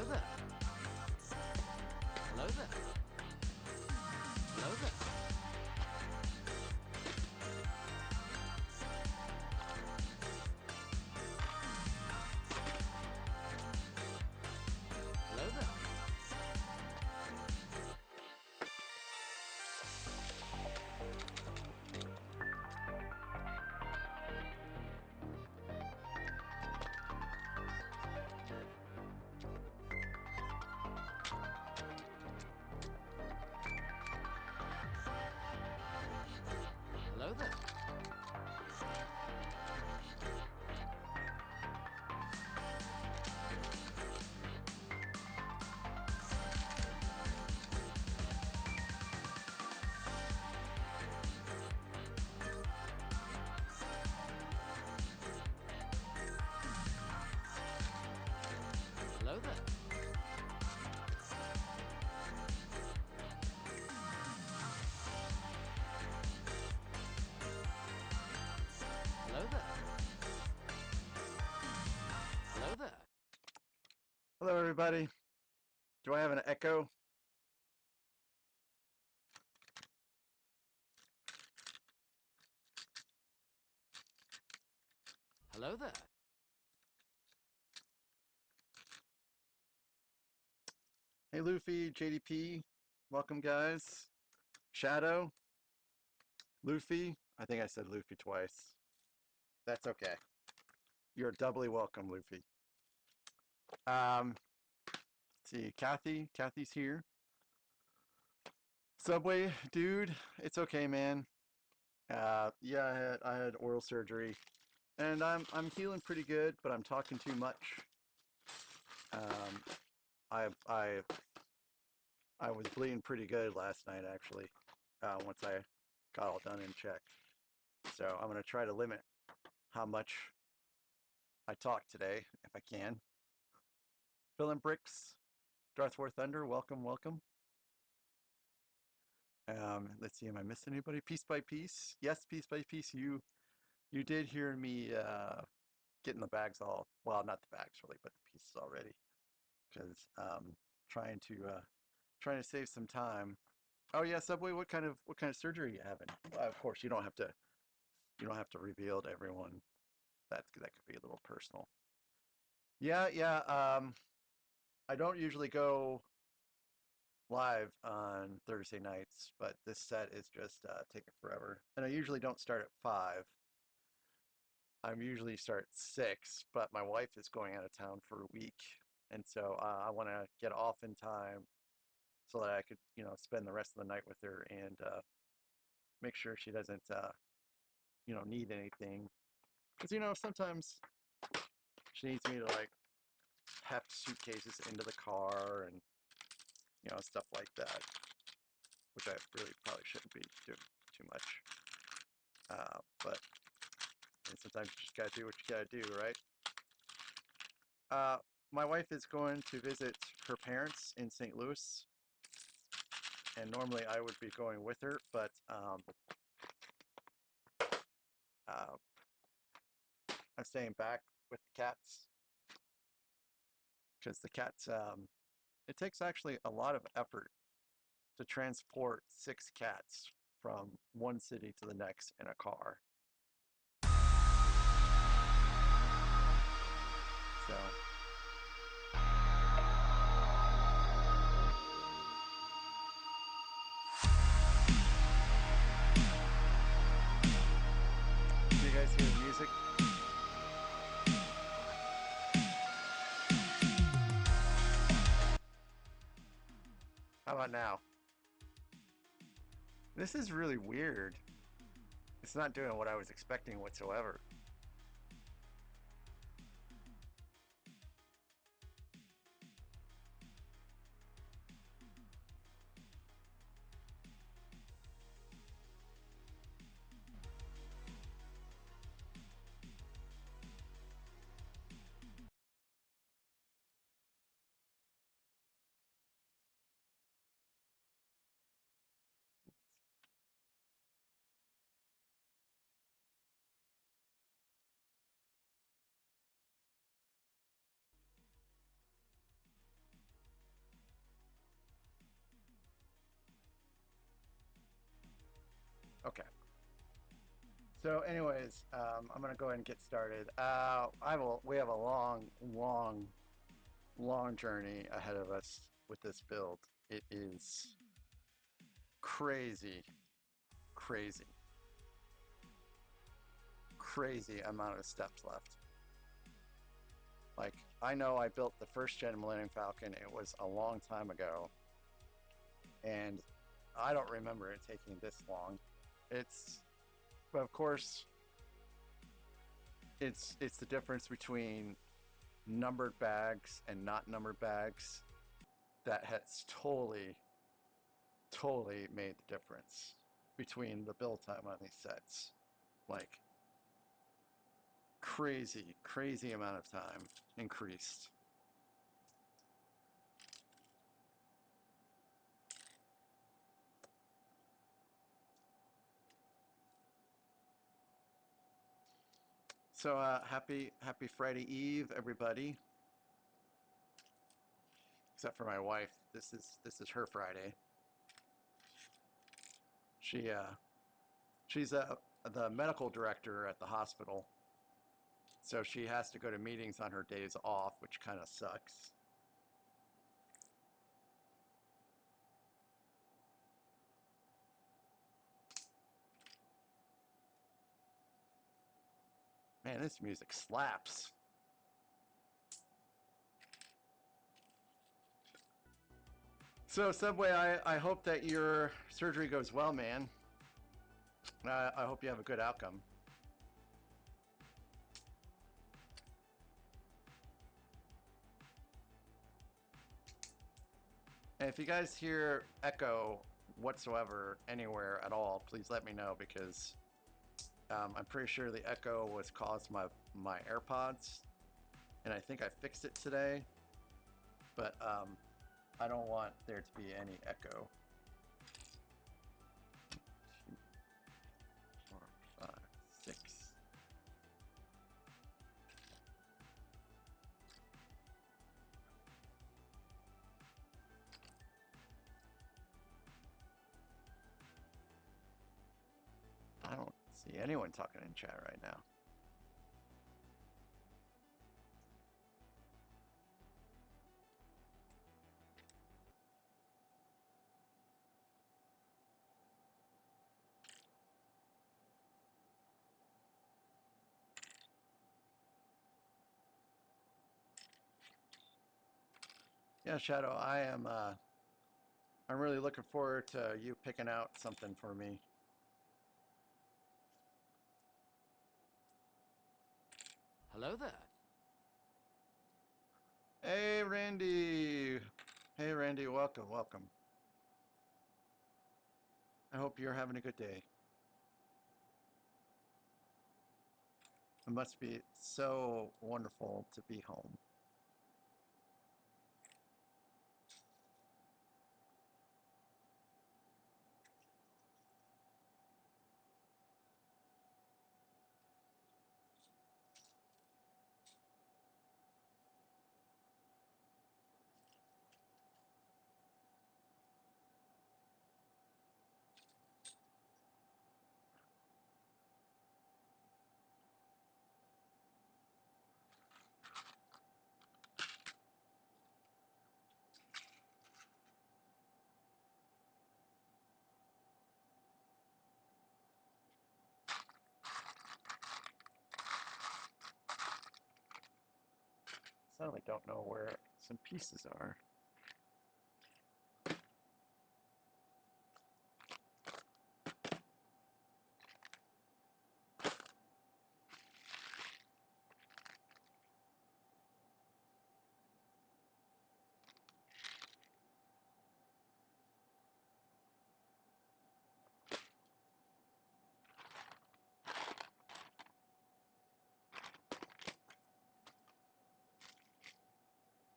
there. Hello there. Hello there. Hello there. Hello there. Hello there. Hello there. Hello there. Hello, everybody. Do I have an echo? Hello there. Hey, Luffy, JDP. Welcome, guys. Shadow, Luffy. I think I said Luffy twice. That's okay. You're doubly welcome, Luffy. Let's see, Kathy. Kathy's here. Subway, dude. It's okay, man. Yeah, I had oral surgery, and I'm healing pretty good, but I'm talking too much. I I was bleeding pretty good last night, actually. Once I got all done and checked. So I'm gonna try to limit how much I talk today, if I can. Filling Bricks, Darth War Thunder, welcome, welcome. Let's see, am I missing anybody? Piece by Piece, yes, Piece by Piece. You did hear me getting the bags all, well, not the bags really, but the pieces already, because trying to save some time. Oh yeah, Subway, what kind of surgery are you having? Well, of course, you don't have to reveal to everyone. That could be a little personal. Yeah, yeah. I don't usually go live on Thursday nights, but this set is just taking forever. And I usually don't start at 5. I usually start at 6, but my wife is going out of town for a week, and so I want to get off in time so that I could, spend the rest of the night with her and make sure she doesn't, need anything. Because sometimes she needs me to like heft suitcases into the car and stuff like that, which I really probably shouldn't be doing too much. But sometimes you just gotta do what you gotta do, right? My wife is going to visit her parents in St. Louis, and normally I would be going with her, but I'm staying back with the cats because the cats. It takes actually a lot of effort to transport 6 cats from one city to the next in a car. So. Do you guys hear the music? How about now? This is really weird. It's not doing what I was expecting whatsoever. So, anyways, I'm gonna go ahead and get started. We have a long journey ahead of us with this build. It is crazy, crazy, crazy amount of steps left. Like, I know I built the first gen Millennium Falcon. It was a long time ago, and I don't remember it taking this long. But of course, it's the difference between numbered bags and not numbered bags that has totally made the difference between the build time on these sets. Like, crazy amount of time increased. So happy Friday Eve, everybody. Except for my wife. This is her Friday. She's the medical director at the hospital. So she has to go to meetings on her days off, which kind of sucks. Man, this music slaps. So Subway, I hope that your surgery goes well, man. I hope you have a good outcome. And if you guys hear echo whatsoever anywhere at all, please let me know, because I'm pretty sure the echo was caused by my AirPods, and I think I fixed it today, but I don't want there to be any echo. 2, 4, 5, 6. I don't see anyone talking in chat right now. Yeah, Shadow, I'm really looking forward to you picking out something for me. Hello there. Hey, Randy. Hey, Randy, welcome. I hope you're having a good day. It must be so wonderful to be home. Suddenly don't know where some pieces are.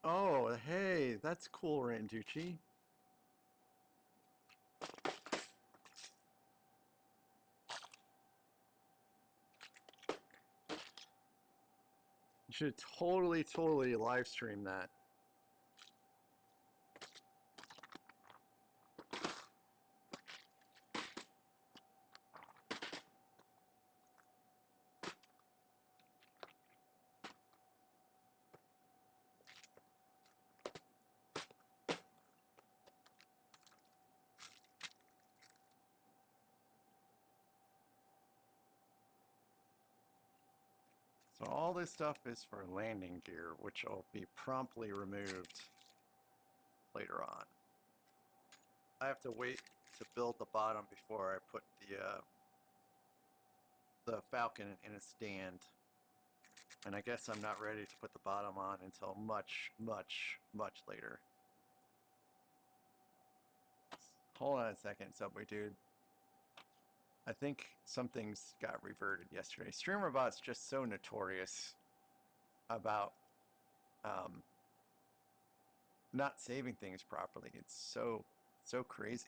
Oh, hey, that's cool, Randucci. You should totally live stream that. So all this stuff is for landing gear, which will be promptly removed later on. I have to wait to build the bottom before I put the Falcon in a stand. And I guess I'm not ready to put the bottom on until much, much, much later. Hold on a second, Subway Dude. I think something's got reverted yesterday. StreamerBot's just so notorious about not saving things properly. It's so crazy.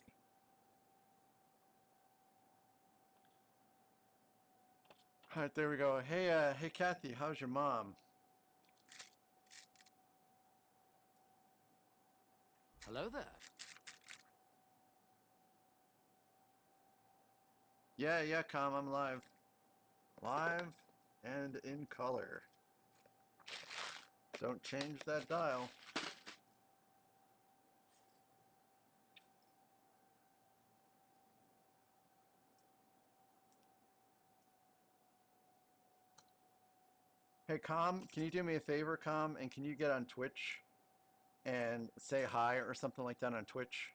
All right, there we go. Hey, hey, Kathy, how's your mom? Hello there. Yeah, Com, I'm live. Live and in color. Don't change that dial. Hey, Com, can you do me a favor, Com? And can you get on Twitch and say hi or something like that on Twitch?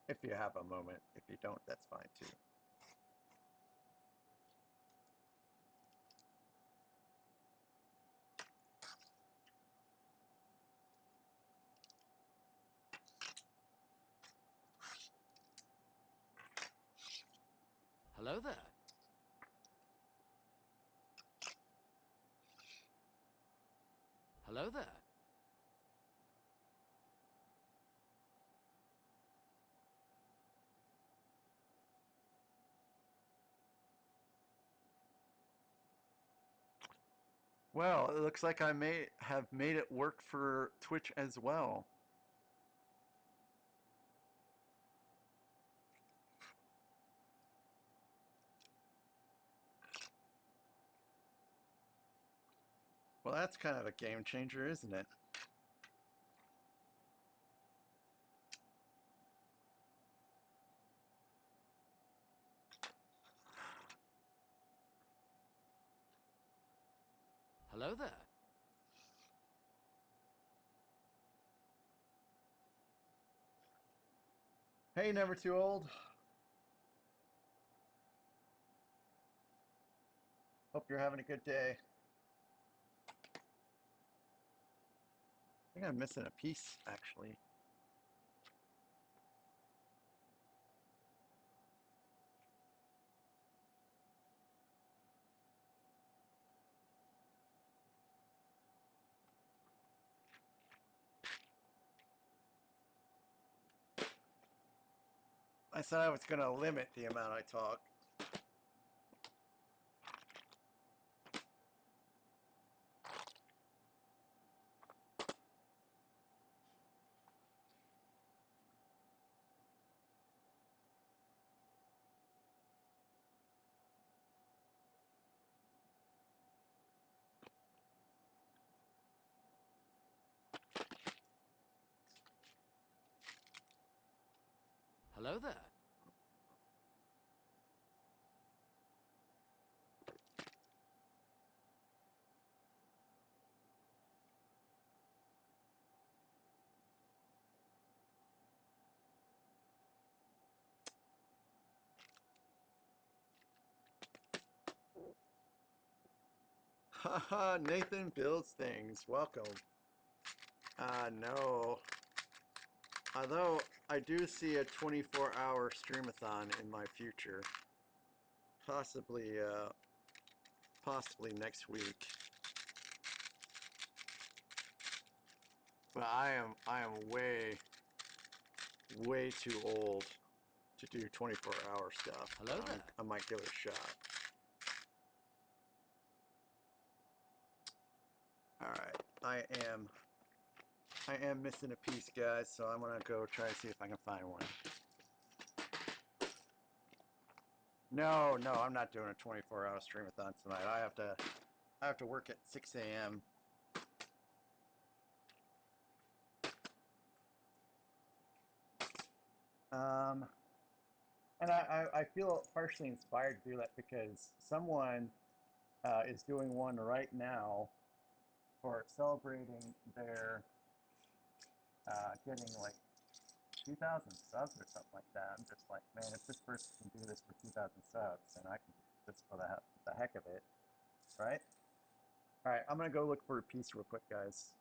If you have a moment. If you don't, that's fine too. Hello there. Hello there. Well, it looks like I may have made it work for Twitch as well. Well, that's kind of a game changer, isn't it? Hello there. Hey, Never Too Old. Hope you're having a good day. I think I'm missing a piece, actually. I said I was going to limit the amount I talk. Hello there. Haha, Nathan builds things. Welcome. No. Although I do see a 24-hour streamathon in my future. Possibly, possibly next week. But I am way too old to do 24-hour stuff. Hello there. I might give it a shot. Alright, I am missing a piece, guys, so I'm gonna go try to see if I can find one. No, no, I'm not doing a 24-hour streamathon tonight. I have to work at 6 a.m. And I feel partially inspired to do that because someone is doing one right now for celebrating their getting like 2,000 subs or something like that. I'm just like, man, if this person can do this for 2,000 subs, then I can do this for the heck of it, right? All right, I'm gonna go look for a piece real quick, guys.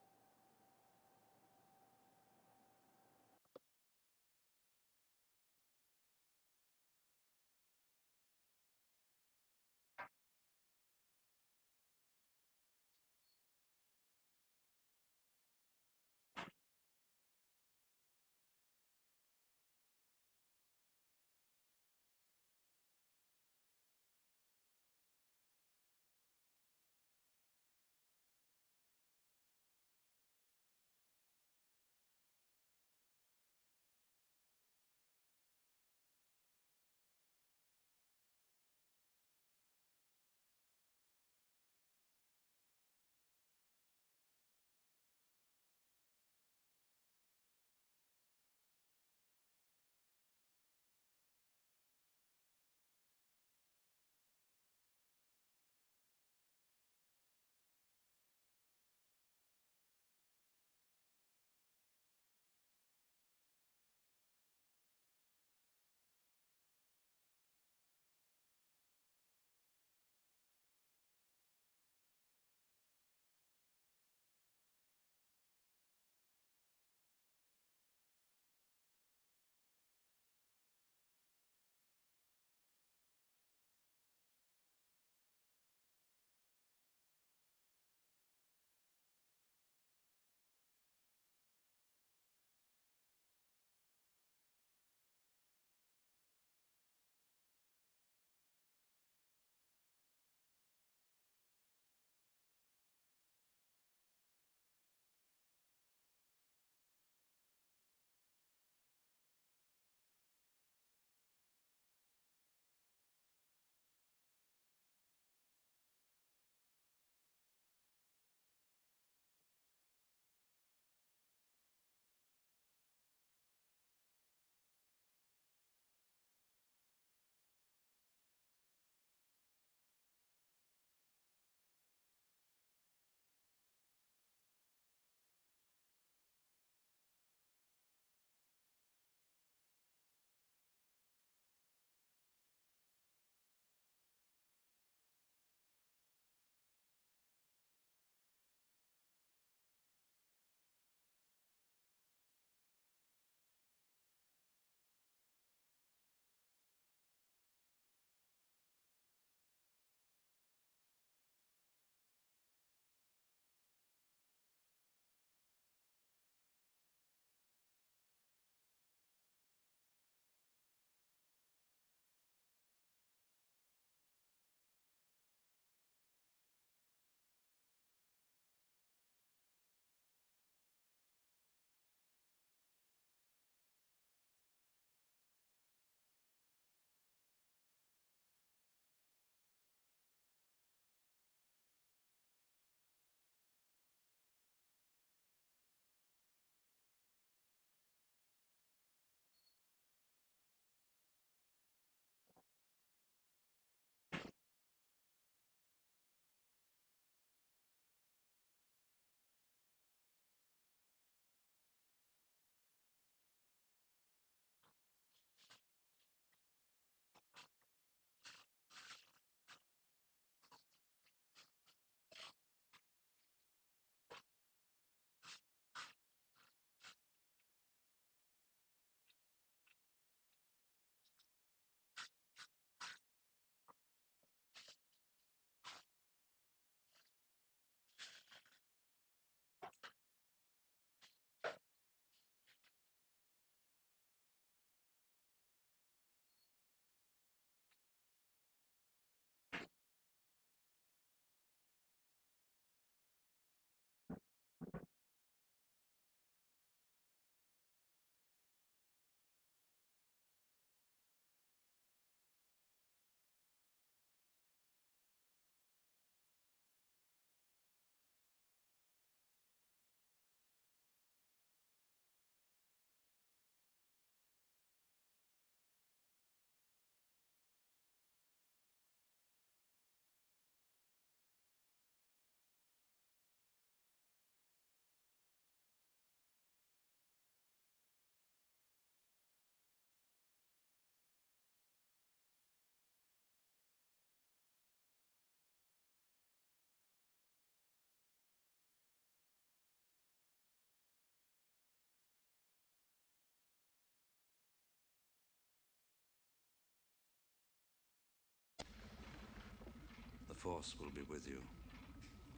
Force will be with you.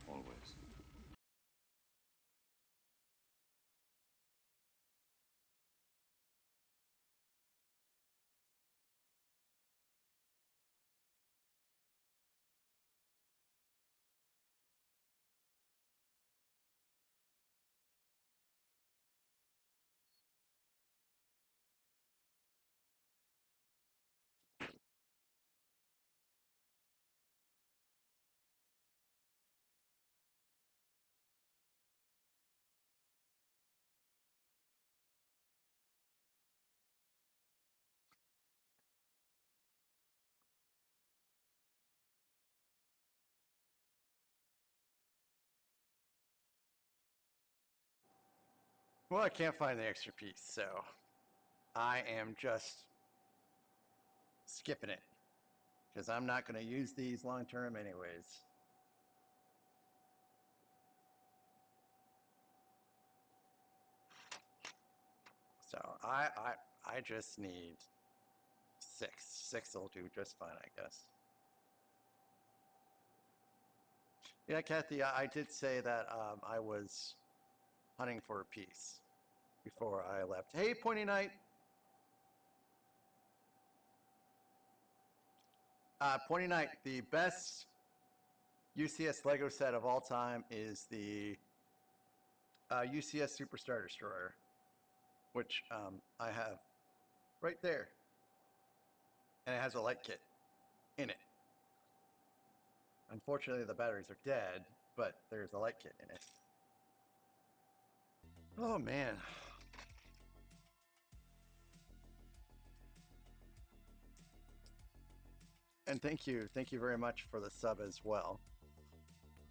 Always. Well, I can't find the extra piece, so I am just skipping it because I'm not going to use these long term anyways. So I just need six. Six will do just fine, I guess. Yeah, Kathy, I did say that I was hunting for a piece before I left. Hey, Pointy Knight. Pointy Knight, the best UCS Lego set of all time is the UCS Superstar Destroyer, which I have right there. And it has a light kit in it. Unfortunately, the batteries are dead, but there's a light kit in it. Oh, man. And thank you very much for the sub as well.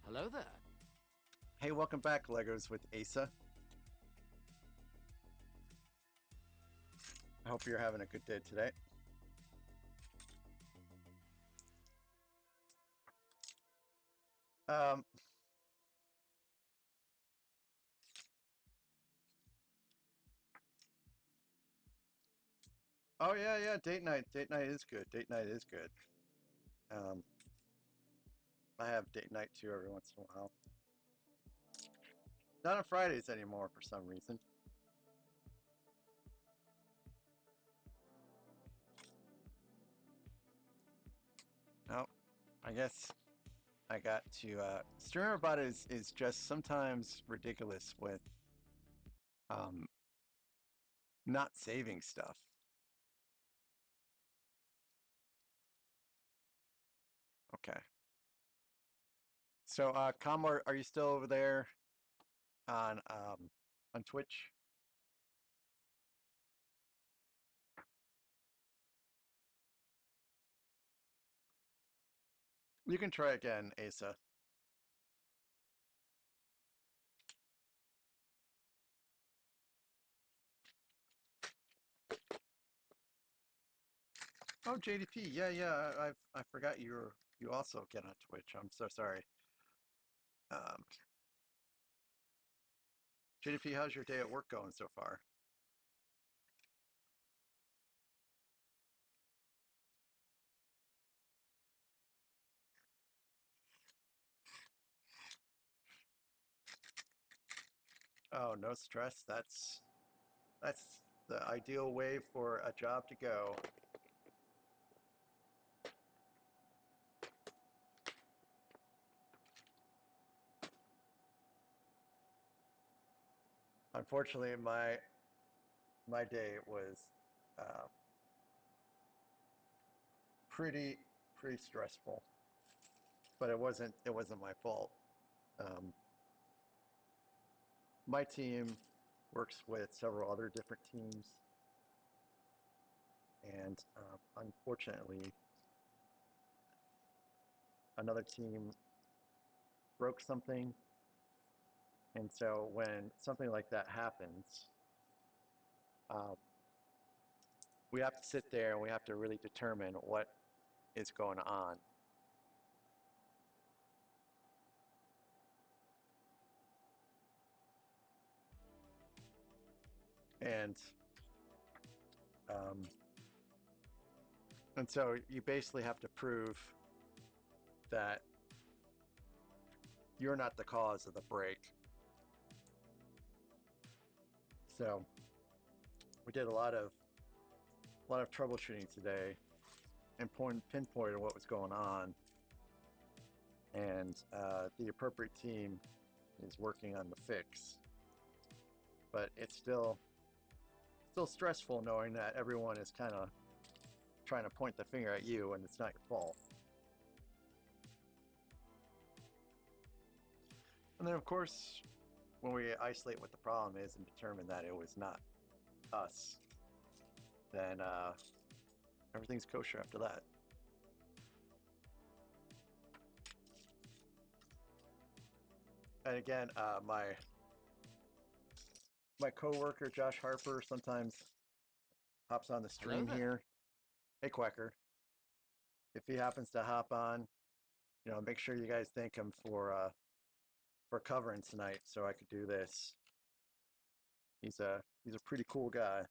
Hello there. Hey, welcome back, Legos with Asa. I hope you're having a good day today. Oh yeah, date night. Date night is good. Date night is good. I have date night too every once in a while. Not on Fridays anymore for some reason. Oh, I guess I got to StreamerBot is just sometimes ridiculous with not saving stuff. Okay. So Comor, are you still over there on Twitch? You can try again, Asa. Oh, JDP, yeah, I forgot you also get on Twitch. I'm so sorry. JDP, how's your day at work going so far? Oh, no stress. That's the ideal way for a job to go. Unfortunately, my day was pretty stressful, but it wasn't my fault. My team works with several other different teams, and unfortunately, another team broke something, and so when something like that happens, we have to sit there and we have to really determine what is going on. And so you basically have to prove that you're not the cause of the break. So we did a lot of troubleshooting today and pinpointed what was going on, and the appropriate team is working on the fix. But it's still stressful knowing that everyone is kind of trying to point the finger at you and it's not your fault. And then of course, when we isolate what the problem is and determine that it was not us, then everything's kosher after that. And again, my coworker Josh Harper sometimes hops on the stream there. here. Hey Quacker, if he happens to hop on, you know, make sure you guys thank him for covering tonight so I could do this. He's a pretty cool guy.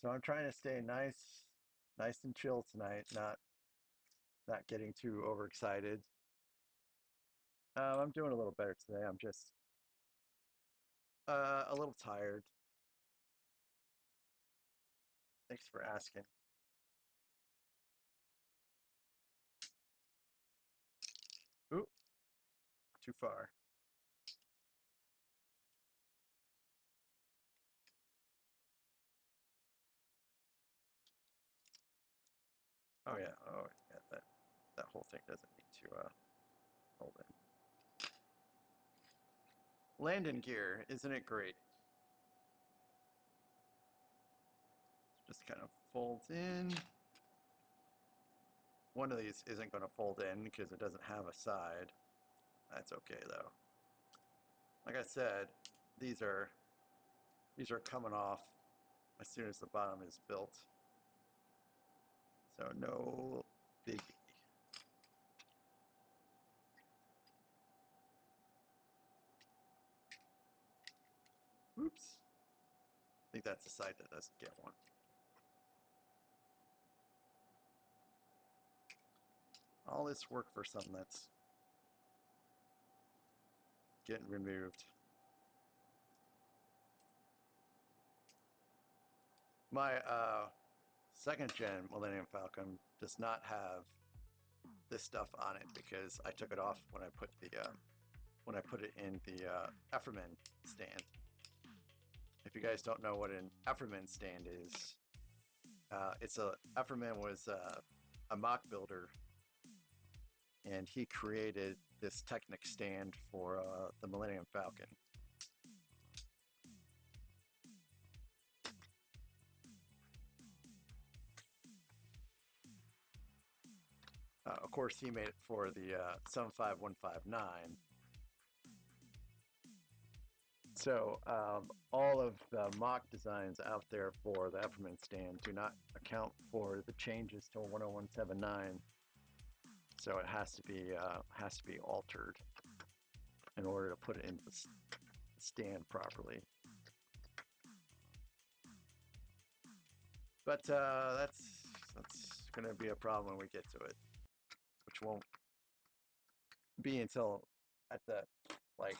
So I'm trying to stay nice and chill tonight, not getting too overexcited. I'm doing a little better today. I'm just a little tired. Thanks for asking. Oop, too far. Oh yeah, that whole thing doesn't need to hold in. Landing gear, isn't it great? Just kind of folds in. One of these isn't going to fold in because it doesn't have a side. That's okay though. Like I said, these are coming off as soon as the bottom is built. So no biggie. Oops. I think that's the side that doesn't get one. All this work for something that's getting removed. My second gen Millennium Falcon does not have this stuff on it because I took it off when I put it in the Efferman stand. If you guys don't know what an Efferman stand is, Efferman was a mock builder, and he created this Technic stand for the Millennium Falcon. Of course, he made it for the 75159. So all of the mock designs out there for the Efferman stand do not account for the changes to 10179. So it has to be altered in order to put it into the stand properly. But that's going to be a problem when we get to it, which won't be until at the like.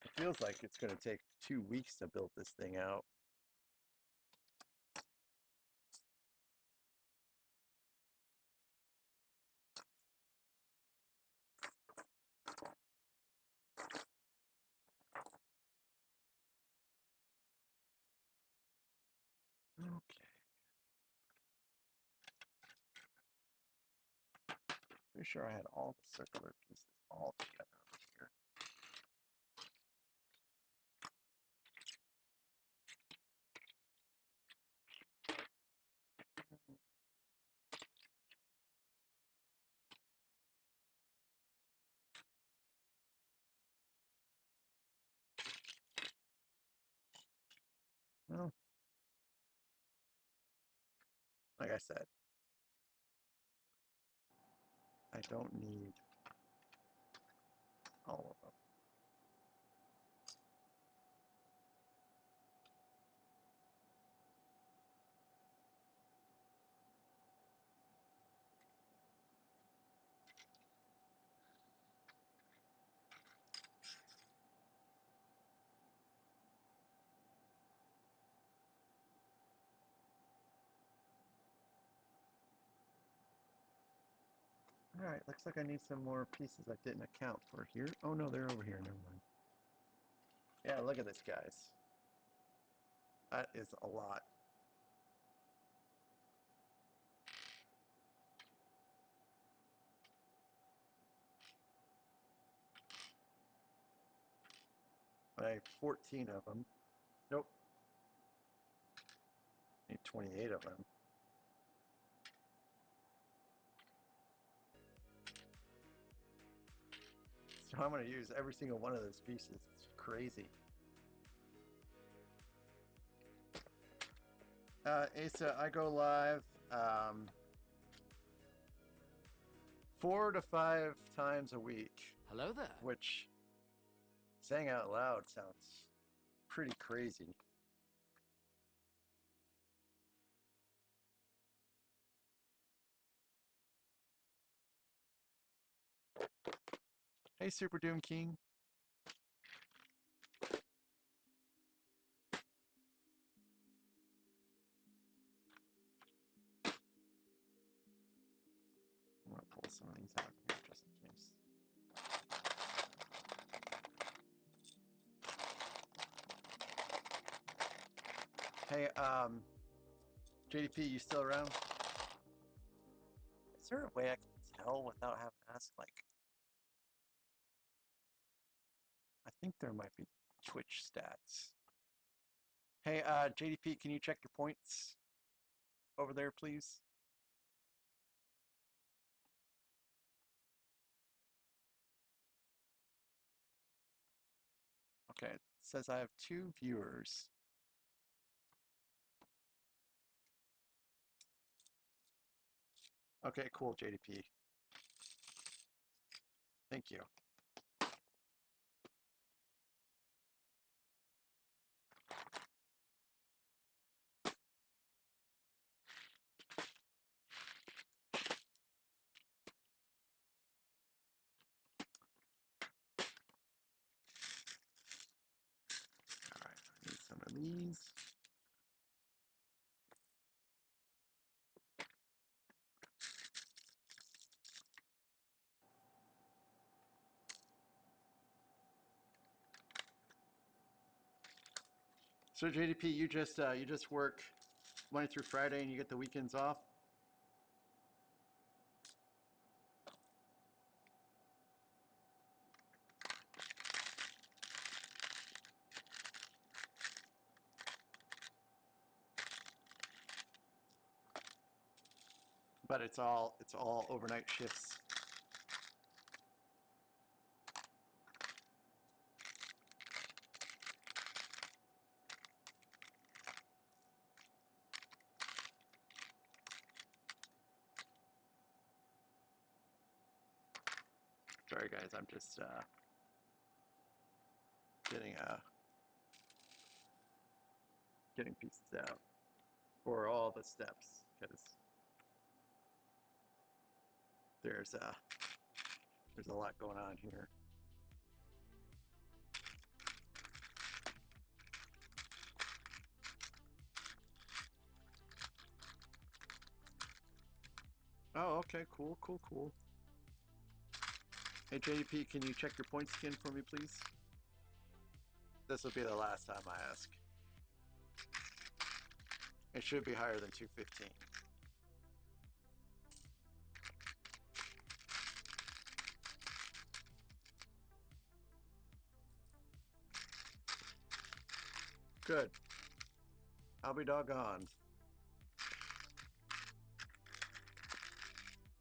It feels like it's going to take 2 weeks to build this thing out. Okay. Pretty sure I had all the circular pieces all together over here. Well, like I said, I don't need all of them. Alright, looks like I need some more pieces I didn't account for here. Oh no, they're over here, never mind. Yeah, look at this, guys. That is a lot. I have 14 of them. Nope. I need 28 of them. So I'm going to use every single one of those pieces. It's crazy. Asa, I go live 4 to 5 times a week. Hello there. Which, saying out loud, sounds pretty crazy. Hey, Super Doom King. I'm going to pull some of these out here just in case. Hey, JDP, you still around? Is there a way I can tell without having to ask? Like, I think there might be Twitch stats. Hey, JDP, can you check your points over there, please? Okay, it says I have 2 viewers. Okay, cool, JDP. Thank you. All right, I need some of these. So JDP, you just work Monday through Friday and you get the weekends off? But it's all overnight shifts. Sorry guys, I'm just getting pieces out for all the steps because there's a lot going on here. Oh, okay, cool. Hey JDP, can you check your points again for me, please? This will be the last time I ask. It should be higher than 215. Good. I'll be doggone.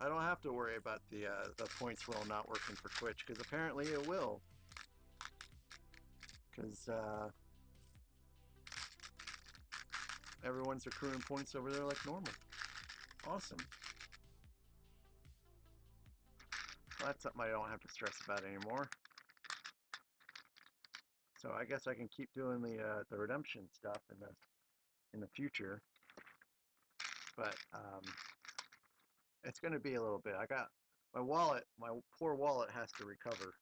I don't have to worry about the points roll not working for Twitch because apparently it will. Because everyone's accruing points over there like normal. Awesome. Well, that's something I don't have to stress about anymore. So I guess I can keep doing the redemption stuff in the future. But it's going to be a little bit. I got my wallet. My poor wallet has to recover.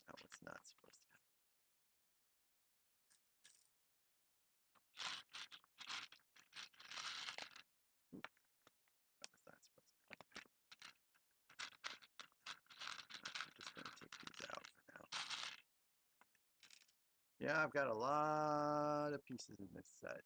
That was not supposed to happen. Yeah, I've got a lot of pieces in this set.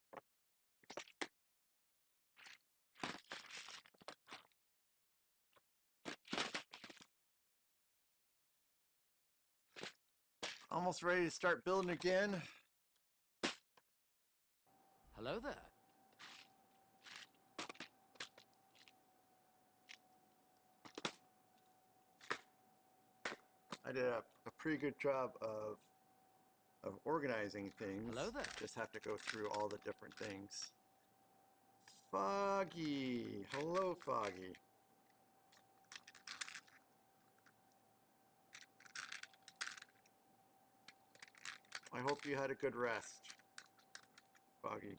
Almost ready to start building again. Hello there. I did a pretty good job of organizing things. Hello there. Just have to go through all the different things. Foggy. Hello, Foggy. I hope you had a good rest, Foggy.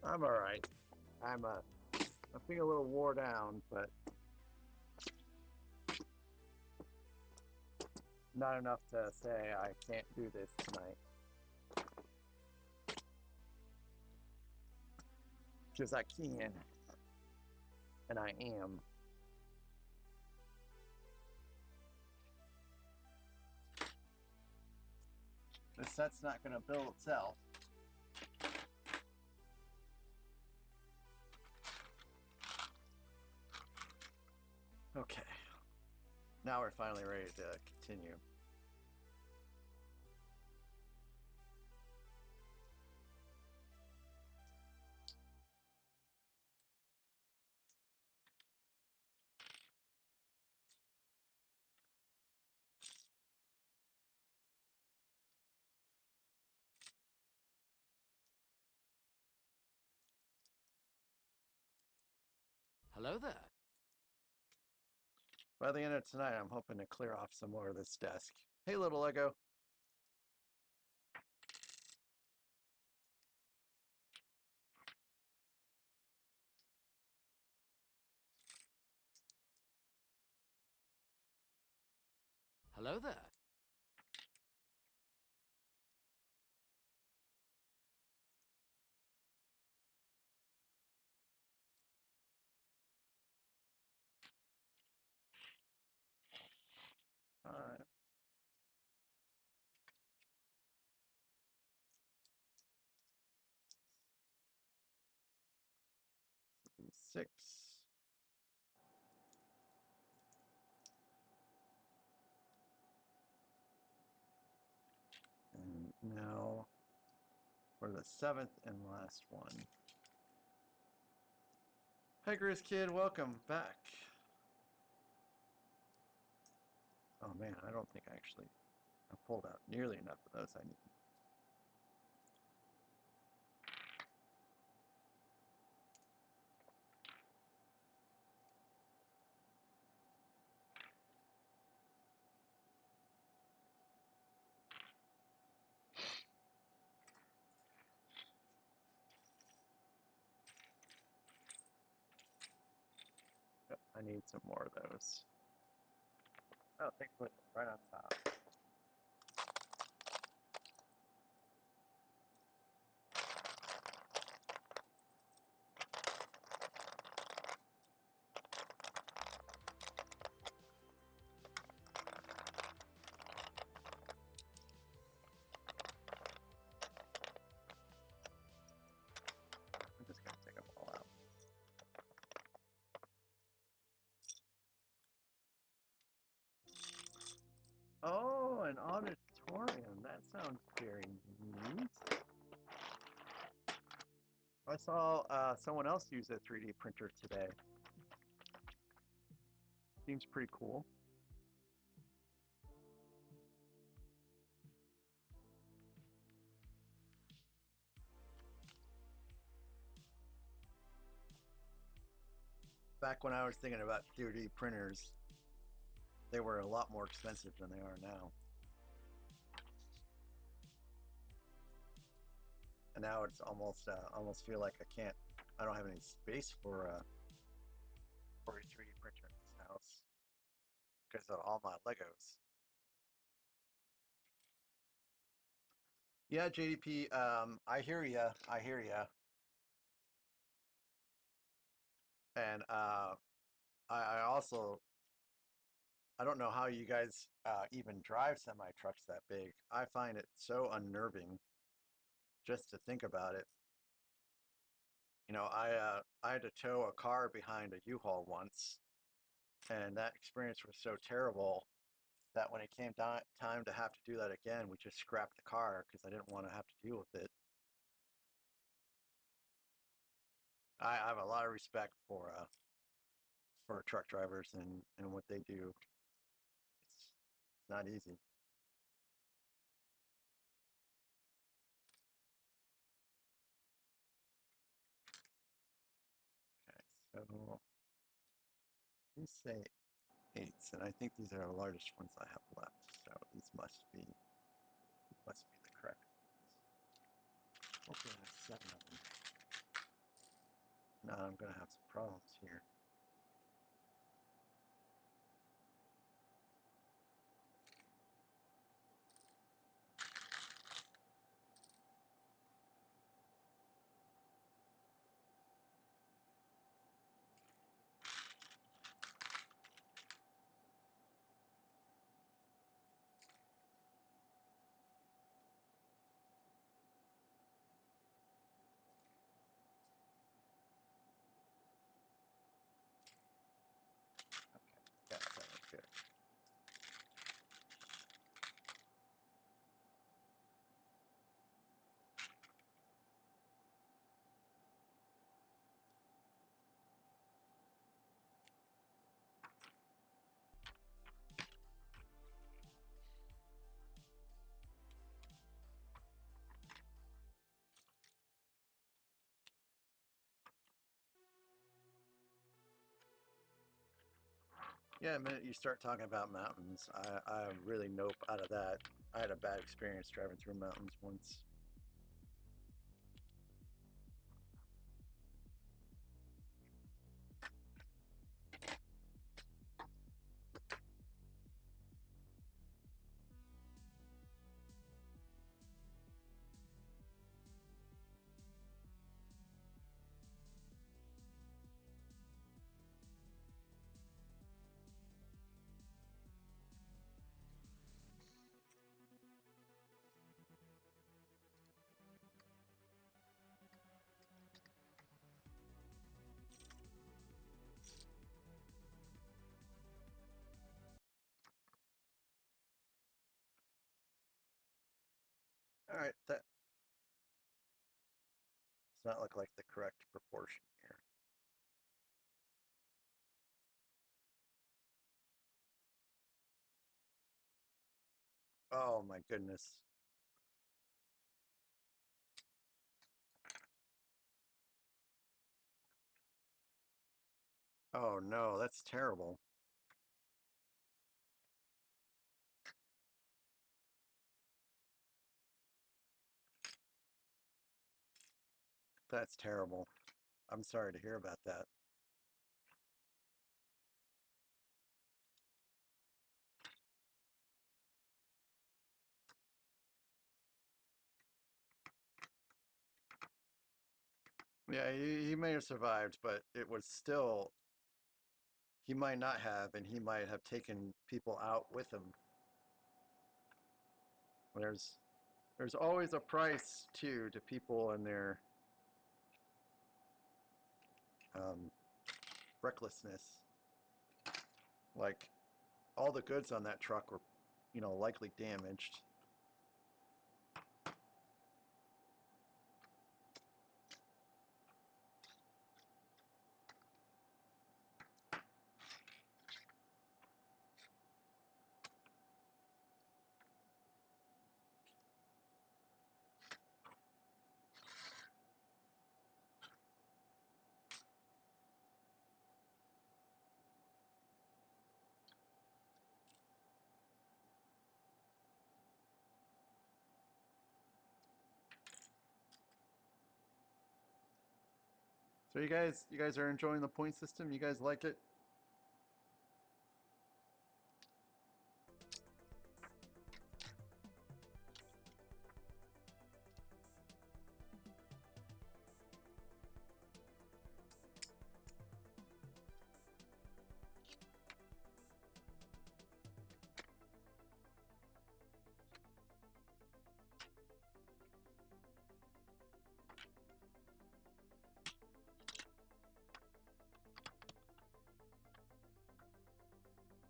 I'm all right. I'm feeling a little wore down, but not enough to say I can't do this tonight. Because I can. And I am. The set's not going to build itself. Okay. Now we're finally ready to continue. Hello there. By the end of tonight, I'm hoping to clear off some more of this desk. Hey, little Lego. Hello there. Five. 6. And now for the 7th and last one. Hey, Grizz Kid, welcome back. Oh man, I don't think I actually pulled out nearly enough of those I need. Yep, I need some more of those. Oh, thanks for right on top. I'm just gonna take them all out. Oh, an auditorium. That sounds very neat. I saw someone else use a 3D printer today. Seems pretty cool. back when I was thinking about 3D printers, they were a lot more expensive than they are now. And now it's almost feel like I don't have any space for a 3D printer in this house because of all my Legos. Yeah, JDP, I hear ya. I hear ya. And I also, I don't know how you guys even drive semi trucks that big. I find it so unnerving just to think about it. You know, I had to tow a car behind a U-Haul once, and that experience was so terrible that when it came time to have to do that again, we just scrapped the car because I didn't want to have to deal with it. I have a lot of respect for truck drivers and what they do. It's not easy. Okay, so we say 8s, and I think these are the largest ones I have left. So these must be the correct ones. Hopefully I have 7 of them. No, I'm gonna have some problems here. Okay, got that right there. Yeah, the minute you start talking about mountains, I really nope out of that. I had a bad experience driving through mountains once. All right, that does not look like the correct proportion here. Oh my goodness. Oh no, that's terrible. That's terrible. I'm sorry to hear about that. Yeah, he may have survived, but it was still, he might not have, and he might have taken people out with him. There's always a price too to people and their recklessness. Like all the goods on that truck were, you know, likely damaged. So you guys are enjoying the point system? You guys like it?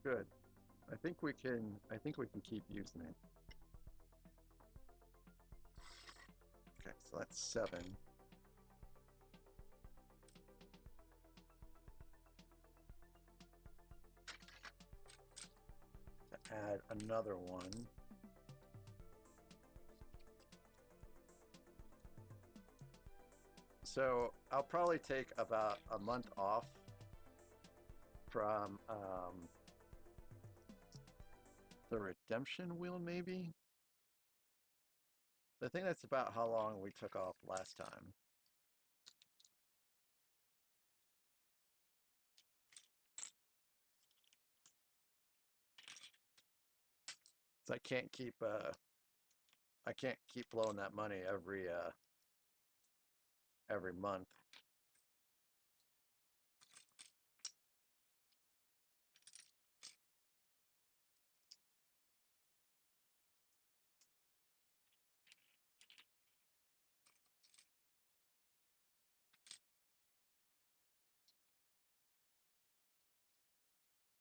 Good. I think we can keep using it. Okay, so that's 7. To add another one. So I'll probably take about a month off from the redemption wheel, maybe. So I think that's about how long we took off last time. So I can't keep blowing that money every month.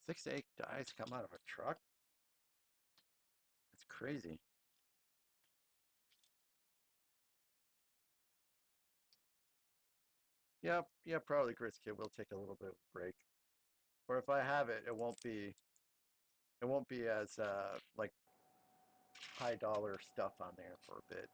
Six to eight dice come out of a truck? That's crazy. Yep, yeah, probably Gris Kid will take a little bit of a break. Or if I have it, it won't be as like high dollar stuff on there for a bit.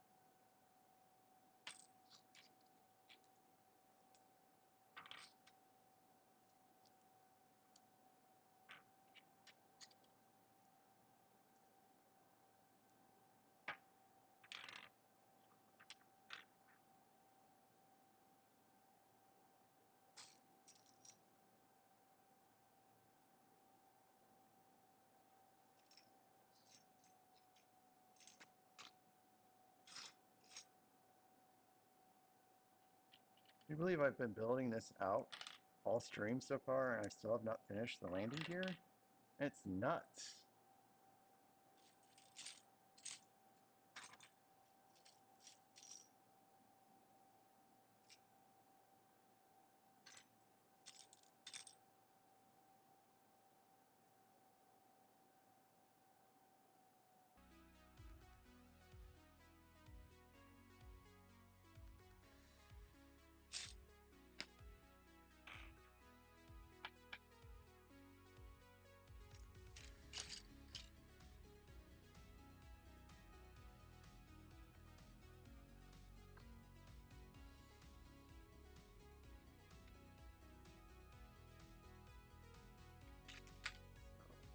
Can you believe I've been building this out all stream so far and I still have not finished the landing gear? It's nuts.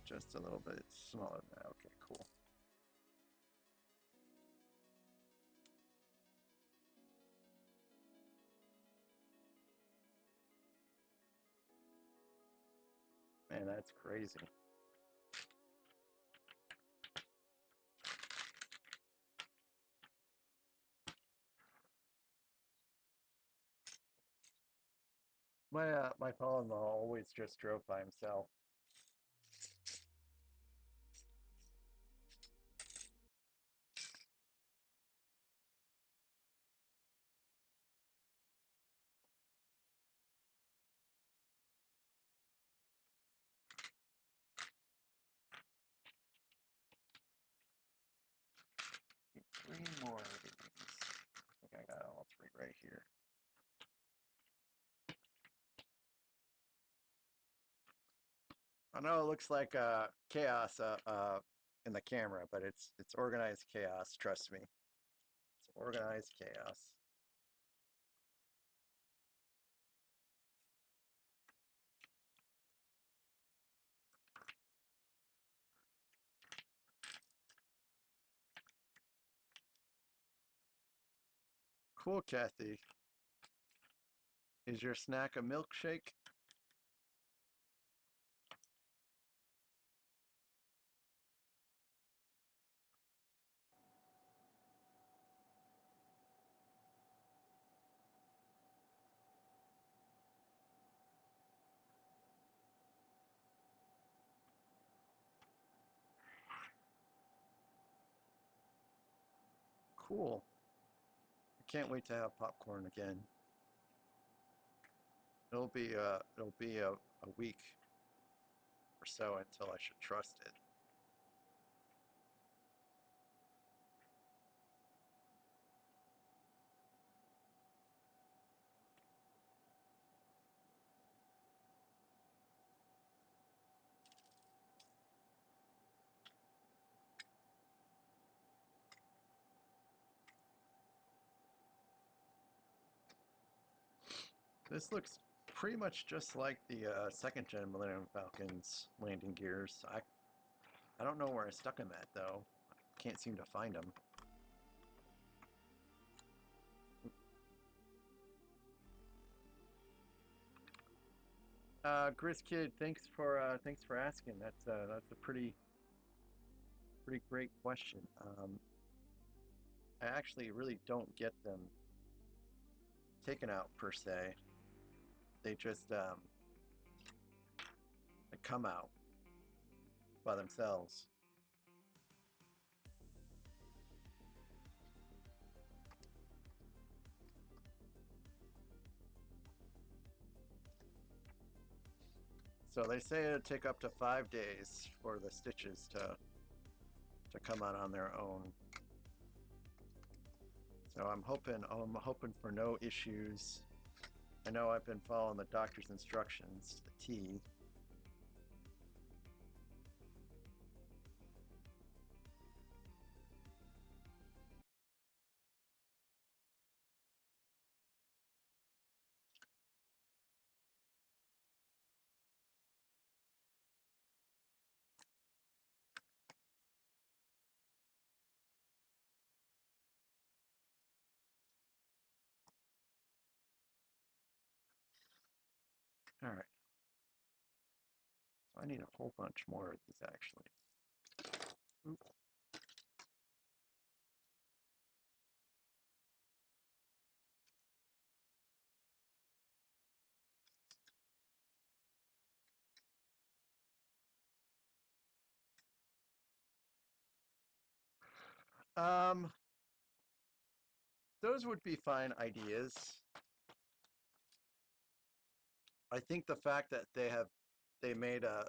Just a little bit smaller than that. Okay, cool. Man, that's crazy. My father-in-law always just drove by himself. Three more of these. I think I got all three right here. I know it looks like chaos in the camera, but it's organized chaos. Trust me, it's organized chaos. Cool, Kathy. Is your snack a milkshake? Cool. I can't wait to have popcorn again. It'll be a week or so until I should trust it. This looks pretty much just like the second gen Millennium Falcon's landing gears. I don't know where I stuck them at though. Can't seem to find them. Grizz Kid, thanks for asking. That's a pretty great question. I actually really don't get them taken out per se. They just they come out by themselves. So they say it'll take up to 5 days for the stitches to come out on their own. So I'm hoping for no issues. I know I've been following the doctor's instructions to the T. All right. So I need a whole bunch more of these actually. Oop. Those would be fine ideas. I think the fact that they made a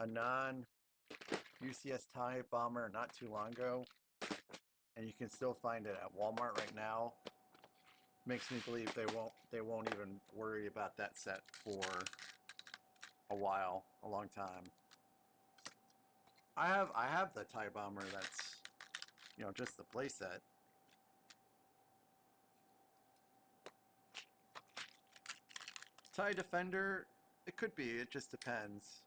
non UCS TIE bomber not too long ago, and you can still find it at Walmart right now, makes me believe they won't even worry about that set for a while, a long time. I have the TIE bomber that's, you know, just the playset. TIE Defender, it could be, it just depends.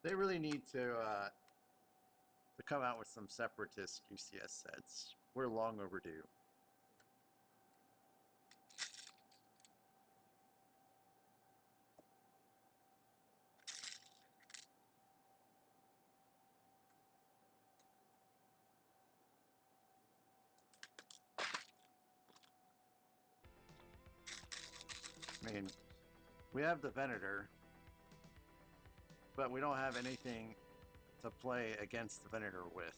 They really need to come out with some separatist UCS sets. We're long overdue. I mean, we have the Venator, but we don't have anything to play against the Venator with.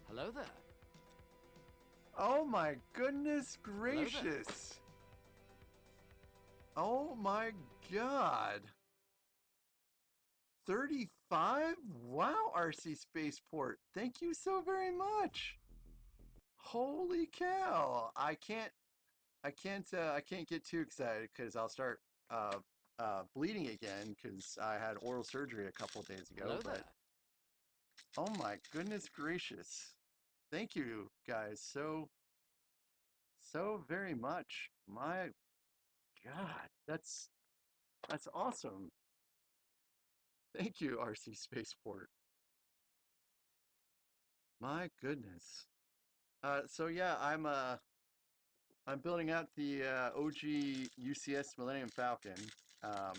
Hello there. Oh my goodness Hello there. gracious! Oh my god. 35? Wow, RC Spaceport. Thank you so very much. Holy cow. I can't get too excited because I'll start bleeding again because I had oral surgery a couple days ago. Hello But there. oh my goodness gracious. Thank you guys so very much. My God, that's awesome. Thank you, RC Spaceport. My goodness. So yeah, I'm building out the OG UCS Millennium Falcon. Um,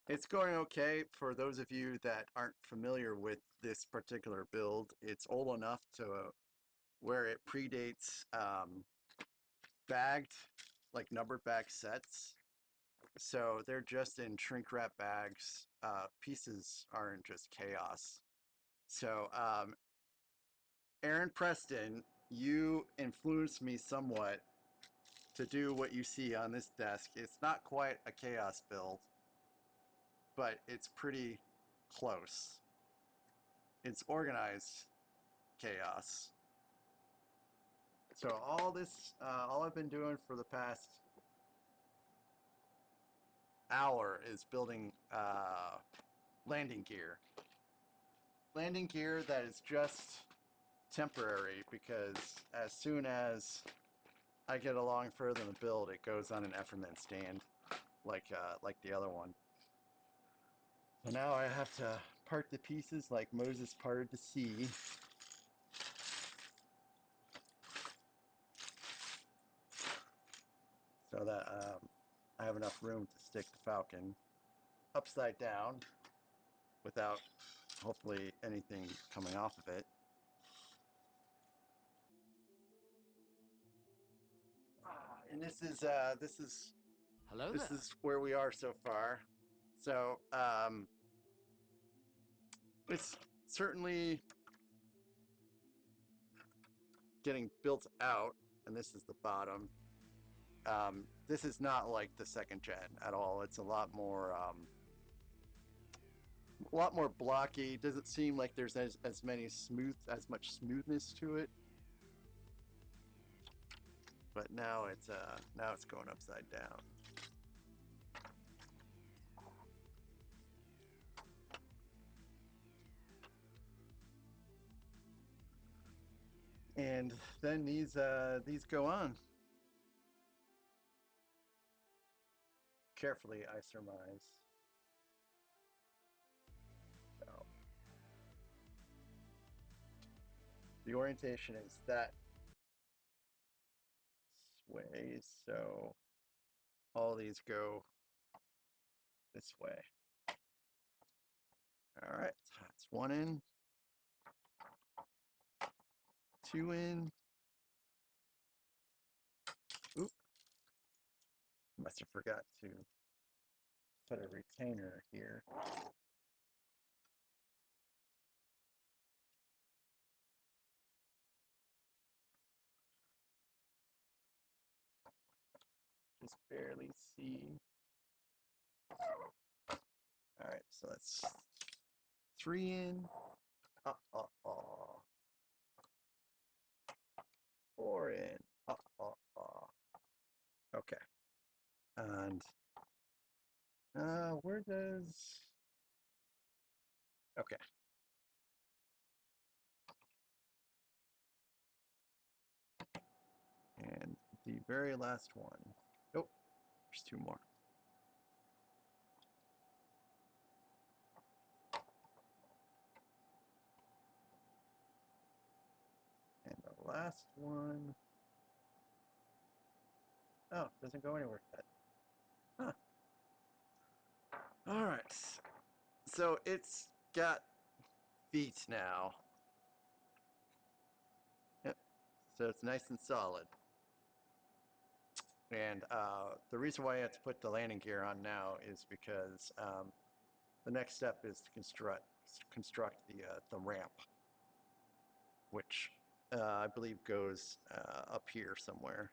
it's going okay. For those of you that aren't familiar with this particular build, it's old enough to where it predates bagged, like numbered bag sets. So they're just in shrink wrap bags. Pieces are in just chaos. So Aaron Preston, you influenced me somewhat to do what you see on this desk. It's not quite a chaos build, but it's pretty close. It's organized chaos. So all this, all I've been doing for the past hour is building landing gear. Landing gear that is just temporary because as soon as I get along further in the build, it goes on an Efferman stand like the other one. So now I have to part the pieces like Moses parted the sea. So that I have enough room to stick the Falcon upside down without hopefully anything coming off of it. And Hello this there. is where we are so far. So it's certainly getting built out, and this is the bottom. This is not like the second gen at all. It's a lot more blocky. Doesn't seem like there's as much smoothness to it. But now it's going upside down. And then these go on. Carefully, I surmise. So the orientation is that way, so all these go this way. All right, that's one in, two in. Oop, must have forgot to put a retainer here. Just barely see. All right, so that's three in. Four in. Okay. And where does? Okay. And the very last one. Nope. There's two more. And the last one. Oh, it doesn't go anywhere yet. Huh. All right. So it's got feet now. Yep. So it's nice and solid. And the reason why I have to put the landing gear on now is because the next step is to construct the ramp, which I believe goes up here somewhere.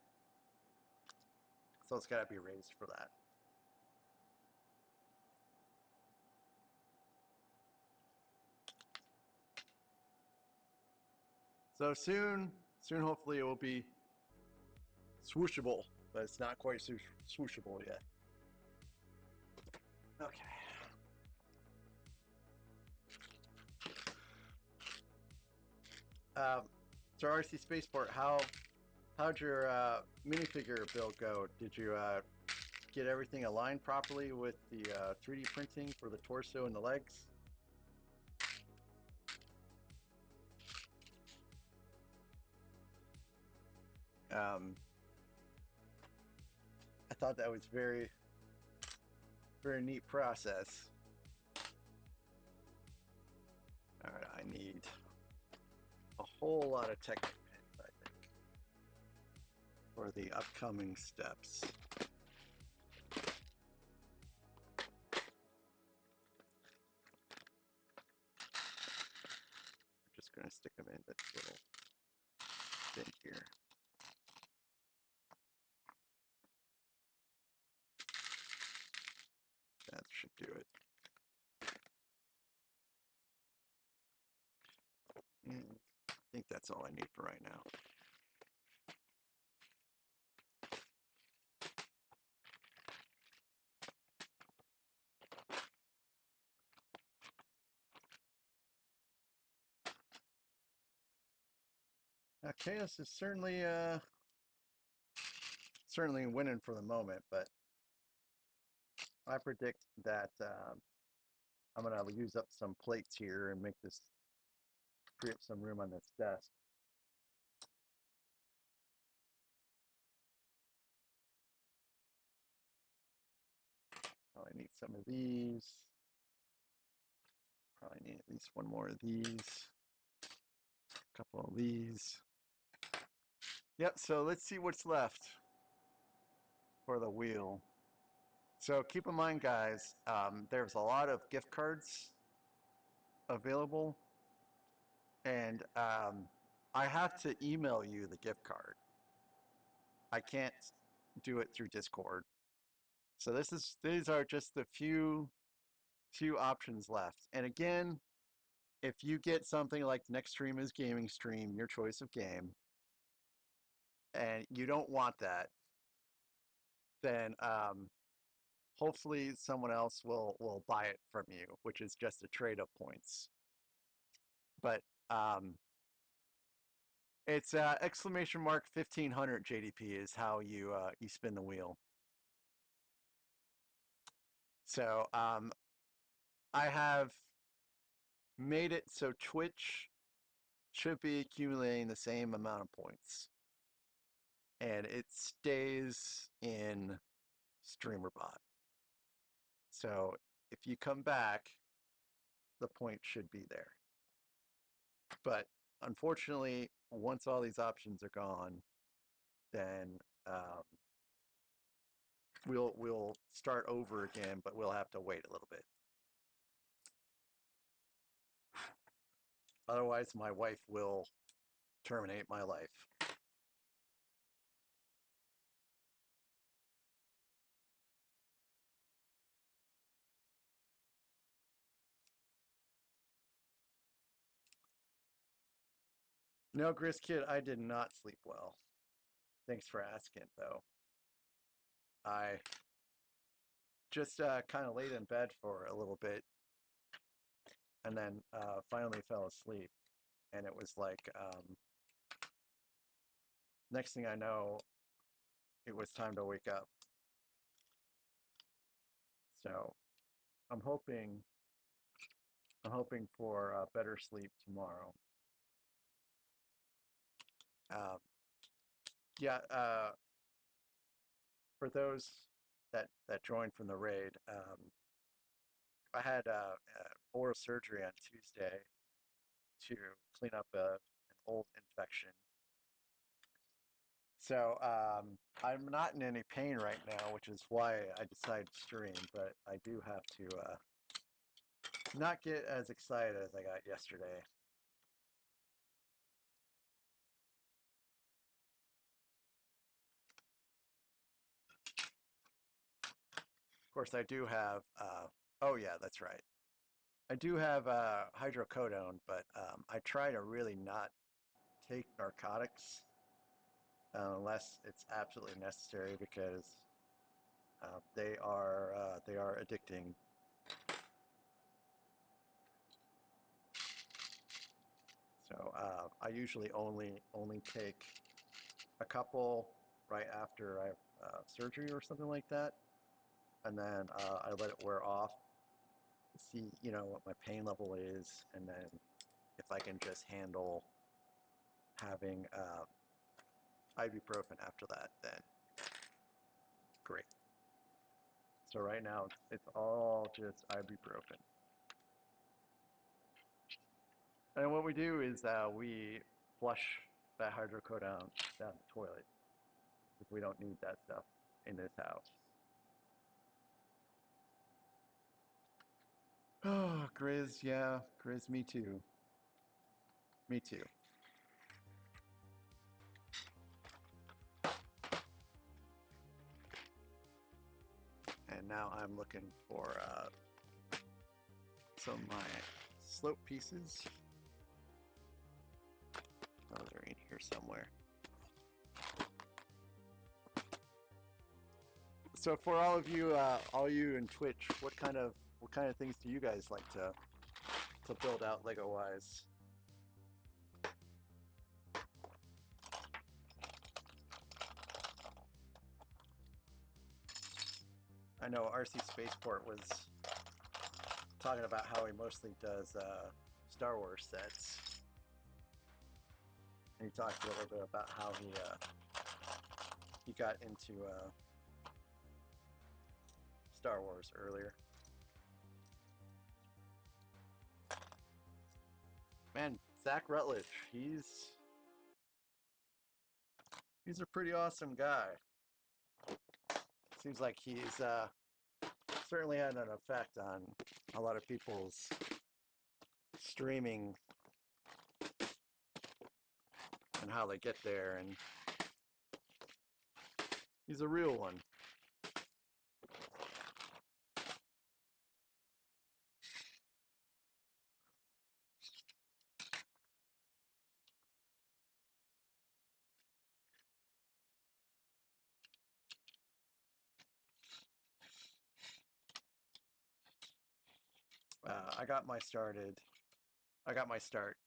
So it's got to be raised for that. So soon hopefully it will be swooshable, but it's not quite swooshable yet. Okay. So RC Spaceport, how'd your minifigure build go? Did you get everything aligned properly with the 3D printing for the torso and the legs? I thought that was very neat process. All right, I need a whole lot of Tech pins, I think, for the upcoming steps. I'm just going to stick them in this little thing here. That should do it. And I think that's all I need for right now. Okay, this is certainly winning for the moment, but I predict that I'm gonna use up some plates here and make this free up some room on this desk. Probably need some of these. Probably need at least one more of these. A couple of these. Yep, so let's see what's left for the wheel. So keep in mind, guys, there's a lot of gift cards available, and I have to email you the gift card. I can't do it through Discord. So these are just the few options left. And again, if you get something like next stream is gaming stream, your choice of game, and you don't want that, then hopefully someone else will buy it from you, which is just a trade of points. But it's exclamation mark 1500 JDP is how you you spin the wheel. So I have made it so Twitch should be accumulating the same amount of points, and it stays in StreamerBot. So if you come back, the point should be there. But unfortunately, once all these options are gone, then we'll start over again, but we'll have to wait a little bit. Otherwise, my wife will terminate my life. No, Gris Kid, I did not sleep well. Thanks for asking, though. I just kind of laid in bed for a little bit, and then finally fell asleep. And it was like, next thing I know, it was time to wake up. So I'm hoping for better sleep tomorrow. Yeah, for those that joined from the raid, I had oral surgery on Tuesday to clean up an old infection. So I'm not in any pain right now, which is why I decided to stream, but I do have to not get as excited as I got yesterday. course, I do have, oh yeah, that's right. I do have hydrocodone, but I try to really not take narcotics unless it's absolutely necessary because they are addicting. So I usually only take a couple right after I have surgery or something like that, and then I let it wear off, see what my pain level is, and then if I can just handle having ibuprofen after that, then great. So right now it's all just ibuprofen. And what we do is we flush that hydrocodone down the toilet because we don't need that stuff in this house. Oh, Grizz, yeah, Grizz, me too. Me too. And now I'm looking for some of my slope pieces. Oh, they're in here somewhere. So for all you in Twitch, what kind of things do you guys like to build out Lego wise? I know RC Spaceport was talking about how he mostly does Star Wars sets. And he talked a little bit about how he got into Star Wars earlier. Man, Zach Rutledge, he's a pretty awesome guy. Seems like he's certainly had an effect on a lot of people's streaming and how they get there, and he's a real one. I got my start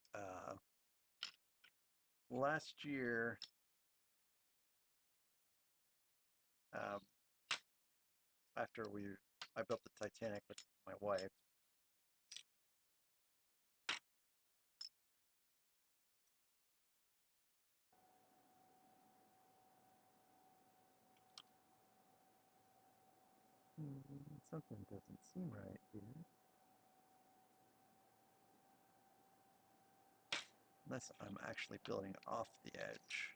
last year. Um, After I built the Titanic with my wife. Something doesn't seem right here. Unless I'm actually building off the edge.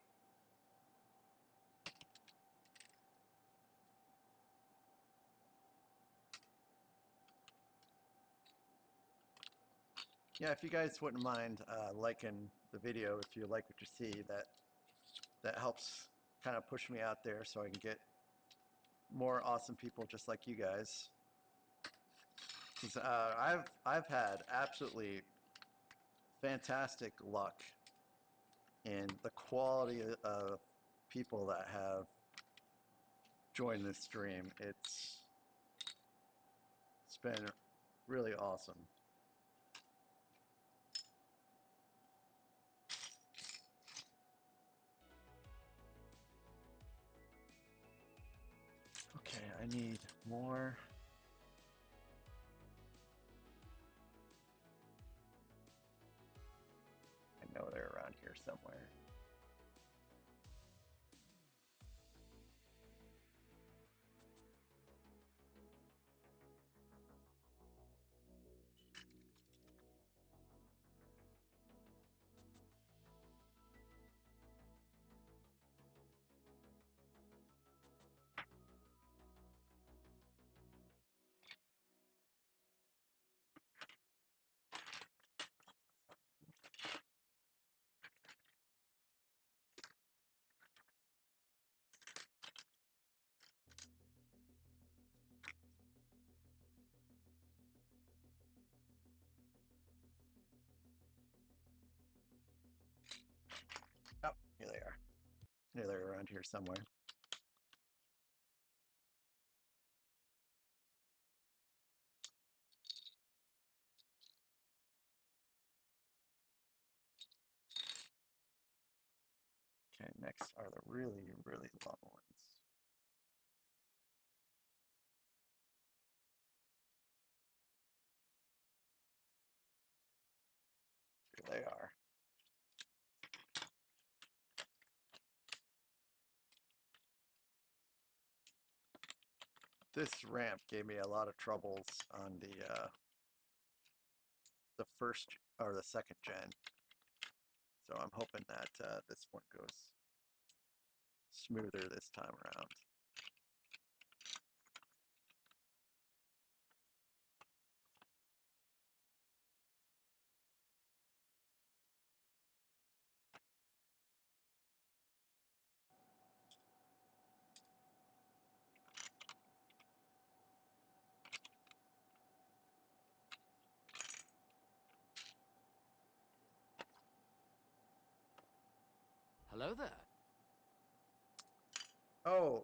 Yeah, if you guys wouldn't mind liking the video if you like what you see, that helps kind of push me out there so I can get more awesome people just like you guys. 'Cause, I've had absolutely fantastic luck in the quality of people that have joined this stream. It's been really awesome. Okay, I need more. I know they're around here somewhere. Here, they're around here somewhere. Okay, next are the really, really long ones. Here they are. This ramp gave me a lot of troubles on the first or the second gen. So I'm hoping that this one goes smoother this time around. Hello there. Oh,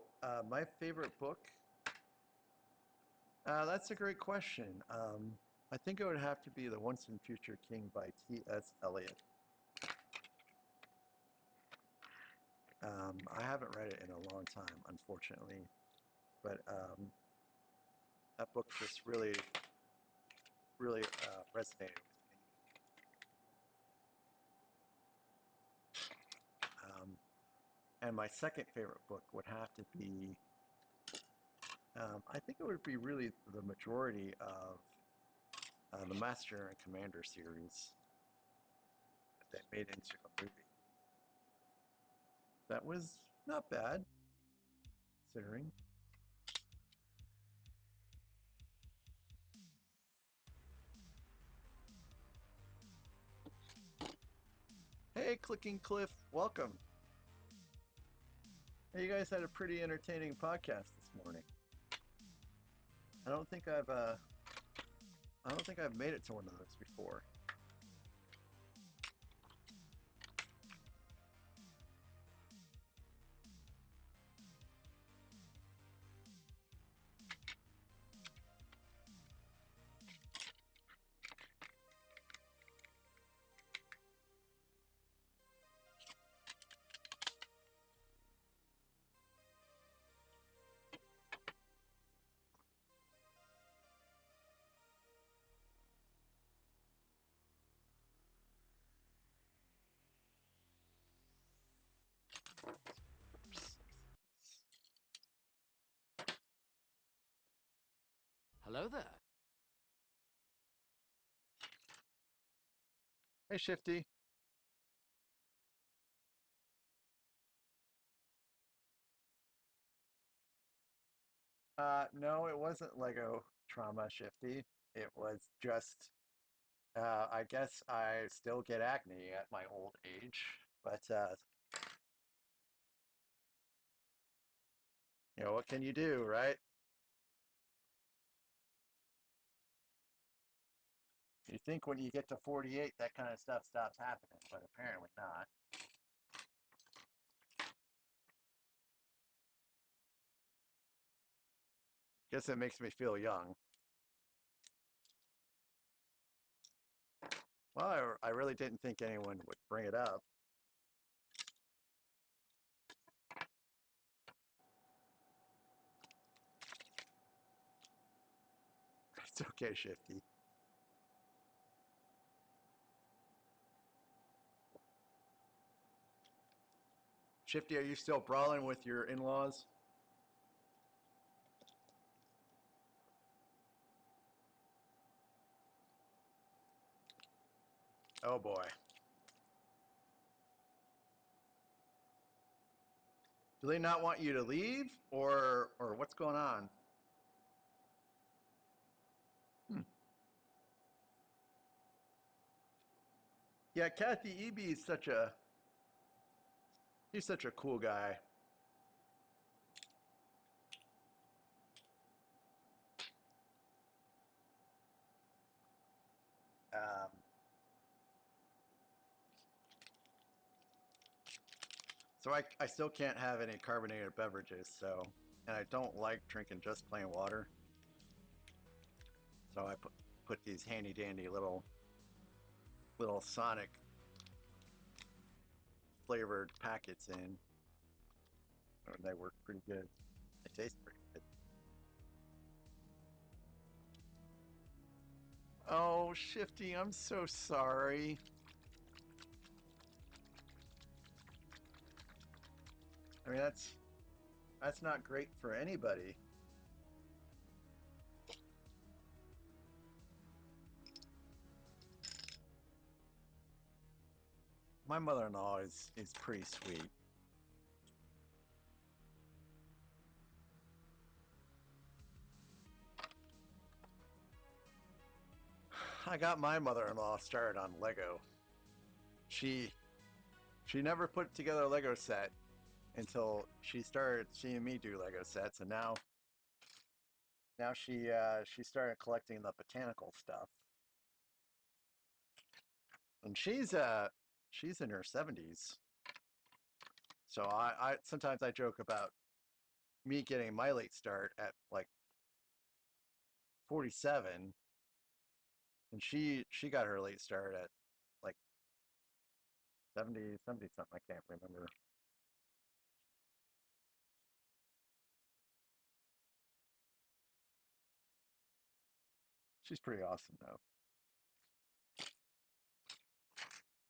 my favorite book? That's a great question. I think it would have to be The Once and Future King by T.S. Eliot. I haven't read it in a long time, unfortunately, but that book just really, really resonated with me. And my second favorite book would have to be, I think it would be really the majority of the Master and Commander series that they made into a movie. That was not bad, considering. Hey, Clicking Cliff, welcome. Hey, you guys had a pretty entertaining podcast this morning. I don't think I've made it to one of those before. Hello there. Hey, Shifty. No, it wasn't Lego trauma, Shifty. It was just, I guess I still get acne at my old age, but you know, what can you do, right? You think when you get to 48, that kind of stuff stops happening, but apparently not. Guess it makes me feel young. Well, I really didn't think anyone would bring it up. It's okay, Shifty. Shifty, are you still brawling with your in-laws? Oh boy. Do they not want you to leave, or what's going on? Hmm. Yeah, Kathy Eby is he's such a cool guy. So I still can't have any carbonated beverages, so, and I don't like drinking just plain water. So I put these handy dandy little Sonic flavored packets in. And they work pretty good. They taste pretty good. Oh, Shifty, I'm so sorry. I mean, that's not great for anybody. My mother-in-law is pretty sweet. I got my mother-in-law started on Lego. She never put together a Lego set until she started seeing me do Lego sets, and now she started collecting the botanical stuff. And she's in her 70s. So I sometimes I joke about me getting my late start at like 47, and she got her late start at like 70 something. I can't remember. She's pretty awesome though.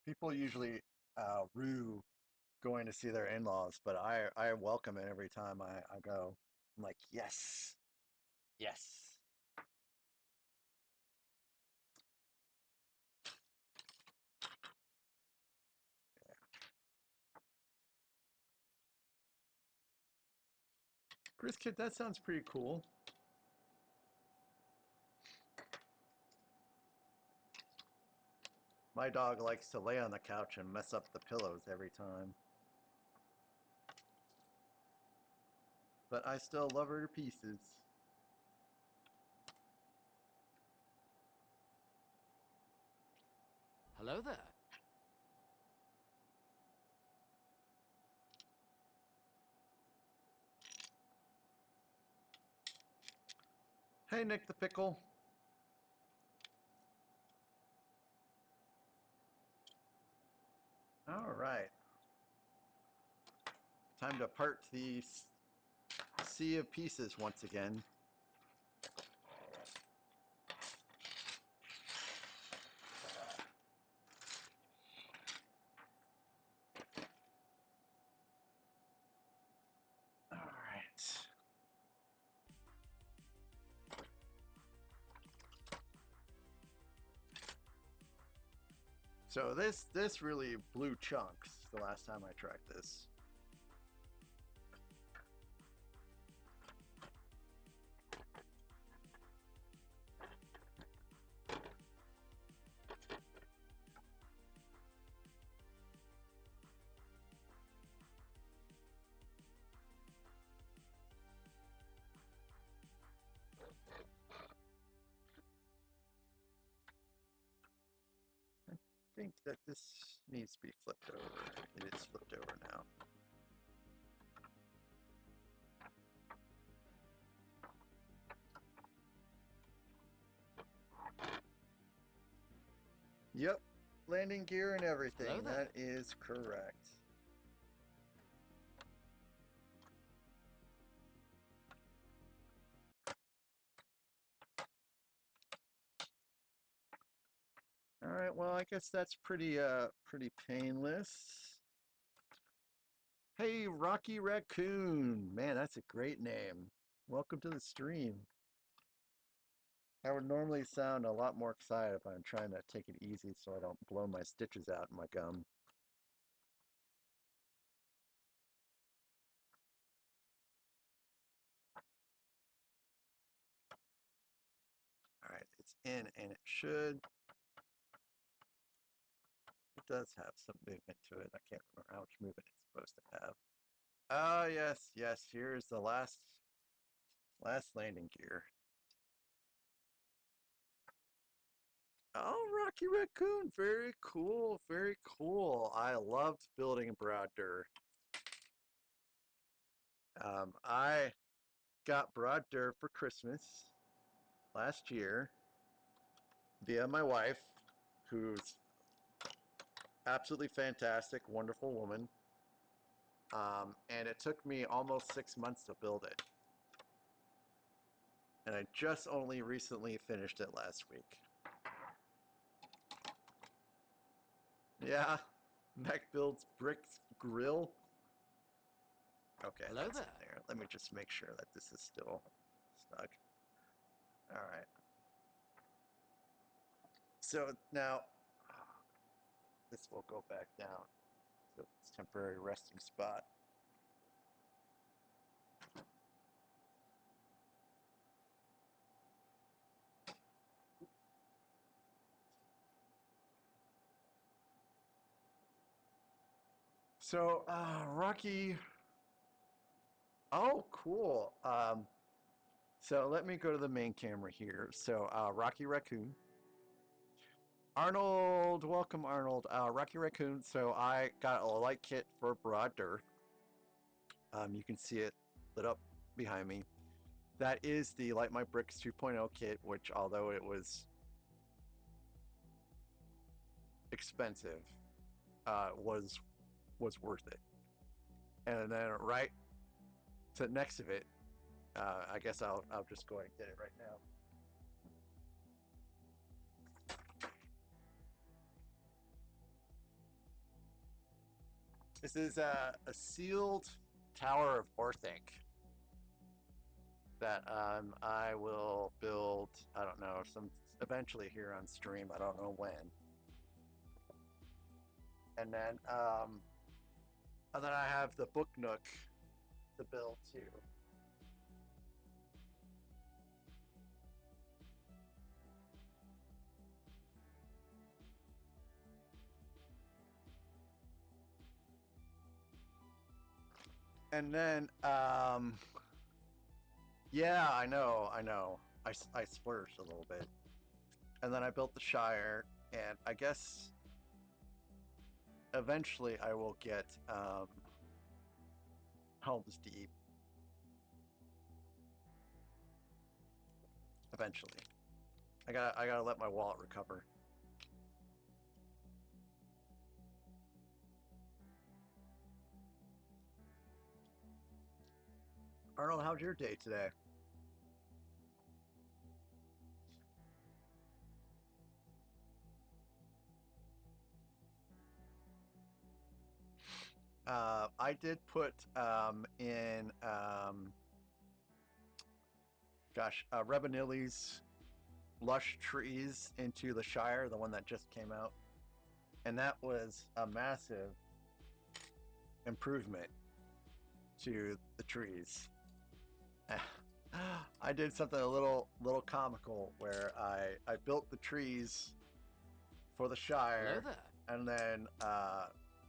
People usually rue going to see their in-laws, but I welcome it every time I go. I'm like, yes, yes. Chris Kid, that sounds pretty cool. My dog likes to lay on the couch and mess up the pillows every time. But I still love her to pieces. Hello there. Hey, Nick the Pickle. All right. Time to part the sea of pieces once again. All right. So this really blew chunks the last time I tried this. I think that this needs to be flipped over. It is flipped over now. Yep, landing gear and everything. Hello there. That is correct. All right, well, I guess that's pretty painless. Hey, Rocky Raccoon. Man, that's a great name. Welcome to the stream. I would normally sound a lot more excited if I'm trying to take it easy so I don't blow my stitches out in my gum. All right, it's in and it should. It does have some movement to it. I can't remember how much movement it's supposed to have. Ah, yes, yes. Here's the last landing gear. Oh, Rocky Raccoon. Very cool. Very cool. I loved building Browder. I got Broad Dirt for Christmas last year via my wife, who's absolutely fantastic, wonderful woman. And it took me almost 6 months to build it. And I just only recently finished it last week. Yeah, Mac builds bricks grill. Okay, Hello that's in there. there. Let me just make sure that this is still stuck. All right. So now this will go back down. So it's temporary resting spot. So Rocky. Oh, cool. So let me go to the main camera here. So Rocky Raccoon. Arnold, welcome Arnold. Rocky Raccoon. So I got a light kit for Broad Dirt. You can see it lit up behind me. That is the Light My Bricks 2.0 kit, which although it was expensive, was worth it. And then right to next of it, I guess I'll just go ahead and get it right now. This is a sealed tower of Orthanc that I will build. I don't know, eventually here on stream. I don't know when. And then I have the Book Nook to build too. And then yeah, I know. I splurged a little bit. And then I built the Shire, and I guess eventually I will get Helm's Deep. Eventually. I gotta let my wallet recover. Arnold, how's your day today? I did put in Rebanilli's Lush Trees into the Shire, the one that just came out. And that was a massive improvement to the trees. I did something a little comical where I built the trees for the Hello Shire, there. and then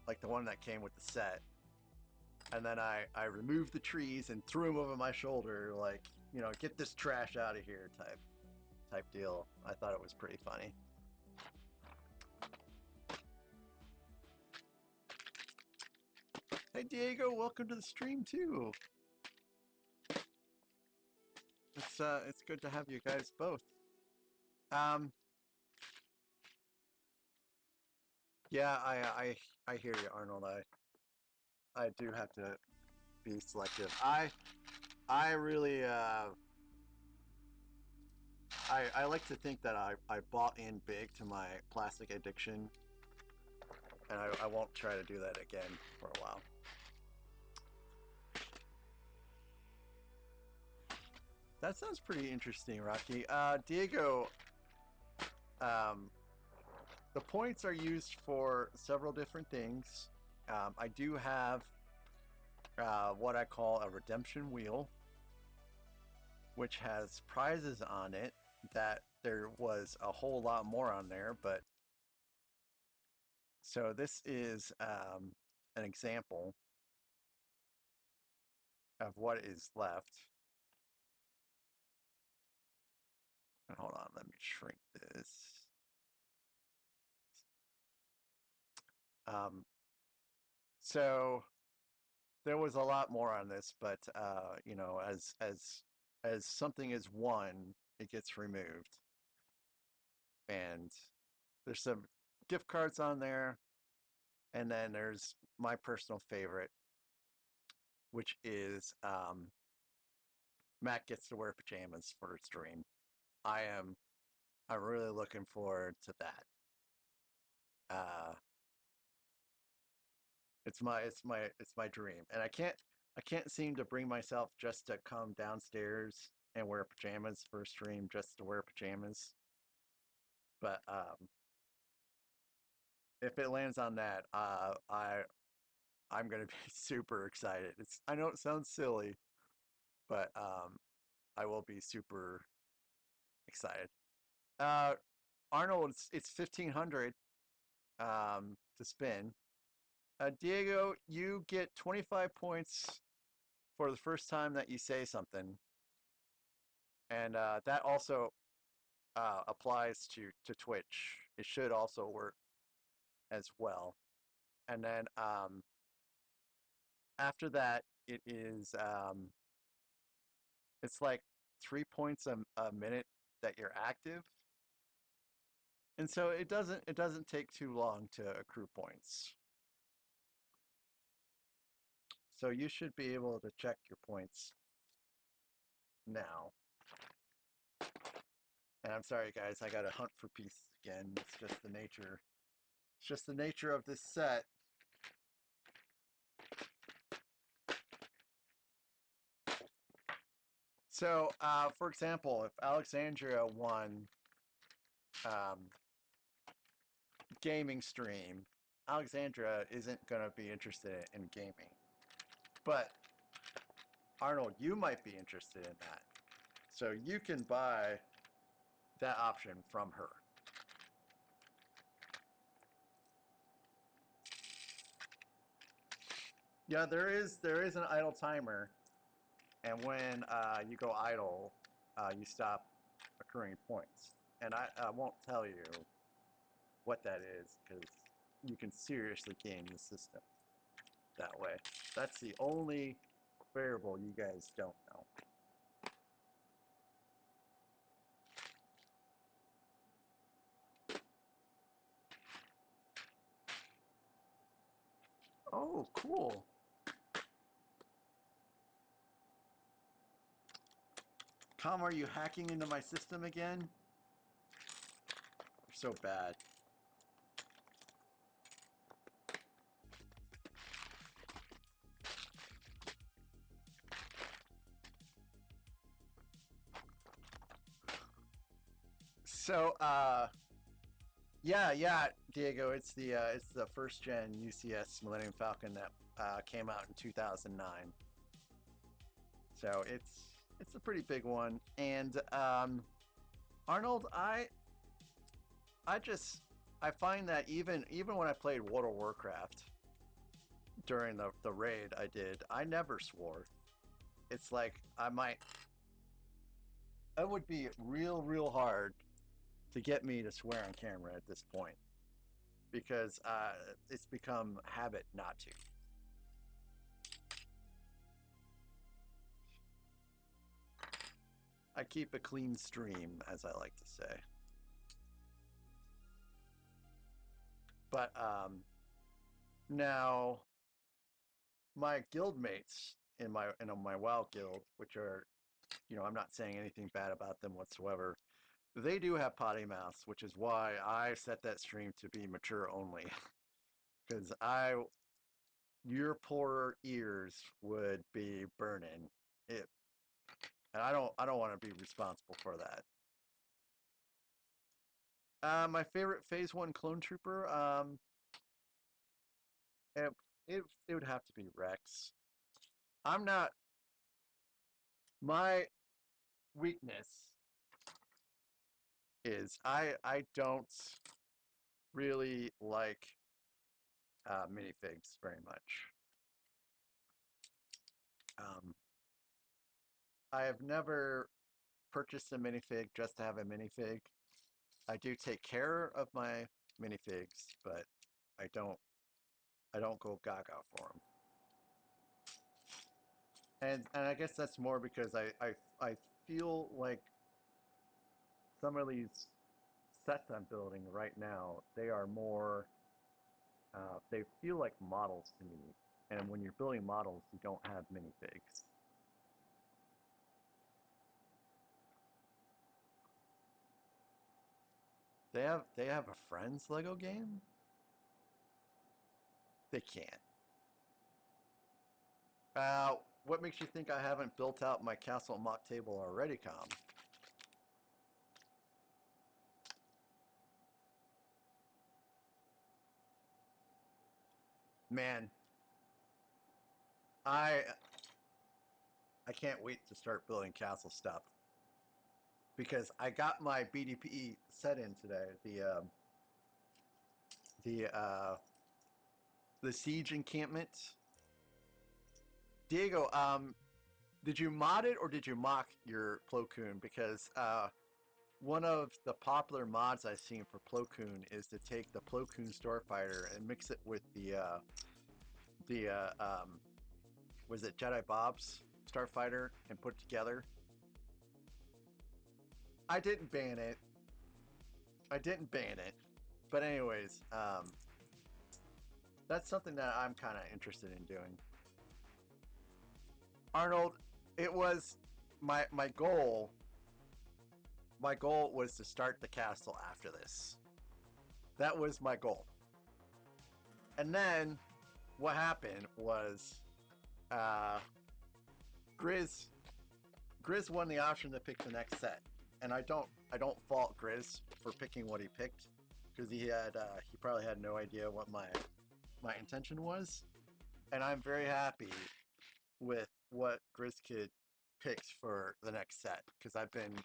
like the one that came with the set, and then I removed the trees and threw them over my shoulder, like, you know, get this trash out of here type deal. I thought it was pretty funny. Hey Diego, welcome to the stream too. It's good to have you guys both. Yeah, I hear you, Arnold. I do have to be selective. I really I like to think that I bought in big to my plastic addiction, and I won't try to do that again for a while. That sounds pretty interesting, Rocky. Diego, the points are used for several different things. I do have what I call a redemption wheel, which has prizes on it that there was a whole lot more on there, but so this is an example of what is left. Hold on, let me shrink this. So there was a lot more on this, but you know, as something is won, it gets removed, and there's some gift cards on there, and then there's my personal favorite, which is Matt gets to wear pajamas for his stream. I'm really looking forward to that. It's my dream, and I can't seem to bring myself just to come downstairs and wear pajamas for a stream just to wear pajamas. But if it lands on that, I'm gonna be super excited. I know it sounds silly, but I will be super excited. Arnold, it's 1500 to spin. Diego, you get 25 points for the first time that you say something, and that also applies to Twitch. It should also work as well. And then after that, it's like 3 points a minute that you're active, and so it doesn't take too long to accrue points. So you should be able to check your points now. And I'm sorry, guys, I got to hunt for pieces again. It's just the nature. It's just the nature of this set. So, for example, if Alexandria won gaming stream, Alexandria isn't going to be interested in gaming. But, Arnold, you might be interested in that. So you can buy that option from her. Yeah, there is an idle timer, and when you go idle, you stop accruing points. And I won't tell you what that is, because you can seriously game the system that way. That's the only variable you guys don't know. Oh, cool. Tom, are you hacking into my system again? You're so bad. So, yeah, Diego, it's the first gen UCS Millennium Falcon that came out in 2009. So it's a pretty big one. And Arnold, I find that even when I played World of Warcraft during the raid I did, I never swore. It's like it would be real hard to get me to swear on camera at this point, because it's become habit not to. I keep a clean stream, as I like to say. But now my guildmates in my WoW guild, which are, I'm not saying anything bad about them whatsoever. They do have potty mouths, which is why I set that stream to be mature only, because your poor ears would be burning it, and I don't want to be responsible for that. My favorite Phase 1 clone trooper, it would have to be Rex. My weakness is I don't really like minifigs very much. I have never purchased a minifig just to have a minifig. I do take care of my minifigs, but I don't go gaga for them. And I guess that's more because I feel like some of these sets I'm building right now, they are more, they feel like models to me. And when you're building models, you don't have minifigs. They have a Friends Lego game? They can't. What makes you think I haven't built out my castle mock table already, Com? Man, I I can't wait to start building castle stuff because I got my BDP set in today. The siege encampment. Diego, did you mod it or did you mock your Plo Koon? Because one of the popular mods I've seen for Plo Koon is to take the Plo Koon Starfighter and mix it with the was it Jedi Bob's Starfighter and put it together. I didn't ban it. I didn't ban it. But anyways, that's something that I'm kind of interested in doing. Arnold, it was my goal. My goal was to start the castle after this. That was my goal. And then what happened was uh, Grizz won the option to pick the next set, and I don't fault Grizz for picking what he picked because he probably had no idea what my intention was, and I'm very happy with what Grizz Kid picks for the next set because I've been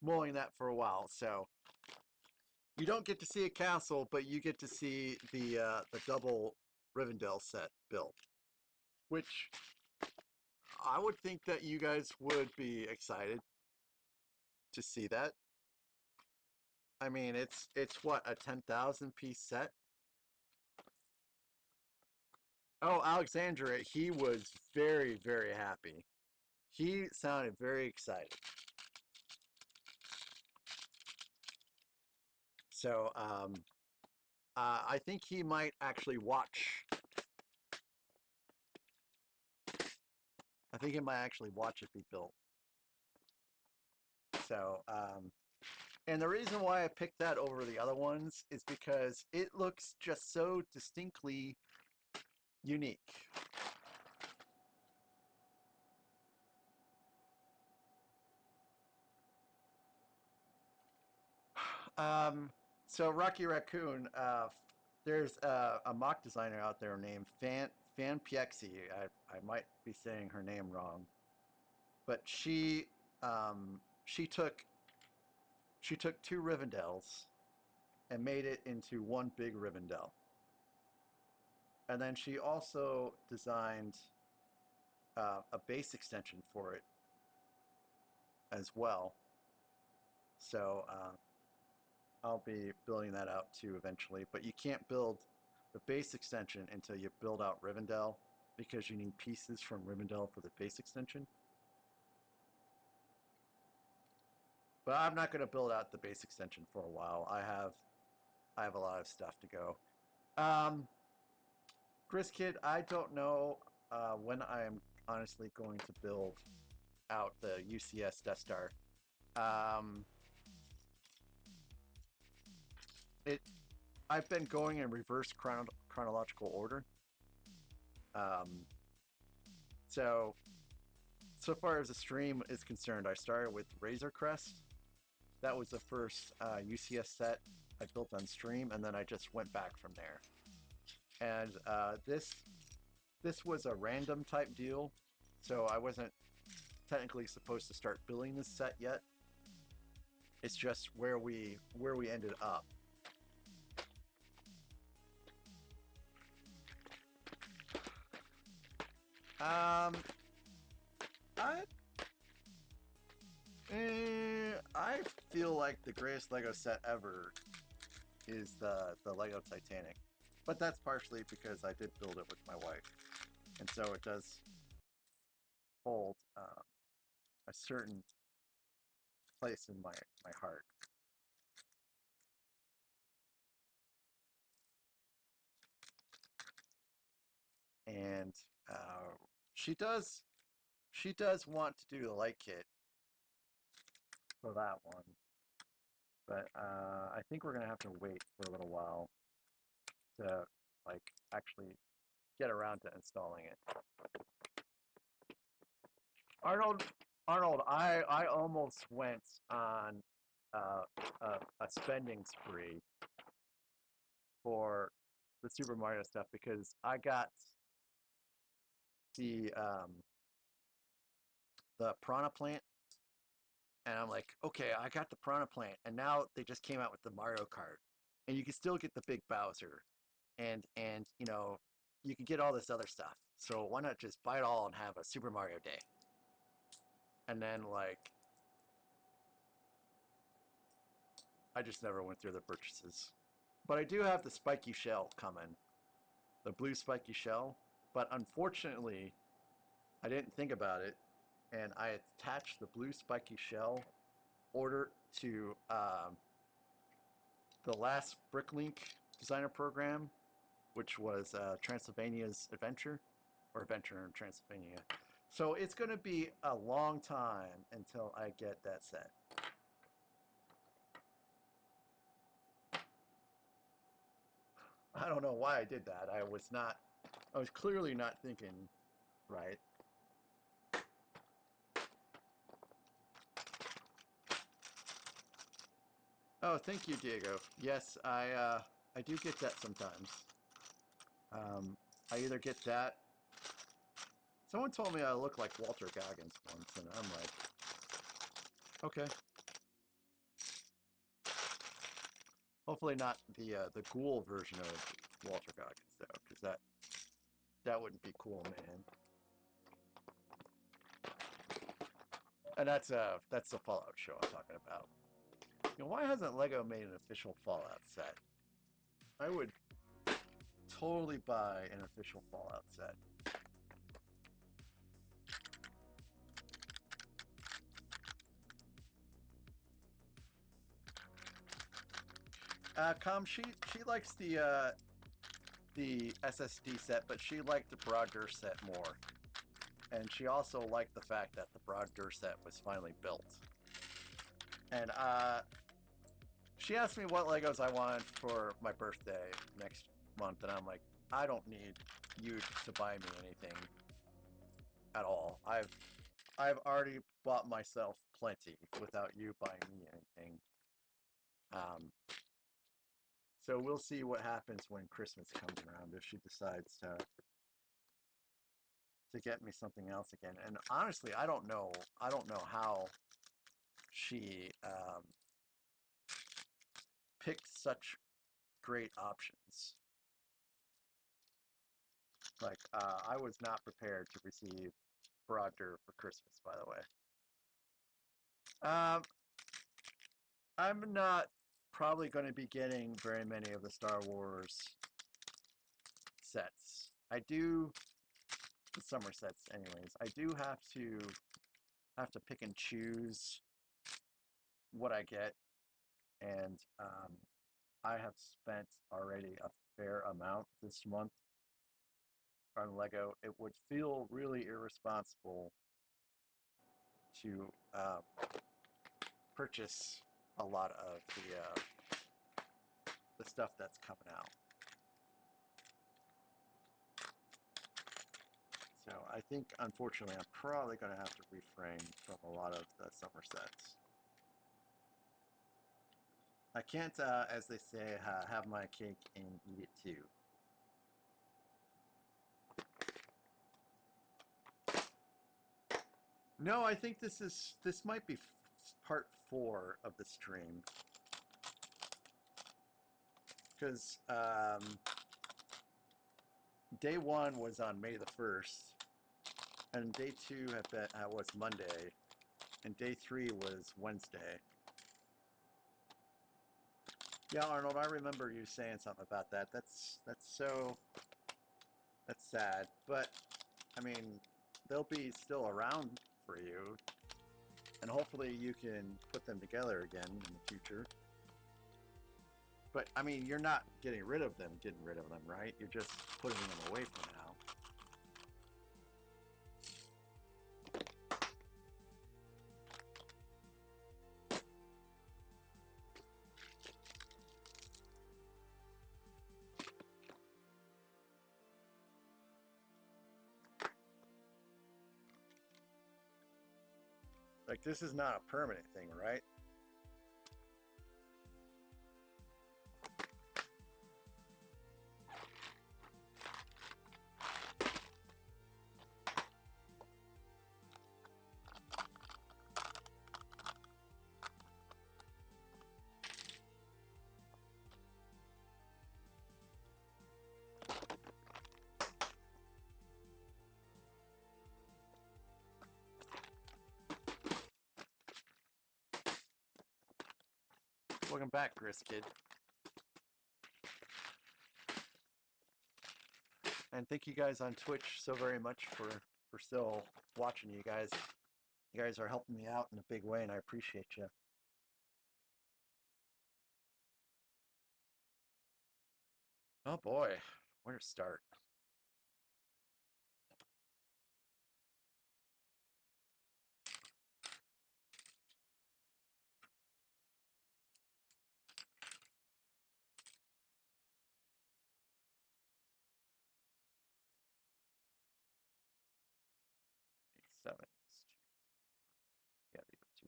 mulling that for a while. So you don't get to see a castle, but you get to see the double Rivendell set built, which I would think that you guys would be excited to see that. I mean, it's what, a 10,000 piece set? Oh, Alexandra, he was very, very happy. He sounded very excited. So, I think he might actually watch. I think he might actually watch it be built. So, and the reason why I picked that over the other ones is because it looks just so distinctly unique. So Rocky Raccoon, there's a mock designer out there named Fan Piexi. I might be saying her name wrong, but um, she took she took two Rivendells and made it into one big Rivendell. And then she also designed a base extension for it as well. So I'll be building that out too eventually. But you can't build the base extension until you build out Rivendell because you need pieces from Rivendell for the base extension. But I'm not going to build out the base extension for a while. I have a lot of stuff to go. Chris Kid, I don't know when I am honestly going to build out the UCS Death Star. It I've been going in reverse chronological order. Um, so so far as the stream is concerned, I started with Razor Crest. That was the first UCS set I built on stream, and then I just went back from there. And this was a random type deal, so I wasn't technically supposed to start building this set yet. It's just where we ended up. Um, I I feel like the greatest Lego set ever is the Lego Titanic, but that's partially because I did build it with my wife, and so it does hold a certain place in my heart. And she does want to do the light kit for that one, but I think we're gonna have to wait for a little while to like actually get around to installing it. Arnold, I almost went on a spending spree for the Super Mario stuff because I got the Piranha Plant, and I'm like, okay, I got the Piranha Plant, and now they just came out with the Mario Kart, and you can still get the big Bowser, and you know, you can get all this other stuff. So why not just buy it all and have a Super Mario Day? And then like, I just never went through the purchases. But I do have the spiky shell coming, the blue spiky shell. But unfortunately, I didn't think about it, and I attached the blue spiky shell order to the last Bricklink designer program, which was Transylvania's Adventure, or Adventure in Transylvania. So it's going to be a long time until I get that set. I don't know why I did that. I was clearly not thinking right. Oh, thank you, Diego. Yes, I do get that sometimes. I either get that. Someone told me I look like Walter Goggins once, and I'm like, okay. Hopefully not the ghoul version of Walter Goggins though, because that wouldn't be cool, man. And that's the Fallout show I'm talking about. You know, why hasn't Lego made an official Fallout set? I would totally buy an official Fallout set. She likes the SSD set, but she liked the Brodger set more. And she also liked the fact that the Brodger set was finally built. And she asked me what Legos I wanted for my birthday next month, and I'm like, I don't need you to buy me anything at all. I've already bought myself plenty without you buying me anything. So we'll see what happens when Christmas comes around if she decides to get me something else again. And honestly, I don't know how she picked such great options. Like, I was not prepared to receive Brodger for Christmas, by the way. I'm not probably going to be getting very many of the Star Wars sets. I do the summer sets, anyways. I do have to pick and choose what I get, and I have spent already a fair amount this month on Lego. It would feel really irresponsible to purchase a lot of the stuff that's coming out. So I think, unfortunately, I'm probably going to have to refrain from a lot of the summer sets. I can't, as they say, have my cake and eat it too. No, I think this might be part 4 of the stream, because day 1 was on May the 1st, and day 2 was Monday, and day 3 was Wednesday. Yeah, Arnold, I remember you saying something about that. That's sad, but I mean, they'll be still around for you, and hopefully you can put them together again in the future. But I mean, you're not getting rid of them, right? You're just putting them away for now. Like, this is not a permanent thing, right? Welcome back, Gris Kid. And thank you guys on Twitch so very much for still watching. You guys are helping me out in a big way, and I appreciate you. Oh boy, where to start? Seven. Yeah, these are two.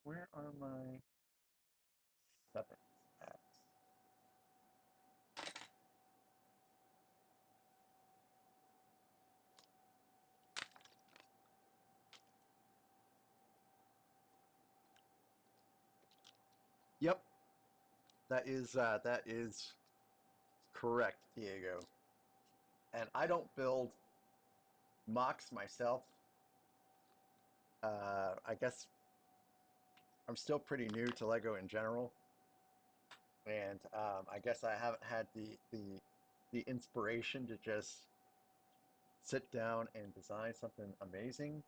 Where are my sevens at? Yep, that is correct, Diego. And I don't build mocks myself. I guess I'm still pretty new to Lego in general, and I guess I haven't had the inspiration to just sit down and design something amazing.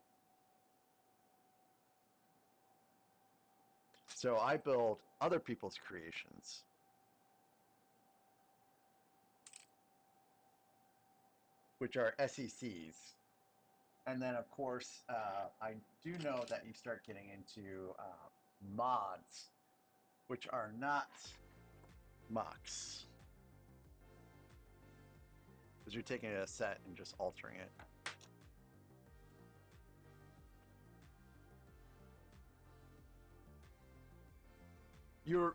So I build other people's creations. Which are SECs. And then, of course, I do know that you start getting into mods, which are not mocks. Because you're taking a set and just altering it.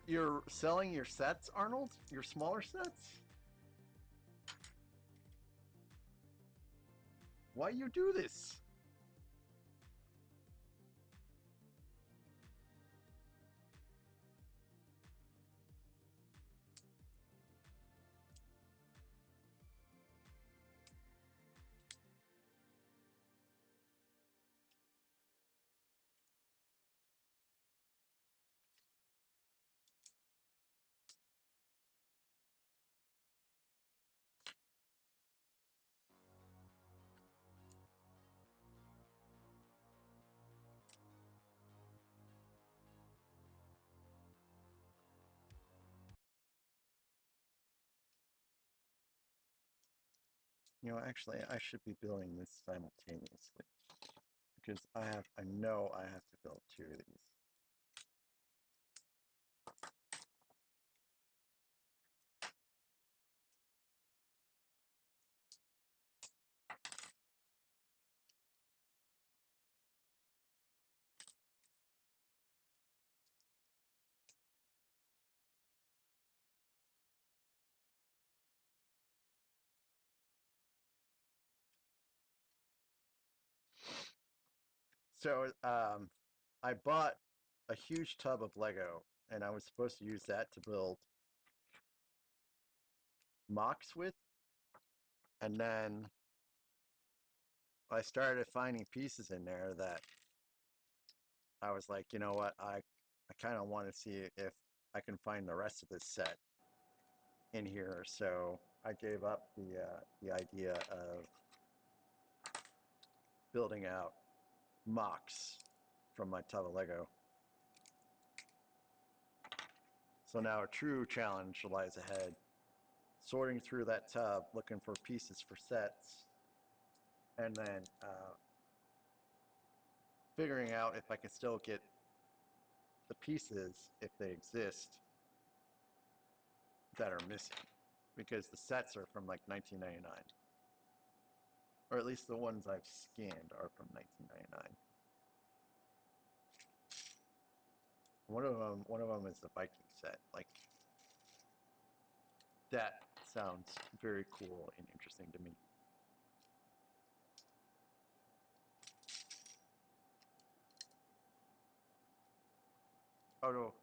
You're selling your sets, Arnold? Your smaller sets? Why you do this? You know, actually, I should be building this simultaneously. Because I know I have to build two of these. So, I bought a huge tub of Lego, and I was supposed to use that to build mocks with. And then I started finding pieces in there that I was like, you know what, I kind of want to see if I can find the rest of this set in here. So I gave up the idea of building out mocks from my tub of Lego. So now a true challenge lies ahead. Sorting through that tub, looking for pieces for sets, and then figuring out if I can still get the pieces, if they exist, that are missing. Because the sets are from like 1999. Or at least the ones I've scanned are from 1999. One of them is the Viking set. Like, that sounds very cool and interesting to me. Oh no.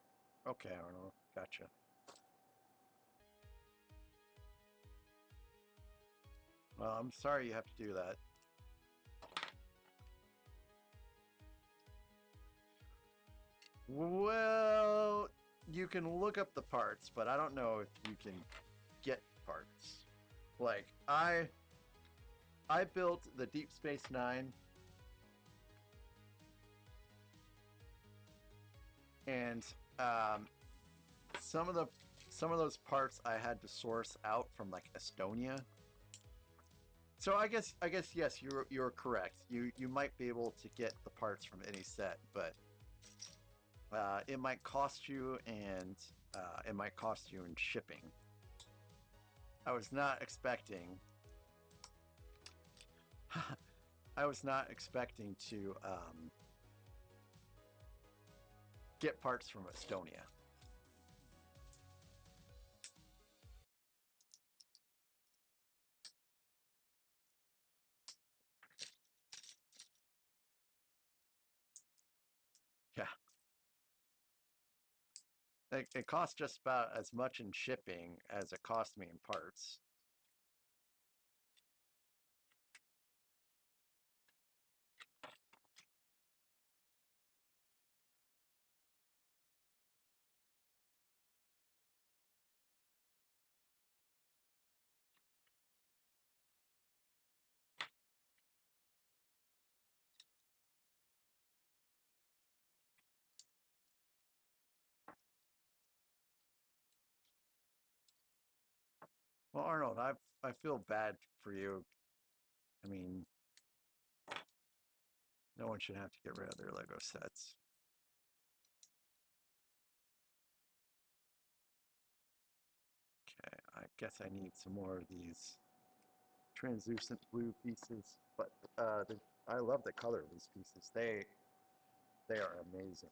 Okay, Arnold. Gotcha. Well, I'm sorry you have to do that. Well, you can look up the parts, but I don't know if you can get parts. Like, I built the Deep Space Nine, and some of those parts I had to source out from like Estonia. So I guess yes, you're correct. You might be able to get the parts from any set, but it might cost you, and it might cost you in shipping. I was not expecting. I was not expecting to get parts from Estonia. Yeah. It costs just about as much in shipping as it cost me in parts. Well, Arnold, I feel bad for you. I mean, no one should have to get rid of their Lego sets. Okay, I guess I need some more of these translucent blue pieces, but I love the color of these pieces. They are amazing.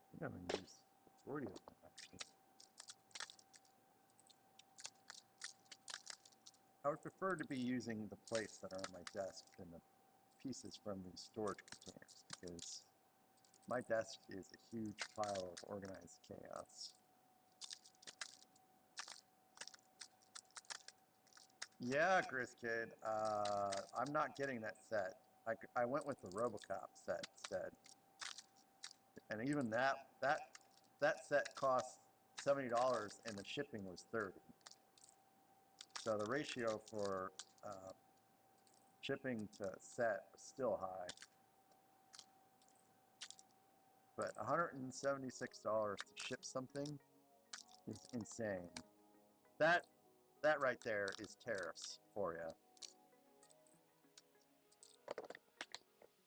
I think I'm gonna use the majority of them actually. I would prefer to be using the plates that are on my desk than the pieces from these storage containers, because my desk is a huge pile of organized chaos. Yeah, Grizz Kid, I'm not getting that set. I went with the RoboCop set instead, and even that set cost $70 and the shipping was $30. So the ratio for shipping to set was still high, but $176 to ship something is insane. That right there is tariffs for you,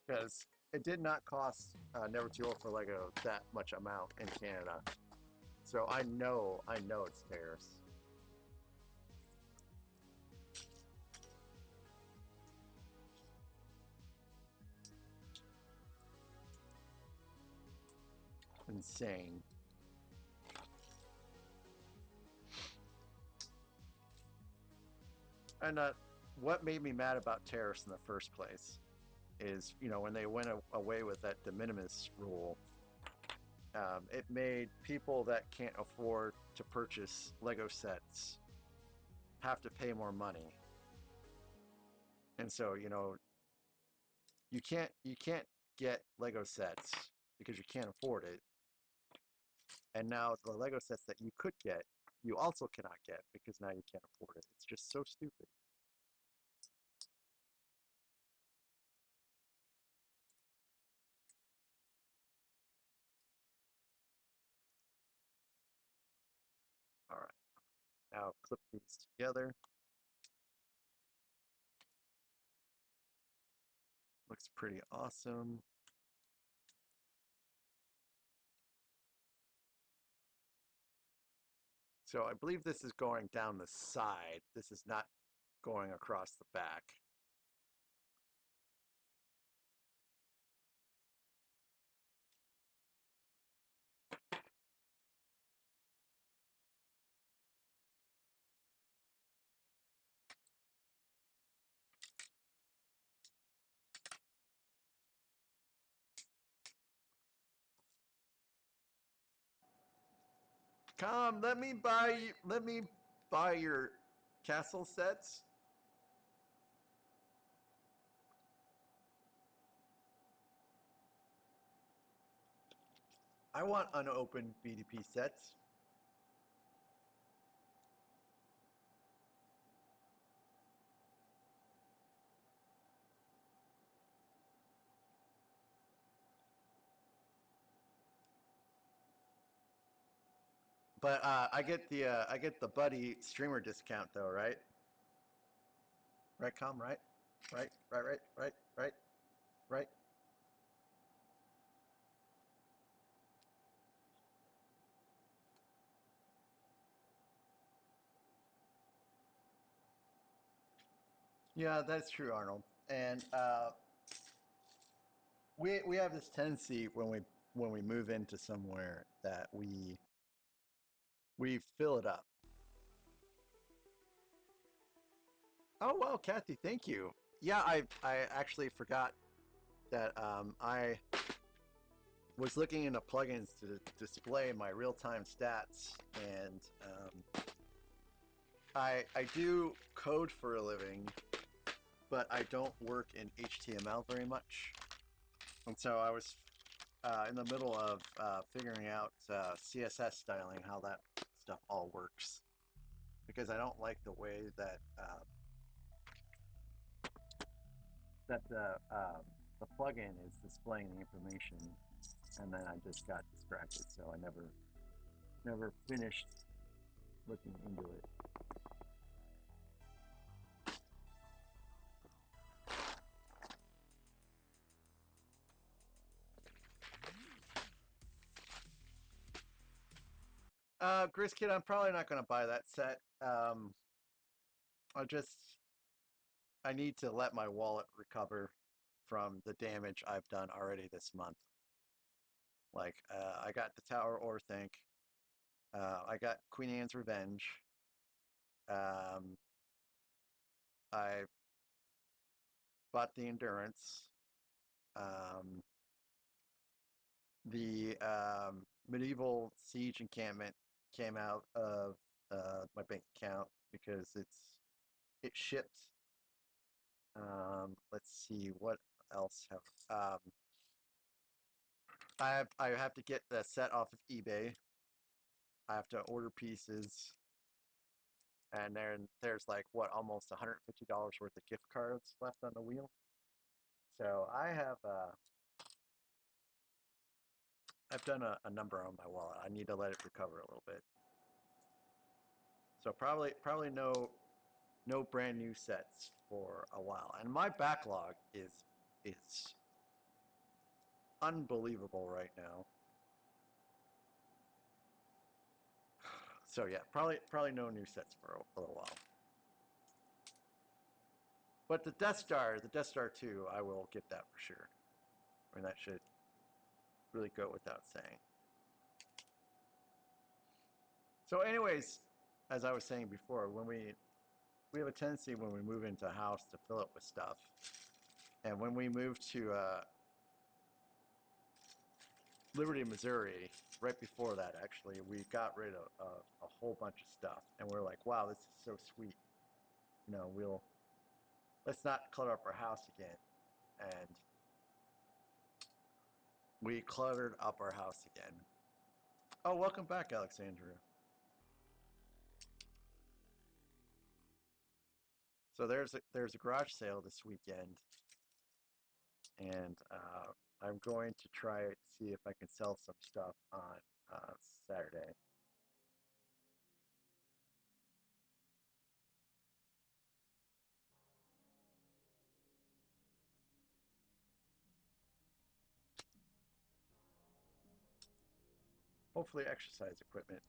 because it did not cost Never Too Old for Lego that much amount in Canada. So I know it's tariffs. Insane. And what made me mad about tariffs in the first place is, you know, when they went away with that de minimis rule, it made people that can't afford to purchase Lego sets have to pay more money. And so, you know, you can't get Lego sets because you can't afford it. And now the Lego sets that you could get, you also cannot get because now you can't afford it. It's just so stupid. All right, now clip these together. Looks pretty awesome. So I believe this is going down the side. This is not going across the back. Come, let me buy your castle sets. I want unopened BDP sets. But I get the buddy streamer discount though, right? Right, Com, right? Right. Yeah, that's true, Arnold. And we have this tendency when we move into somewhere that we fill it up. Oh well, Kathy, thank you. Yeah, I actually forgot that I was looking into plugins to display my real-time stats, and I do code for a living, but I don't work in HTML very much, and so I was in the middle of figuring out CSS styling, how that stuff all works, because I don't like the way that the plugin is displaying the information, and then I just got distracted, so I never finished looking into it. Gris Kid, I'm probably not going to buy that set. I need to let my wallet recover from the damage I've done already this month. Like, I got the Tower Orthanc. I got Queen Anne's Revenge. I bought the Endurance. The Medieval Siege Encampment came out of my bank account because it shipped. Let's see what else have. I have to get the set off of eBay. I have to order pieces, and then there's like what, almost $150 worth of gift cards left on the wheel. So I've done a number on my wallet. I need to let it recover a little bit. So probably no brand new sets for a while, and my backlog is unbelievable right now. So yeah, probably no new sets for a little while. But the Death Star 2, I will get that for sure. I mean, that should really go without saying. So anyways, as I was saying before, when we have a tendency when we move into a house to fill it with stuff. And when we moved to Liberty, Missouri, right before that, actually, we got rid of a whole bunch of stuff. And we're like, wow, this is so sweet. You know, let's not clutter up our house again. And we cluttered up our house again. Oh, welcome back, Alexandria. So there's a garage sale this weekend, and I'm going to try to see if I can sell some stuff on Saturday. Hopefully exercise equipment.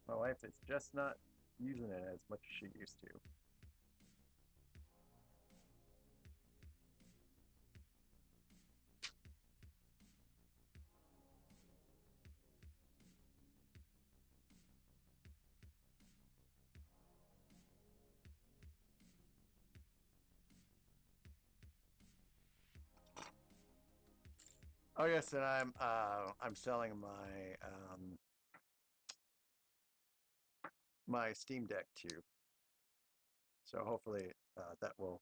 My wife is just not using it as much as she used to. Oh yes, and I'm selling my Steam Deck too. So hopefully that will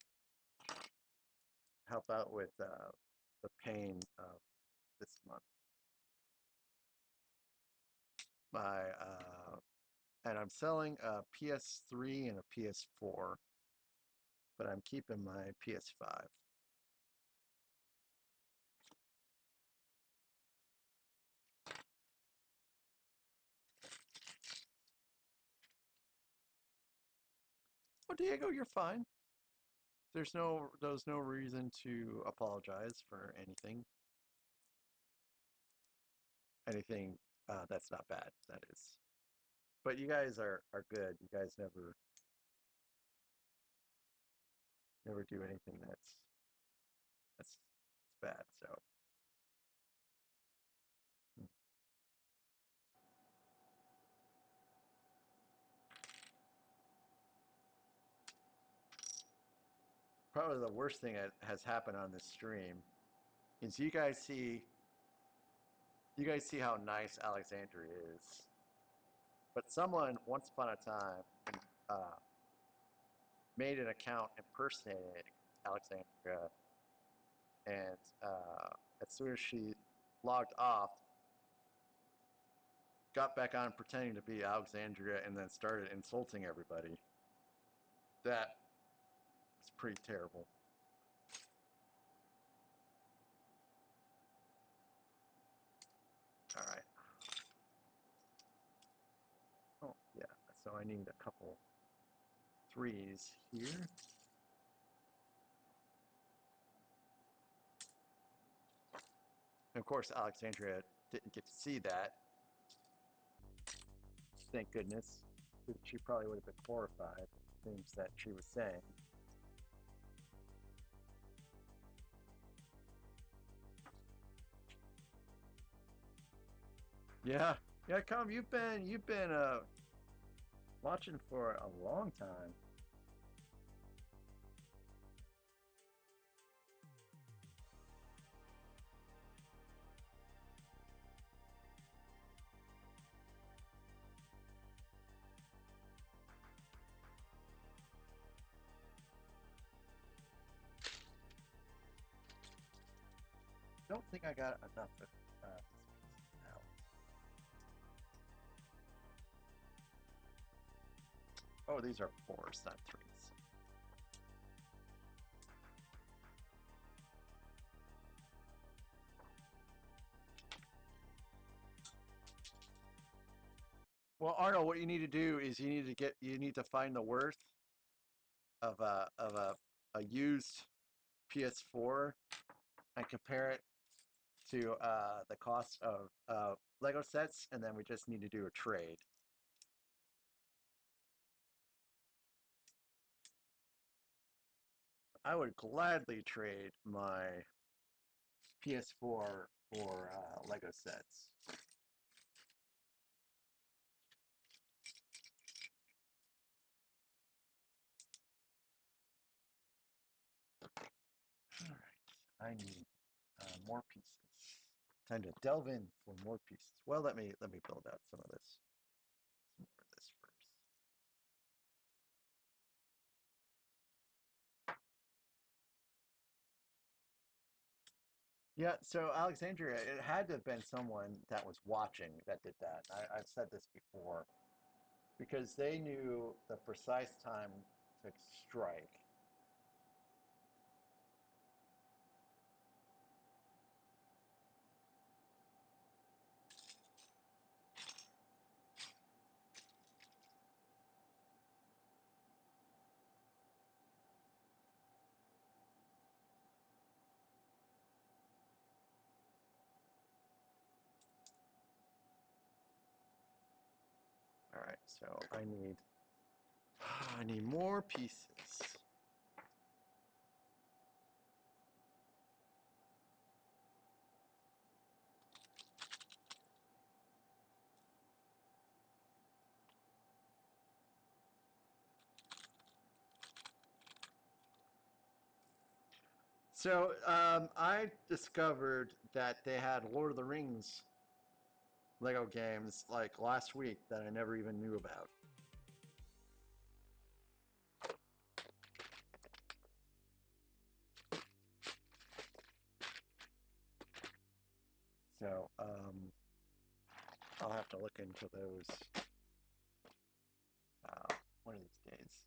help out with the pain of this month. And I'm selling a PS3 and a PS4, but I'm keeping my PS5. Oh, Diego, you're fine. There's no reason to apologize for anything. Anything that's not bad, that is. But you guys are good. You guys never do anything that's bad. So probably the worst thing that has happened on this stream is you guys see how nice Alexandria is. But someone once upon a time made an account impersonating Alexandria, and as soon as she logged off, got back on pretending to be Alexandria, and then started insulting everybody. That was pretty terrible. All right. Oh, yeah. So I need a couple threes here. And of course, Alexandria didn't get to see that. Thank goodness. She probably would have been horrified at the things that she was saying. Yeah, you've been watching for a long time. Don't think I got enough of now. Oh, these are fours, not threes. Well, Arnold, what you need to do is you need to find the worth of a used PS4 and compare it to the cost of Lego sets, and then we just need to do a trade. I would gladly trade my PS4 for Lego sets. All right, I need more pieces. Time to delve in for more pieces. Well, let me build out some of this. Some more of this first. Yeah, so Alexandria, it had to have been someone that was watching that did that. I've said this before because they knew the precise time to strike. All right, so I need more pieces. So I discovered that they had Lord of the Rings Lego games like last week that I never even knew about. So I'll have to look into those one of these days.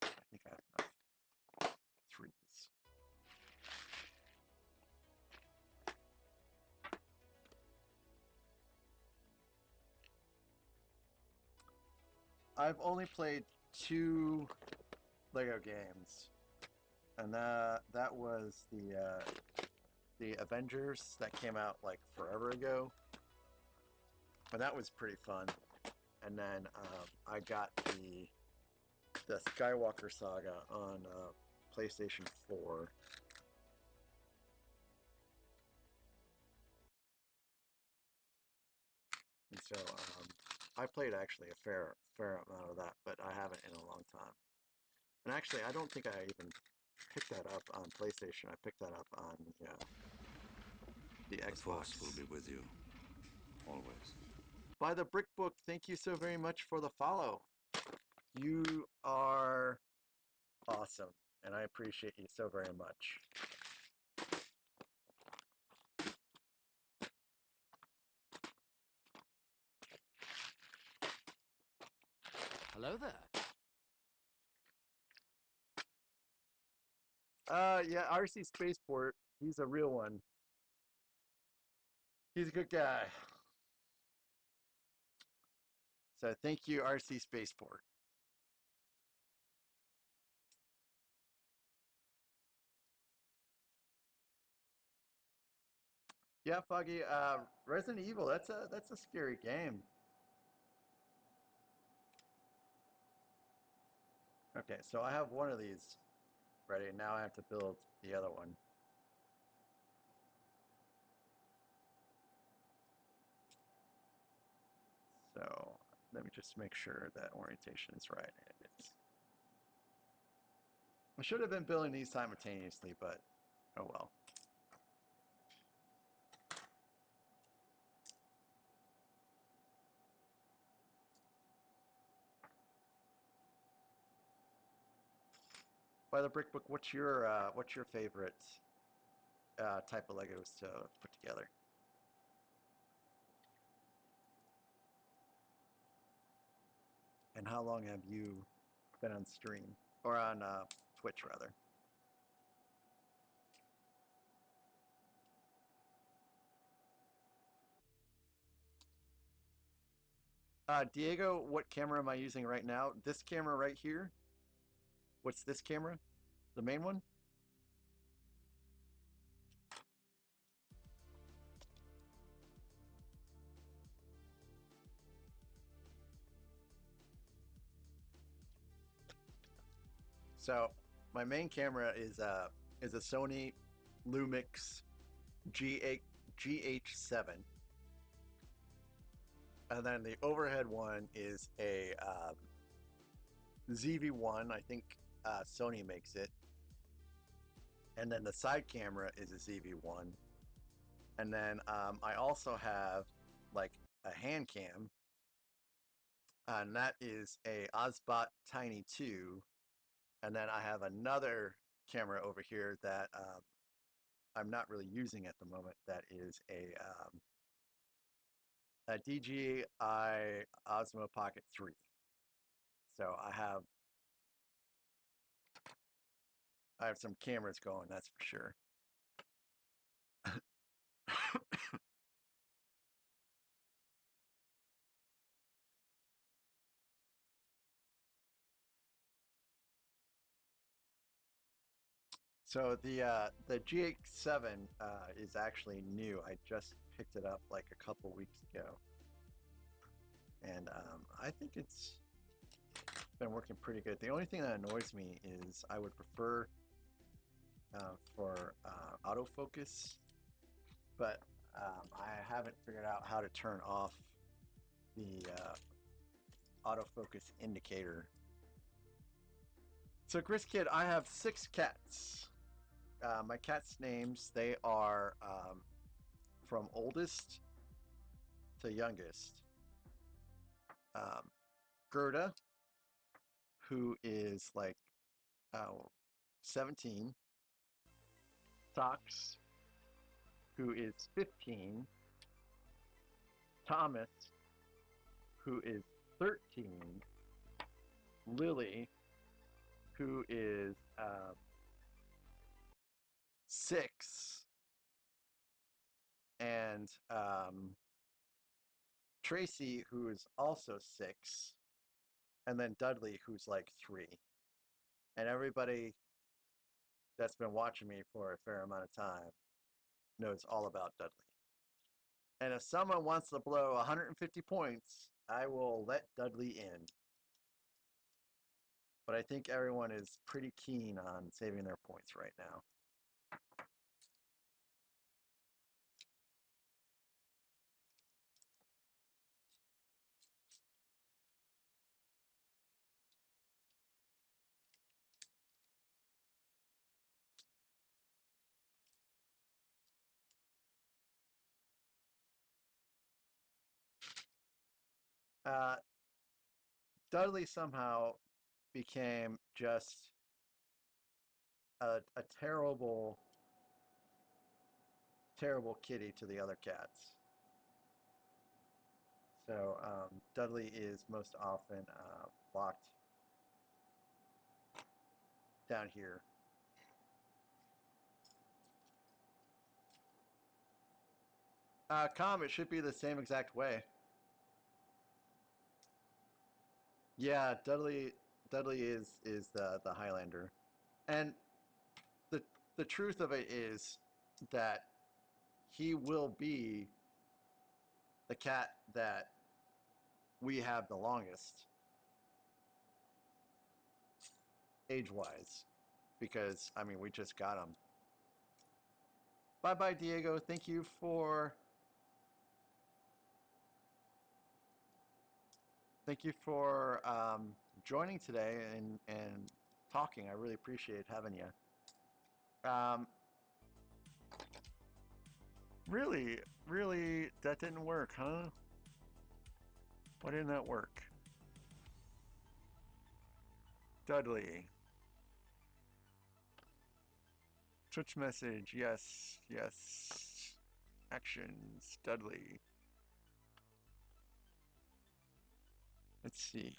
I think I have enough threes. I've only played 2 Lego games, and that was the Avengers that came out like forever ago, but that was pretty fun. And then I got the Skywalker Saga on PlayStation 4. And so I played actually a fair amount of that, but I haven't in a long time. And actually, I don't think I even picked that up on PlayStation. I picked that up on the The Force Xbox. will be with you, always. By the Brick Book, thank you so very much for the follow. You are awesome, and I appreciate you so very much. Hello there. Yeah, RC Spaceport, he's a real one. He's a good guy. So thank you, RC Spaceport. Yeah, Foggy. Resident Evil. That's a scary game. Okay, so I have one of these ready. Now I have to build the other one. So let me just make sure that orientation is right. And it is. I should have been building these simultaneously, but oh well. By the Brick Book, what's your favorite type of Legos to put together? And how long have you been on stream or on Twitch rather? Diego, what camera am I using right now? This camera right here. What's this camera? The main one? So my main camera is a Sony Lumix G8 GH7, and then the overhead one is a ZV-1. I think Sony makes it, and then the side camera is a ZV-1, and then I also have like a hand cam, and that is a Ozbot Tiny 2. And then I have another camera over here that I'm not really using at the moment. That is a DJI Osmo Pocket 3. So I have some cameras going, that's for sure. So the GH7 is actually new. I just picked it up like a couple weeks ago, and I think it's been working pretty good. The only thing that annoys me is I would prefer for autofocus, but I haven't figured out how to turn off the autofocus indicator. So Gris Kid, I have 6 cats. My cats' names, they are from oldest to youngest. Gerda, who is like 17. Sox, who is 15. Thomas, who is 13. Lily, who is 6. And Tracy, who is also 6. And then Dudley, who's like 3. And everybody that's been watching me for a fair amount of time knows all about Dudley. And if someone wants to blow 150 points, I will let Dudley in. But I think everyone is pretty keen on saving their points right now. Dudley somehow became just a terrible, terrible kitty to the other cats. So Dudley is most often locked down here. It should be the same exact way. Yeah, Dudley is the Highlander. And the truth of it is that he will be the cat that we have the longest age-wise, because I mean we just got him. Bye Diego, thank you for joining today and talking. I really appreciate having you. Really, that didn't work, huh? Why didn't that work? Dudley. Twitch message, yes. Actions, Dudley. Let's see.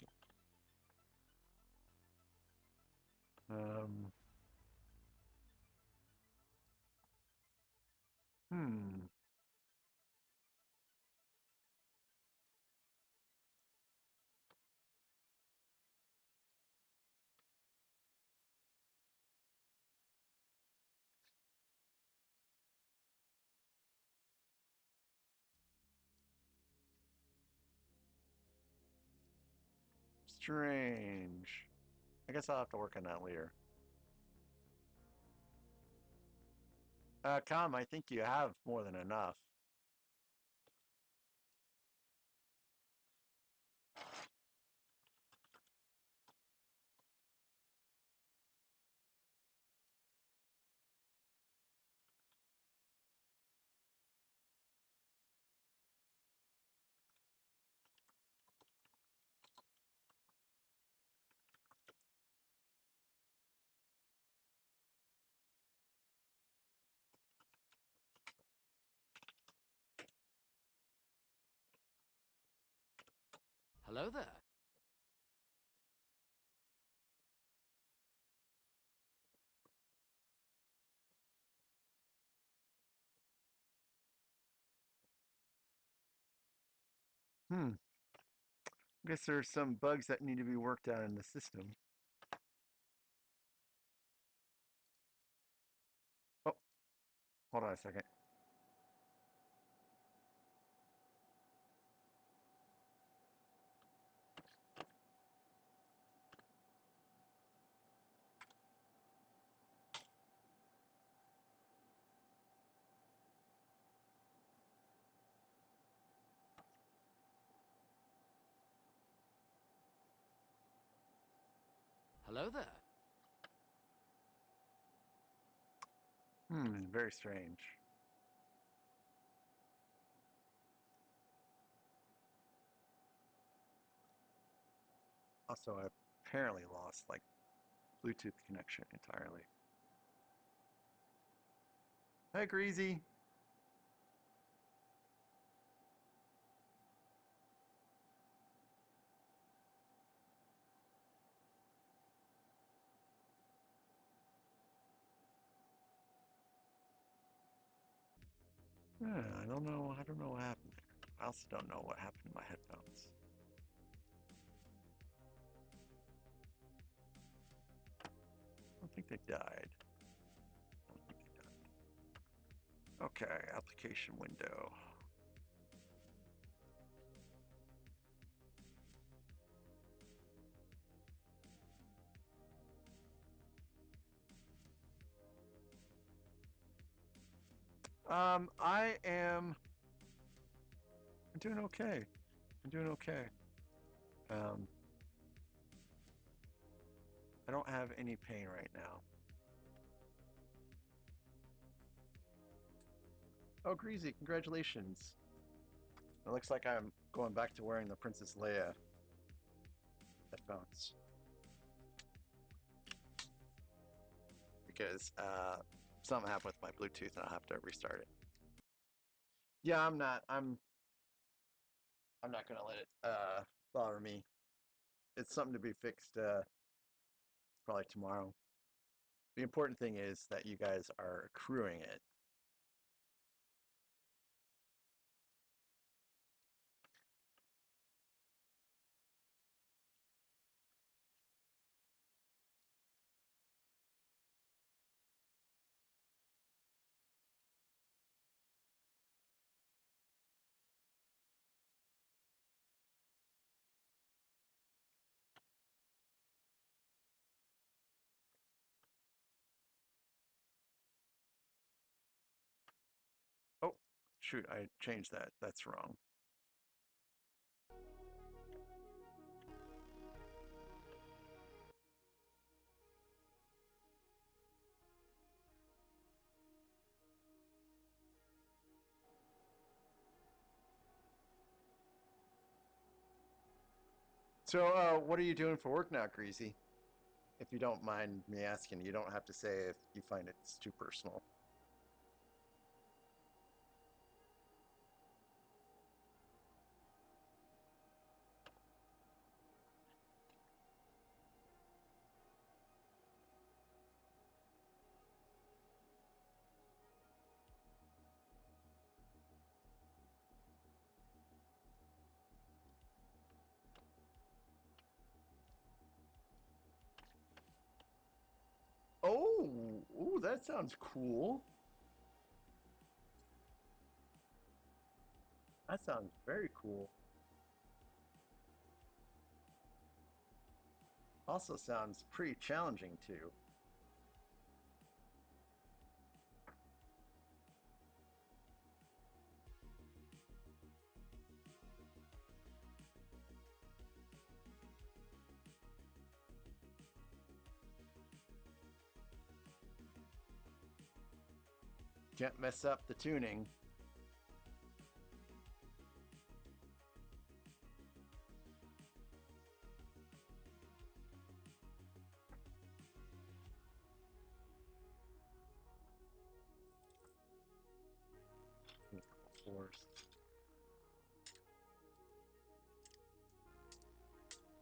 Strange. I guess I'll have to work on that later. Com, I think you have more than enough. Hello there. I guess there's some bugs that need to be worked out in the system. Oh, hold on a second. Hello there. Very strange. Also, I apparently lost like Bluetooth connection entirely. Hey, Greasy. Yeah, I don't know. I don't know what happened there. I also don't know what happened to my headphones. I don't think they died. I don't think they died. Okay, application window. I'm doing okay. I'm doing okay. I don't have any pain right now. Oh, Greasy, congratulations. It looks like I'm going back to wearing the Princess Leia headphones. Because something happened with my Bluetooth and I'll have to restart it. Yeah, I'm not gonna let it bother me. It's something to be fixed probably tomorrow. The important thing is that you guys are accruing it. Oh, shoot, I changed that. That's wrong. So, what are you doing for work now, Greasy? If you don't mind me asking, you don't have to say if you find it's too personal. Oh, ooh, that sounds cool. That sounds very cool. Also sounds pretty challenging too. Can't mess up the tuning. A couple floors.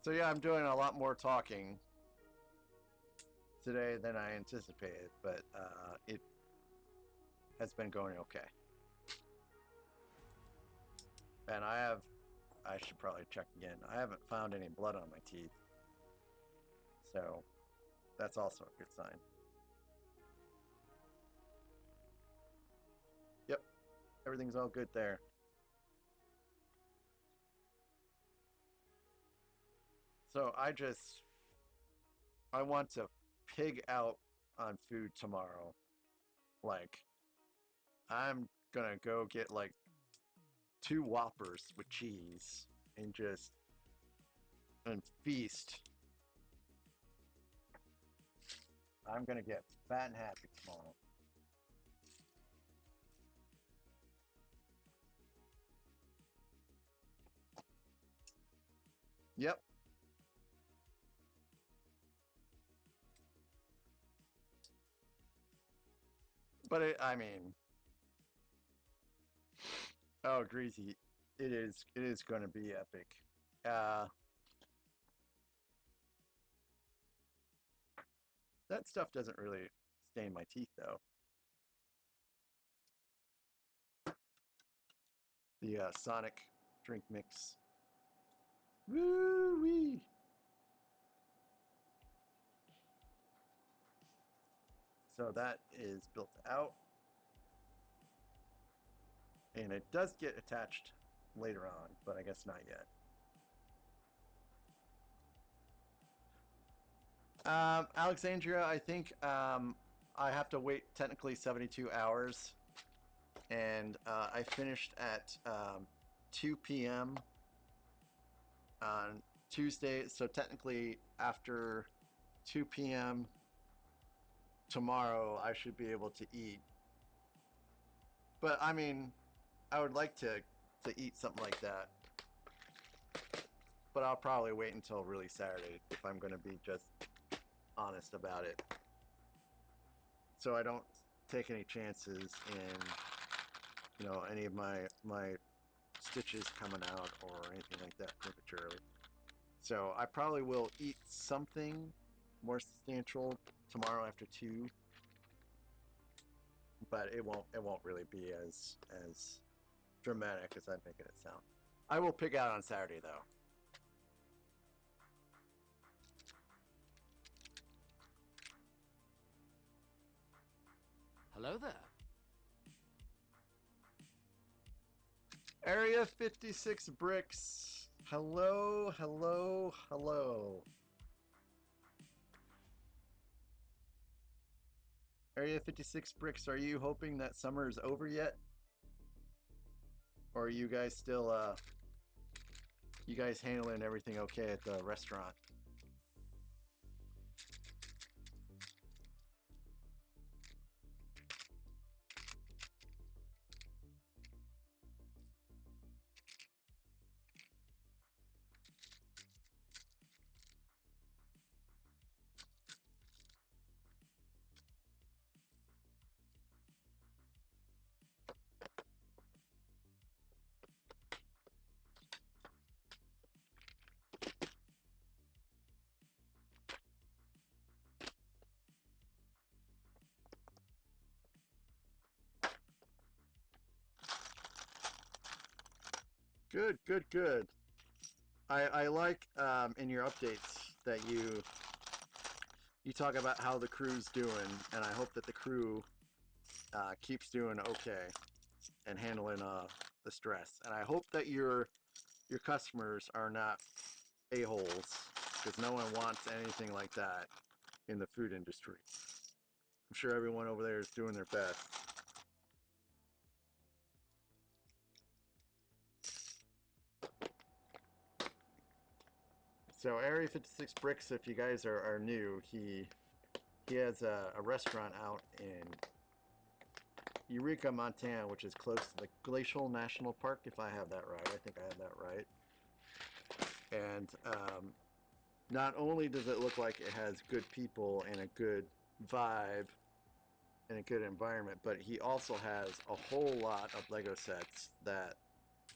So yeah, I'm doing a lot more talking today than I anticipated, but it has been going okay. And I should probably check again. I haven't found any blood on my teeth. So that's also a good sign. Yep, everything's all good there. So I want to pig out on food tomorrow. Like, I'm gonna go get like 2 Whoppers with cheese and feast. I'm gonna get fat and happy tomorrow. Yep. But I mean, oh, Greasy, it is going to be epic. That stuff doesn't really stain my teeth though. The Sonic drink mix. Woo wee. So that is built out. And it does get attached later on, but I guess not yet. Alexandria, I think I have to wait technically 72 hours. And I finished at 2 p.m. on Tuesday. So technically after 2 p.m. tomorrow, I should be able to eat. But I mean, I would like to eat something like that. But I'll probably wait until really Saturday if I'm going to be just honest about it. So I don't take any chances in, you know, any of my stitches coming out or anything like that prematurely. So I probably will eat something more substantial tomorrow after 2. But it won't really be as dramatic as I'm making it sound. I will pig out on Saturday though. Hello there. Area 56 bricks. Hello, hello, hello. Area 56 bricks, are you hoping that summer is over yet? Or are you guys still you guys handling everything okay at the restaurant? Good, good, good. I like in your updates that you talk about how the crew's doing, and I hope that the crew keeps doing okay and handling the stress. And I hope that your customers are not a-holes, because no one wants anything like that in the food industry. I'm sure everyone over there is doing their best. So Area 56 Bricks, if you guys are new, he has a restaurant out in Eureka, Montana, which is close to the Glacial National Park, if I have that right. I think I have that right. And not only does it look like it has good people and a good vibe and a good environment, but he also has a whole lot of Lego sets that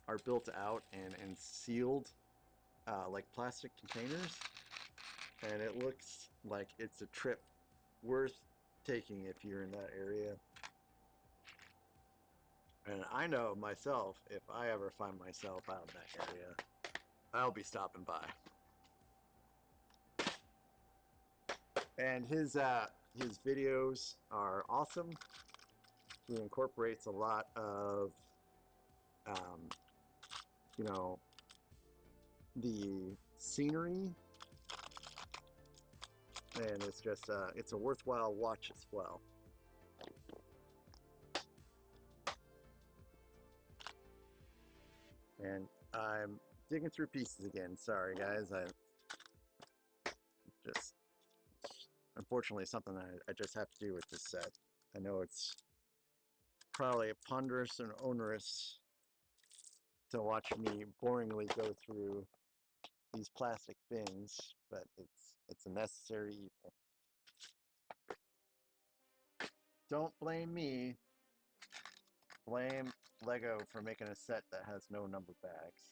are built out and sealed like plastic containers, and it looks like it's a trip worth taking if you're in that area. And I know myself, if I ever find myself out in that area, I'll be stopping by. And his videos are awesome. He incorporates a lot of, you know, the scenery, and it's just it's a worthwhile watch as well. And I'm digging through pieces again. Sorry, guys. I just, unfortunately, something I just have to do with this set. I know it's probably ponderous and onerous to watch me boringly go through these plastic bins, but it's a necessary evil. Don't blame me. Blame Lego for making a set that has no number bags.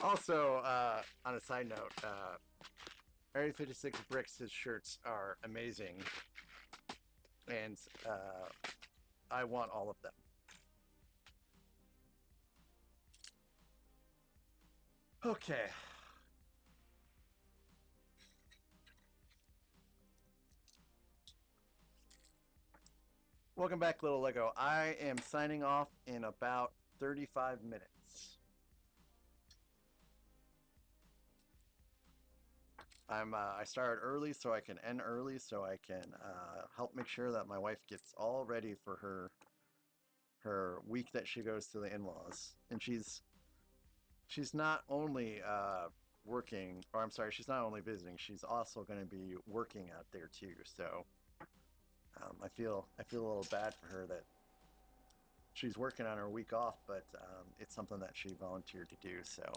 Also, on a side note, Area 56 Bricks, his shirts are amazing, and I want all of them. Okay. Welcome back, Little Lego. I am signing off in about 35 minutes. I started early so I can end early, so I can help make sure that my wife gets all ready for her week that she goes to the in-laws. And she's not only working, or I'm sorry, she's not only visiting, she's also going to be working out there too. So I feel a little bad for her that she's working on her week off, but it's something that she volunteered to do. So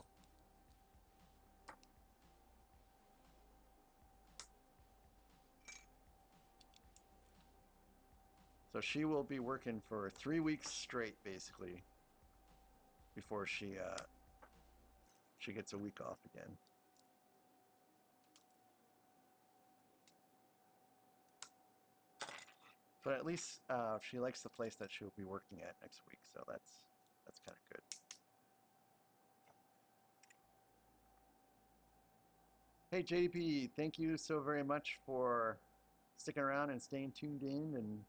she will be working for 3 weeks straight, basically, before she gets a week off again. But at least she likes the place that she'll be working at next week, so that's kind of good. Hey JDP, thank you so very much for sticking around and staying tuned in, and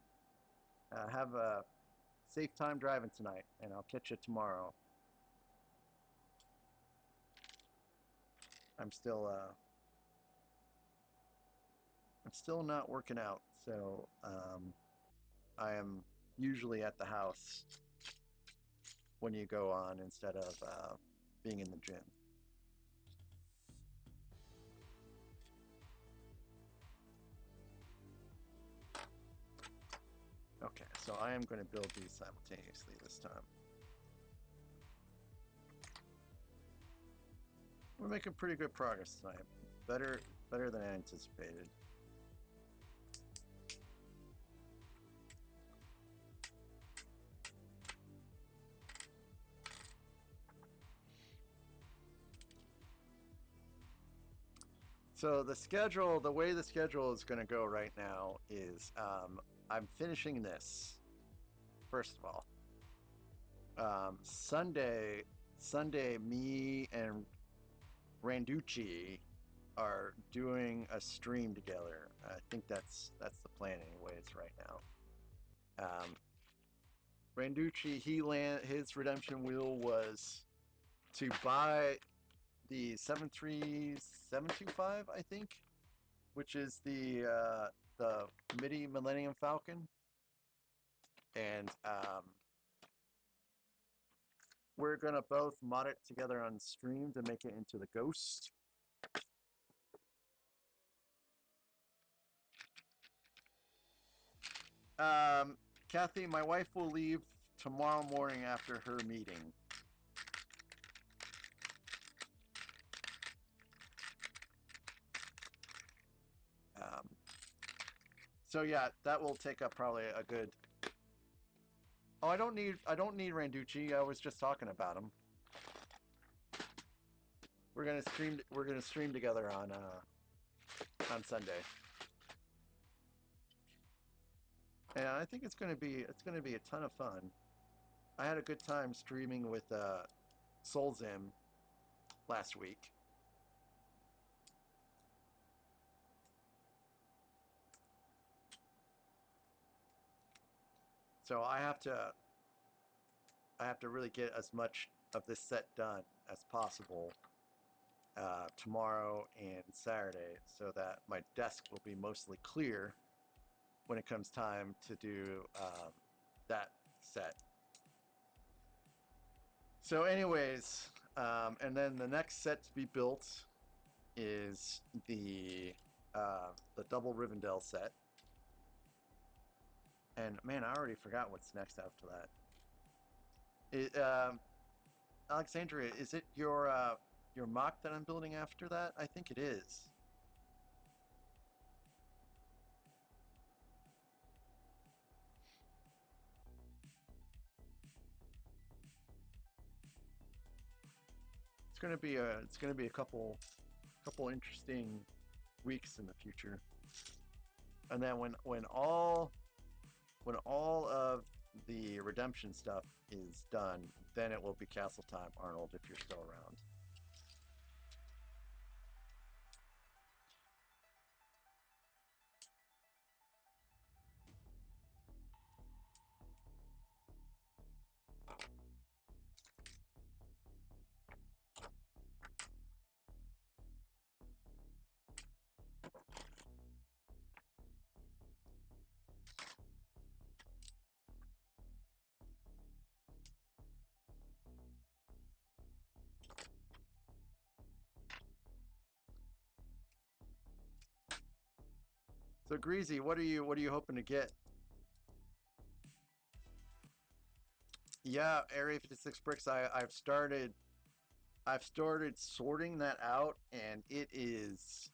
have a safe time driving tonight, and I'll catch you tomorrow. I'm still not working out, so I am usually at the house when you go on instead of being in the gym. Okay, so I am going to build these simultaneously this time. We're making pretty good progress tonight. Better than I anticipated. So the way the schedule is going to go right now is I'm finishing this, first of all. Sunday, me and Randucci are doing a stream together. I think that's the plan anyways right now. Randucci, his redemption wheel was to buy the 73725, I think, which is the MIDI Millennium Falcon, and we're gonna both mod it together on stream to make it into the Ghost. Kathy, my wife will leave tomorrow morning after her meeting. So yeah, that will take up probably a good. Oh, I don't need Randucci. I was just talking about him. We're gonna stream together on Sunday, and I think it's gonna be a ton of fun. I had a good time streaming with Soulzim last week. So I have to really get as much of this set done as possible tomorrow and Saturday, so that my desk will be mostly clear when it comes time to do that set. So anyways, and then the next set to be built is the double Rivendell set. And man, I already forgot what's next after that. Alexandria, is it your mock that I'm building after that? I think it is. It's gonna be a couple interesting weeks in the future. And then when all of the redemption stuff is done, then it will be castle time, Arnold, if you're still around. So Greasy, what are you hoping to get? Yeah, Area 56 bricks. I've started sorting that out, and it is.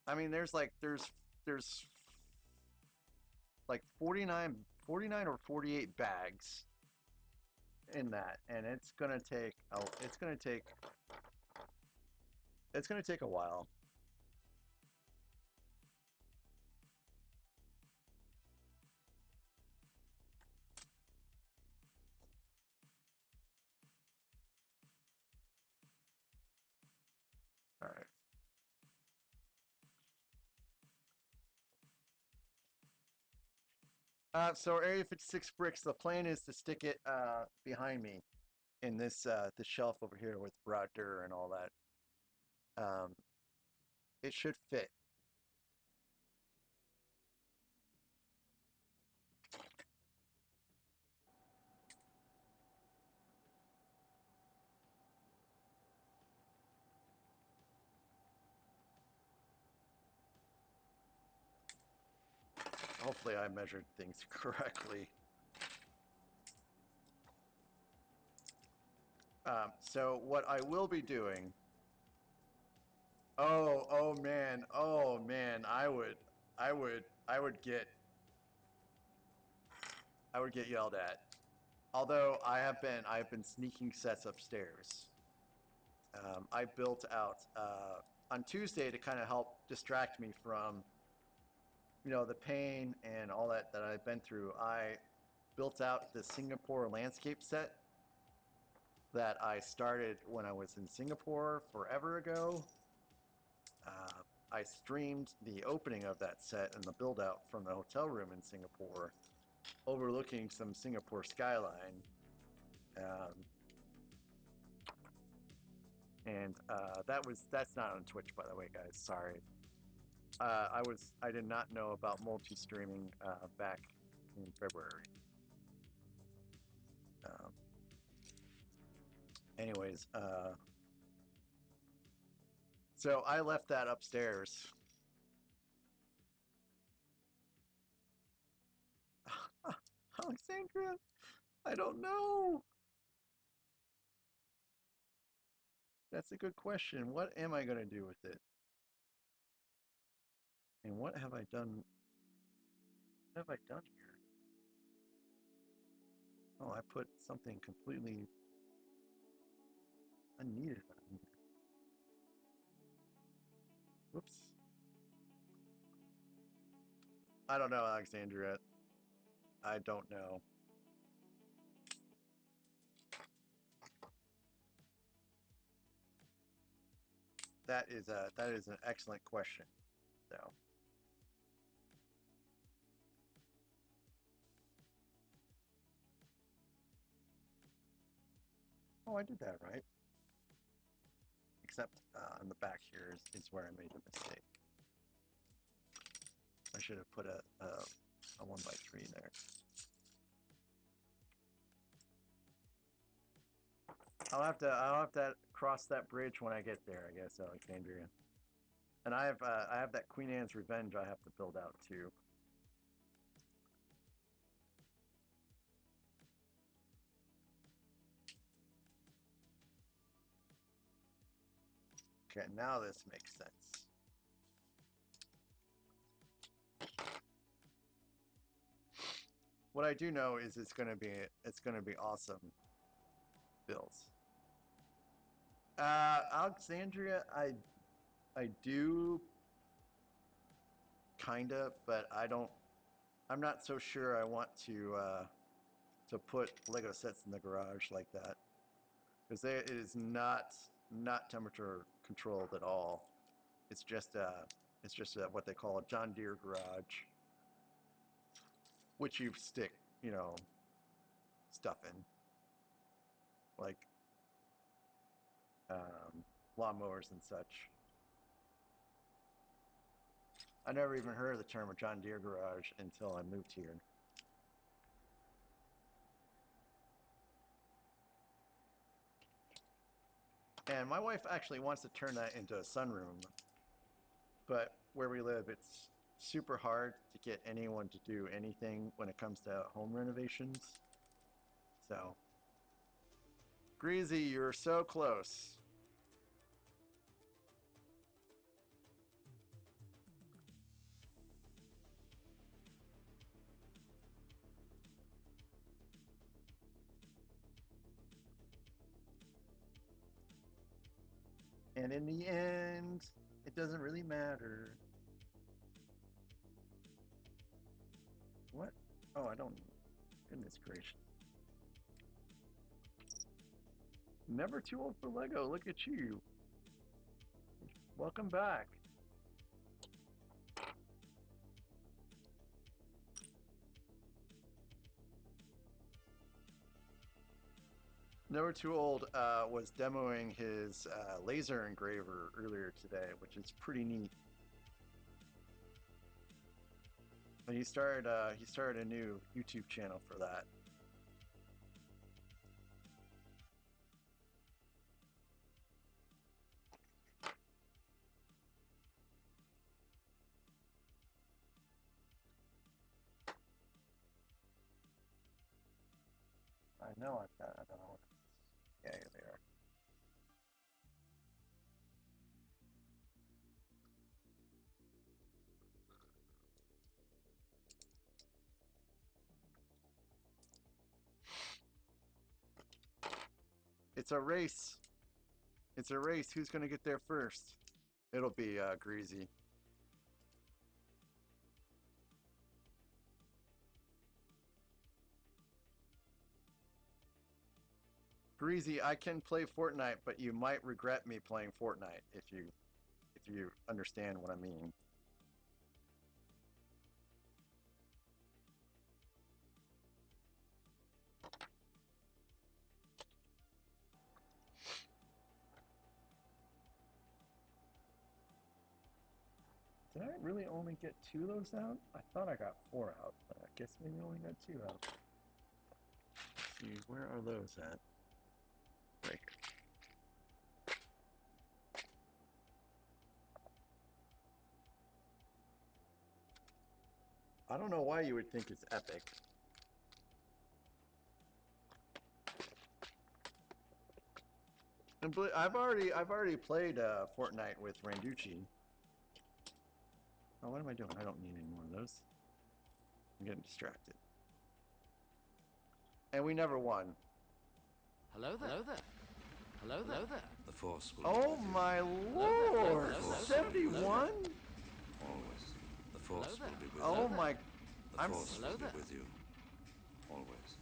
I mean, there's like 49 or 48 bags in that, and it's gonna take a while. All right. So Area 56 bricks, the plan is to stick it behind me in this shelf over here with router and all that. It should fit. Hopefully I measured things correctly. So what I will be doing. Oh man, I would get yelled at. Although I've been sneaking sets upstairs. I built out on Tuesday to kind of help distract me from, the pain and all that I've been through. I built out the Singapore landscape set that I started when I was in Singapore forever ago. I streamed the opening of that set and the build out from the hotel room in Singapore, overlooking some Singapore skyline. And that's not on Twitch, by the way, guys. Sorry. I did not know about multi-streaming back in February. Anyways, so I left that upstairs. Alexandria, I don't know. That's a good question. What am I going to do with it? And what have I done? What have I done here? Oh, I put something completely unneeded on here. Whoops. I don't know, Alexandria. I don't know. That is an excellent question, though. Oh, I did that right. Except on the back here is where I made a mistake. I should have put a 1x3 there. I'll have to cross that bridge when I get there, I guess, Alexandria. And I have that Queen Anne's Revenge I have to build out too. Okay, now this makes sense. What I do know is it's gonna be awesome builds. Alexandria, I do kinda, but I'm not so sure I want to put Lego sets in the garage like that, because it is not temperature controlled at all. It's just what they call a John Deere garage, which you stick, you know, stuff in, like lawnmowers and such. I never even heard of the term a John Deere garage until I moved here. And my wife actually wants to turn that into a sunroom, but where we live, it's super hard to get anyone to do anything when it comes to home renovations. So, Greasy, you're so close. And in the end, it doesn't really matter. What? Oh, I don't. Goodness gracious. Never too old for Lego. Look at you. Welcome back. Never Too Old was demoing his laser engraver earlier today, which is pretty neat. And he started a new YouTube channel for that. I know I've got. I don't know. Yeah, here they are. It's a race. It's a race. Who's gonna get there first? It'll be Greasy. Greasy, I can play Fortnite, but you might regret me playing Fortnite if you understand what I mean. Did I really only get 2 of those out? I thought I got 4 out, but I guess maybe I only got 2 out. Let's see, where are those at? Right here. I don't know why you would think it's epic. And I've already played Fortnite with Randucci. Oh, what am I doing? I don't need any more of those. I'm getting distracted. And we never won. Hello there. Hello there. Hello there. Hello there. The Force will Oh be with you. my lord! Hello there. 71? Always. The Force Hello will be with you. Oh my... The I'm... Force Hello will be there. with you. Always.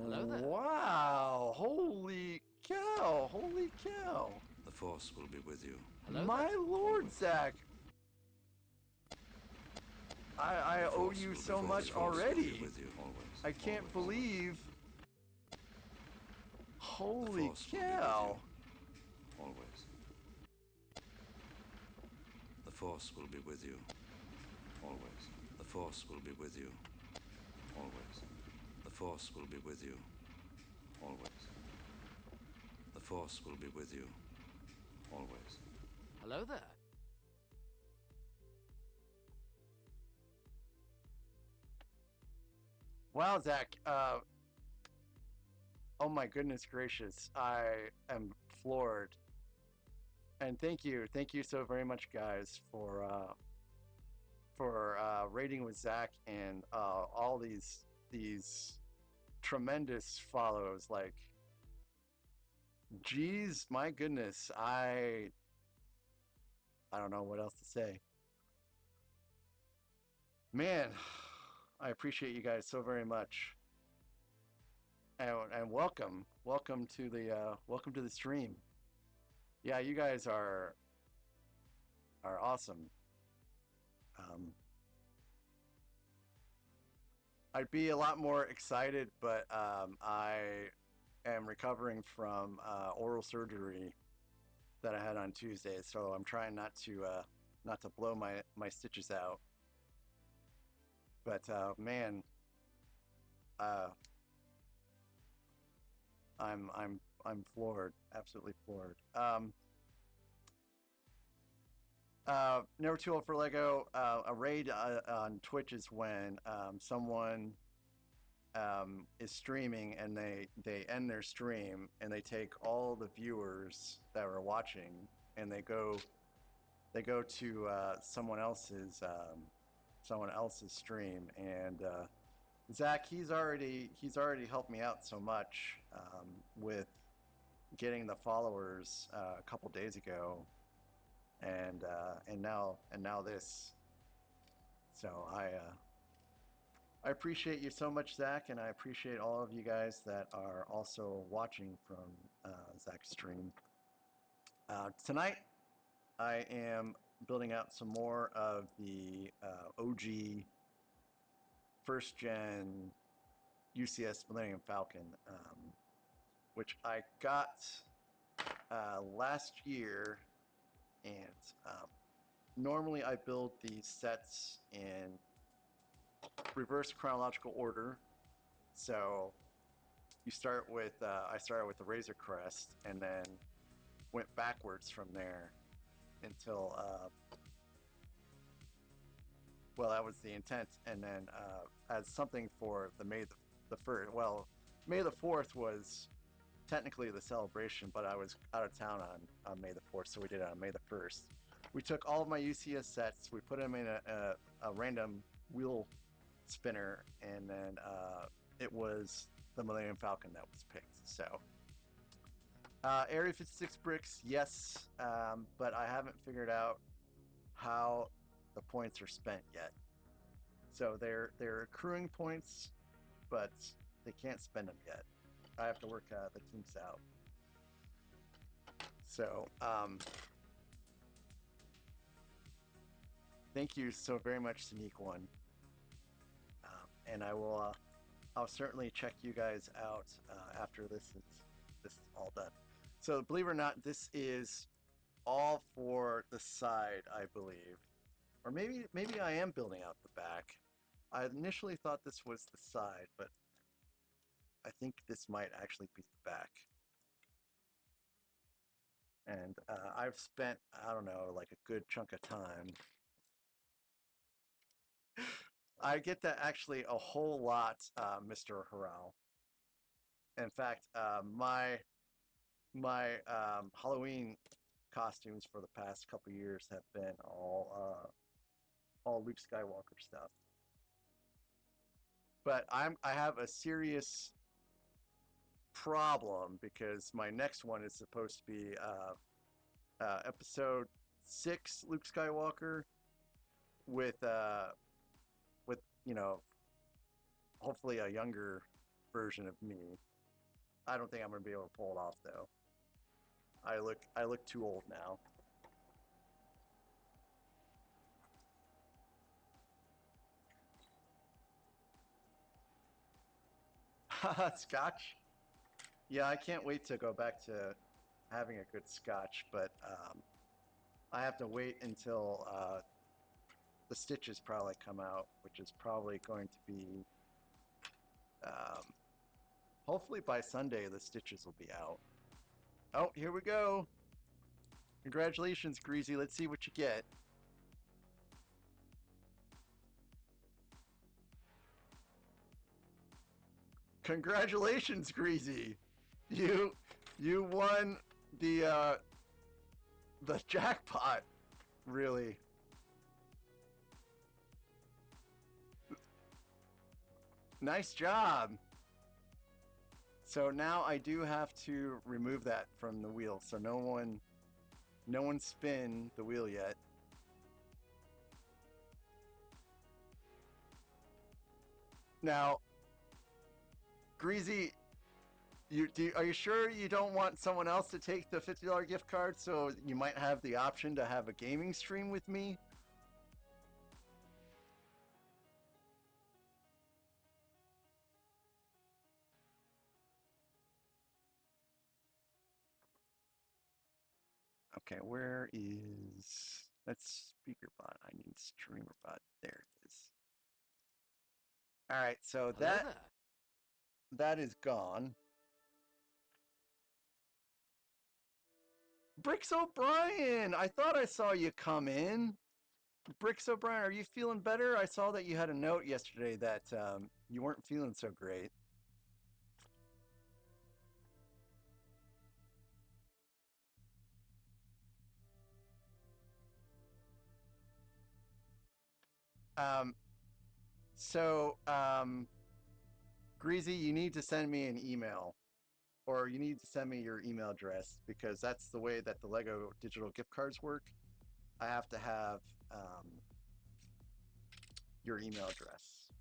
Hello there. Wow! Holy cow! Holy cow! The Force will be with you. Hello My there. lord, Always. Zach! I The owe Force you will be so with you. much The Force will be already! with you. Always. I can't Always. believe... The Holy Force will be cow! with you. Always. The Force will be with you. Always. The Force will be with you. Always. The Force will be with you. Always. The Force will be with you. Always. Hello there. Wow, Zach, oh my goodness gracious, I am floored. And thank you so very much, guys, for raiding with Zach and all these tremendous follows. Like, geez, my goodness, I don't know what else to say. Man, I appreciate you guys so very much. And welcome to the stream. Yeah, you guys are awesome. I'd be a lot more excited, but I am recovering from oral surgery that I had on Tuesday, so I'm trying not to blow my stitches out. But man, I'm floored, absolutely floored. Never too old for Lego. A raid on Twitch is when someone is streaming and they end their stream and they take all the viewers that are watching and they go to someone else's stream. And Zach, he's already helped me out so much with getting the followers a couple days ago, and now this. So I appreciate you so much, Zach, and I appreciate all of you guys that are also watching from Zach's stream. Tonight, I am building out some more of the OG first gen UCS Millennium Falcon, which I got last year. And normally I build these sets in reverse chronological order. So you start with I started with the Razor Crest and then went backwards from there until well, that was the intent. And then as something for the May the 1st, well, May the 4th was technically the celebration, but I was out of town on May the 4th, so we did it on May the 1st. We took all of my UCS sets, we put them in a random wheel spinner, and then it was the Millennium Falcon that was picked. So Area 56 bricks, yes, but I haven't figured out how the points are spent yet. So they're accruing points, but they can't spend them yet. I have to work the kinks out. So thank you so very much, Sneak One, and I will I'll certainly check you guys out after this is all done. So believe it or not, this is all for the side, I believe, or maybe I am building out the back. I initially thought this was the side, but I think this might actually be the back. And I've spent, I don't know, like a good chunk of time. I get that actually a whole lot, Mr. Harrell. In fact, my Halloween costumes for the past couple years have been all Luke Skywalker stuff. But I have a serious problem because my next one is supposed to be episode 6 Luke Skywalker with you know, hopefully a younger version of me. I don't think I'm gonna be able to pull it off though. I look too old now. Scotch? Yeah, I can't wait to go back to having a good scotch, but I have to wait until the stitches probably come out, which is probably going to be hopefully by Sunday the stitches will be out. Oh, here we go. Congratulations, Greasy. Let's see what you get. Congratulations, Greasy. You won the jackpot, really. Nice job. So now I do have to remove that from the wheel, so no one spin the wheel yet. Now, Greasy, are you sure you don't want someone else to take the $50 gift card so you might have the option to have a gaming stream with me? Okay, where is... That's speaker bot. I need streamer bot. There it is. All right, so Hello there. that is gone. Bricks O'Brien! I thought I saw you come in. Bricks O'Brien, are you feeling better? I saw that you had a note yesterday that you weren't feeling so great. Greasy, you need to send me an email. Or you need to send me your email address because that's the way that the Lego digital gift cards work. I have to have your email address.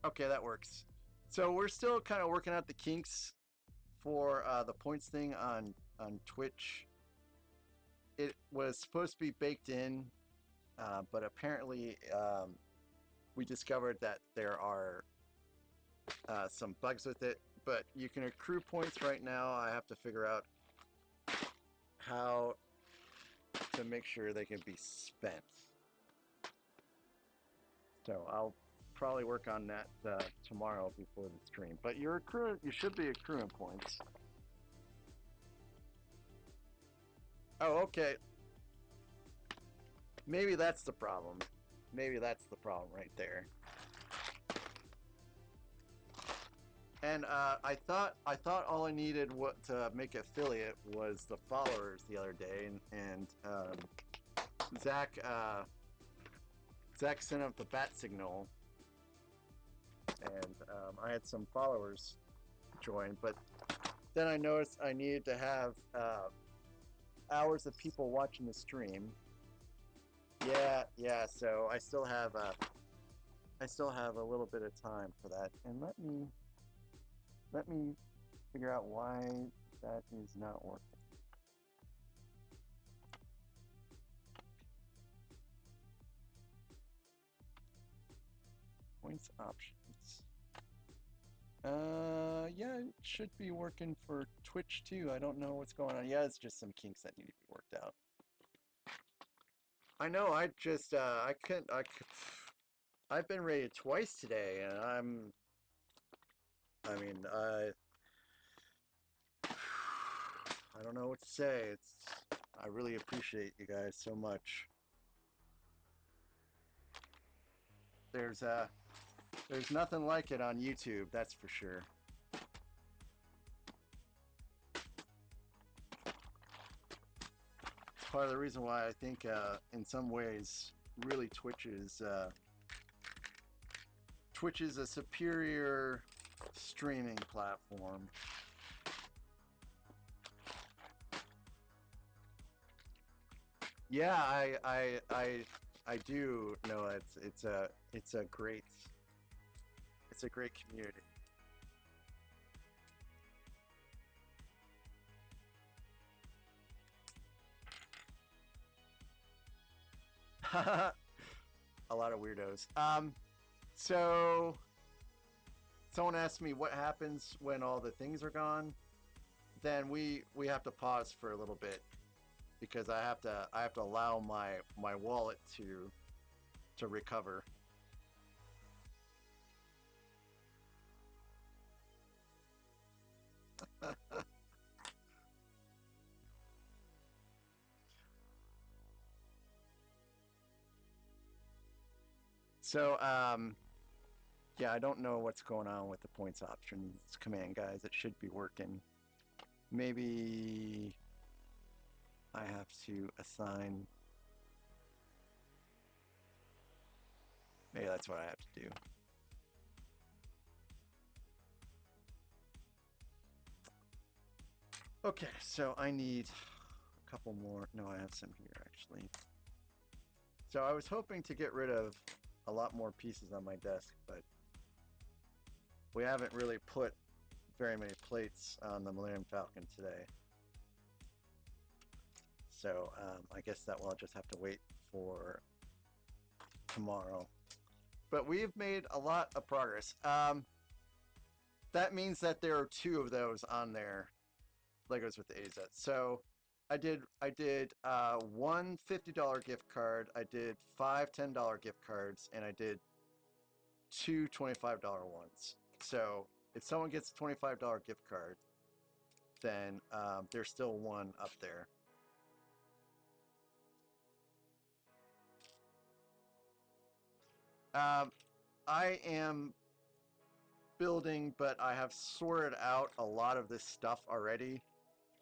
Okay, that works. So we're still kind of working out the kinks for the points thing on Twitch. It was supposed to be baked in, but apparently we discovered that there are some bugs with it. But you can accrue points right now. I have to figure out how to make sure they can be spent. So I'll probably work on that tomorrow before the stream. But you should be accruing points. Oh, okay. Maybe that's the problem. Maybe that's the problem right there. And I thought all I needed to make affiliate was the followers the other day, and Zach sent up the bat signal, and I had some followers join, but then I noticed I needed to have hours of people watching the stream. Yeah. So I still have a little bit of time for that, and let me figure out why that is not working. Points options. Yeah, it should be working for Twitch too. I don't know what's going on. Yeah, it's just some kinks that need to be worked out. I know. I just I've been rated twice today, and I don't know what to say. I really appreciate you guys so much. There's nothing like it on YouTube, that's for sure. It's part of the reason why I think, in some ways, really Twitch is a superior streaming platform. Yeah, I do know it's a great community. A lot of weirdos. So someone asked me what happens when all the things are gone. Then we have to pause for a little bit because I have to allow my wallet to recover. So yeah, I don't know what's going on with the points options command, guys. It should be working. Maybe I have to assign. Maybe that's what I have to do. Okay, so I need a couple more. No, I have some here actually. So I was hoping to get rid of a lot more pieces on my desk, but we haven't really put very many plates on the Millennium Falcon today. So I guess that will just have to wait for tomorrow. But we've made a lot of progress. That means that there are 2 of those on there, Legos with the AZ. So I did one $50 gift card, I did 5 $10 gift cards, and I did 2 $25 ones. So if someone gets a $25 gift card, then there's still 1 up there. I am building, but I have sorted out a lot of this stuff already.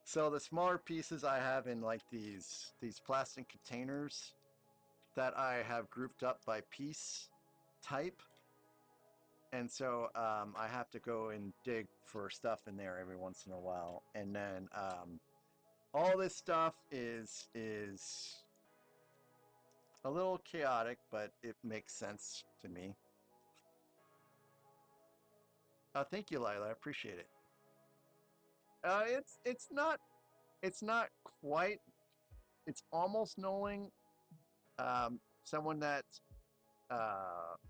So the smaller pieces I have in like these plastic containers that I have grouped up by piece type. And so I have to go and dig for stuff in there every once in a while. And then all this stuff is a little chaotic, but it makes sense to me. Thank you, Lila. I appreciate it. It's not quite. It's almost nulling. Someone that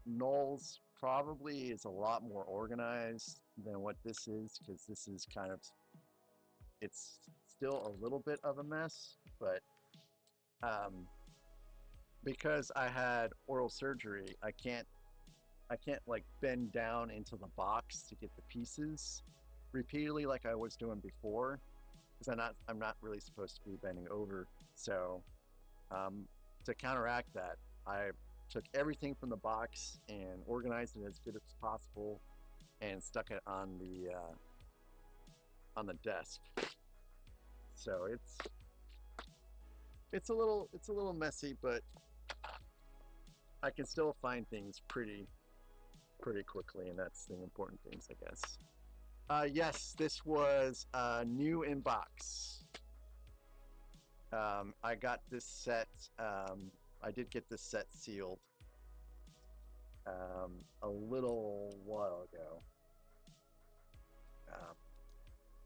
nulls probably is a lot more organized than what this is, because this is kind of, it's still a little bit of a mess, but because I had oral surgery, I can't like bend down into the box to get the pieces repeatedly like I was doing before, because I'm not really supposed to be bending over. So to counteract that, I took everything from the box and organized it as good as possible and stuck it on the desk. So it's a little messy, but I can still find things pretty quickly, and that's the important things, I guess. Yes, this was new in box. I got this set. I did get this set sealed a little while ago.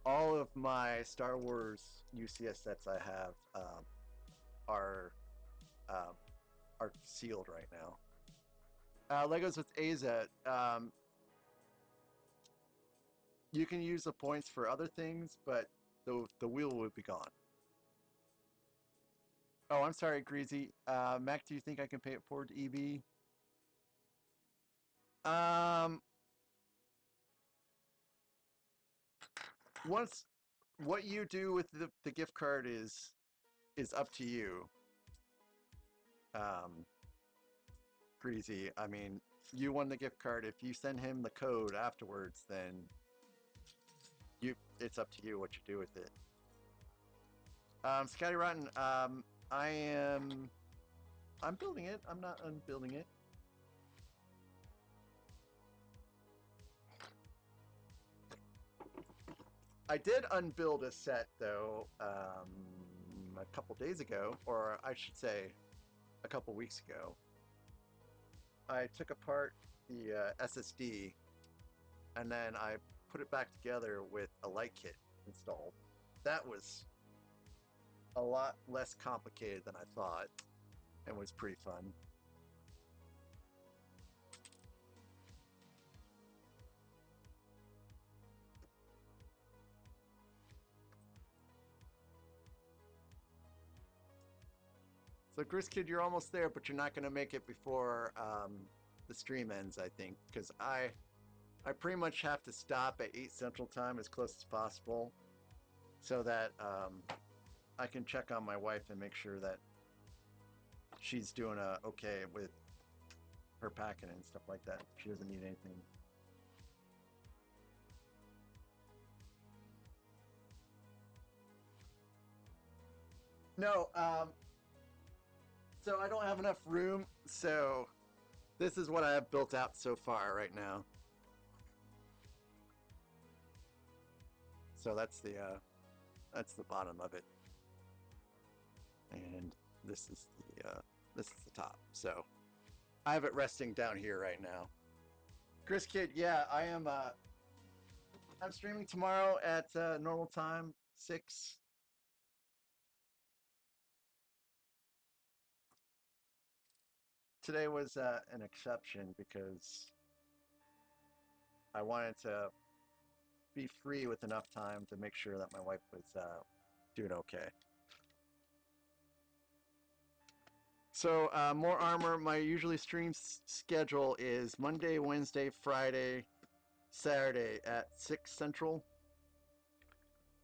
All of my Star Wars UCS sets I have are sealed right now. Legos with AZ. You can use the points for other things, but the wheel would be gone. Oh, I'm sorry, Greasy. Mac, do you think I can pay it forward to EB? Once, what you do with the gift card is up to you. Greasy. I mean, you won the gift card. If you send him the code afterwards, then it's up to you what you do with it. Scotty Rotten, I'm building it. I'm not unbuilding it. I did unbuild a set though, a couple days ago, or I should say a couple weeks ago. I took apart the SSD and then I put it back together with a light kit installed. That was a lot less complicated than I thought and was pretty fun. So Gris Kid, you're almost there, but you're not going to make it before the stream ends, I think, because I pretty much have to stop at 8 Central Time as close as possible so that I can check on my wife and make sure that she's doing okay with her packing and stuff like that. She doesn't need anything. No, so I don't have enough room, so this is what I have built out so far right now. So that's the bottom of it, and this is the top. So I have it resting down here right now. Chris Kid, yeah, I am. I'm streaming tomorrow at normal time, 6. Today was an exception because I wanted to be free with enough time to make sure that my wife was doing okay. So more armor. My usually stream schedule is Monday, Wednesday, Friday, Saturday at 6 Central.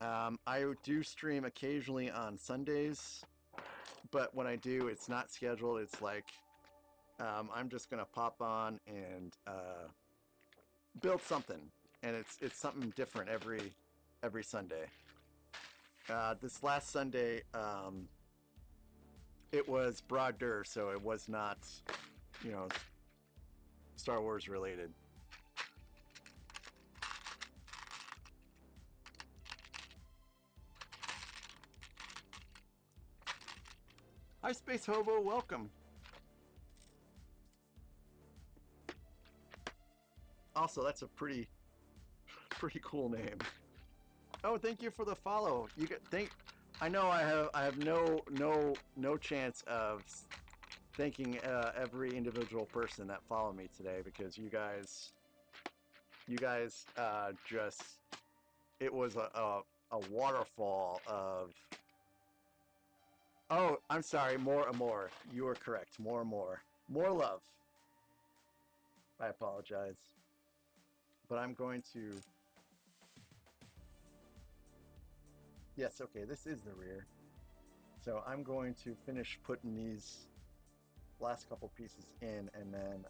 I do stream occasionally on Sundays, but when I do, it's not scheduled. It's like I'm just gonna pop on and build something, and it's something different every Sunday. This last Sunday, it was Broad Dur, so it was not, you know, Star Wars related. Hi, Space Hobo, welcome. Also, that's a pretty cool name. Oh, thank you for the follow. I know I have no chance of thanking every individual person that followed me today, because you guys just, it was a waterfall of. Oh, I'm sorry, more and more. You are correct. More and more love. I apologize, but I'm going to. Yes, okay, this is the rear. So I'm going to finish putting these last couple pieces in, and then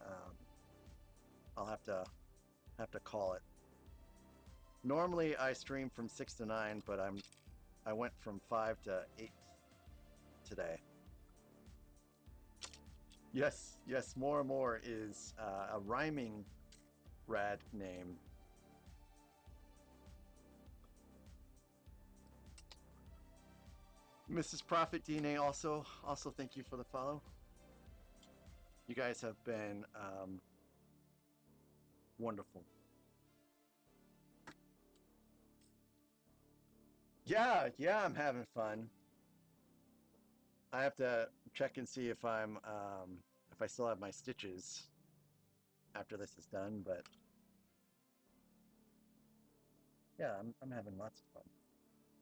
I'll have to call it. Normally I stream from 6 to 9, but I went from 5 to 8 today. Yes, more and more is a rhyming rad name. Mrs. Prophet DNA also thank you for the follow. You guys have been wonderful. Yeah, I'm having fun. I have to check and see if if I still have my stitches after this is done, but yeah, I'm having lots of fun.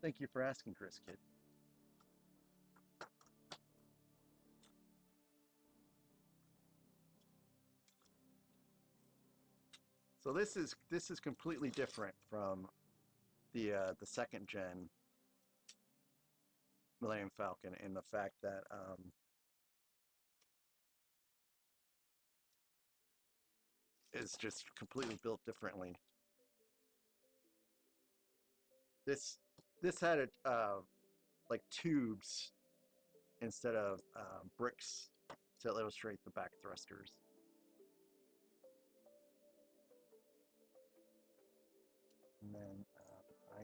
Thank you for asking, Chris Kid. So this is completely different from the second gen Millennium Falcon, in the fact that is just completely built differently. This had it like tubes instead of bricks to illustrate the back thrusters. And then I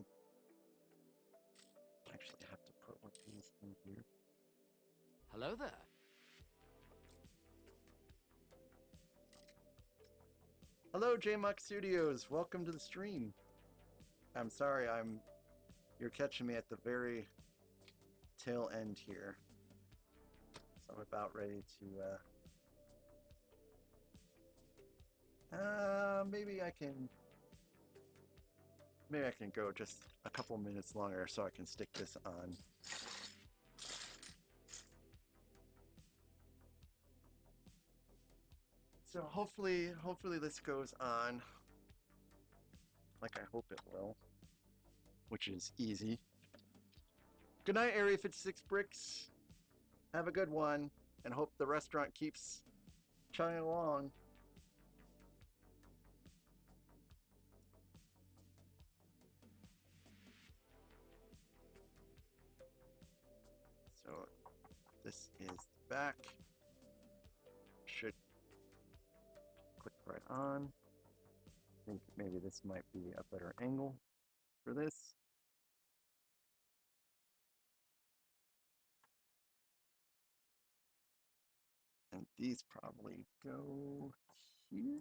actually have to put one of these in here. Hello there. Hello, JMuck Studios. Welcome to the stream. I'm sorry, you're catching me at the very tail end here. So I'm about ready to maybe I can go just a couple minutes longer so I can stick this on. So hopefully this goes on like I hope it will, which is easy. Good night, Area 56 Bricks. Have a good one, and hope the restaurant keeps chugging along. So this is the back. Should click right on. I think maybe this might be a better angle for this. And these probably go here.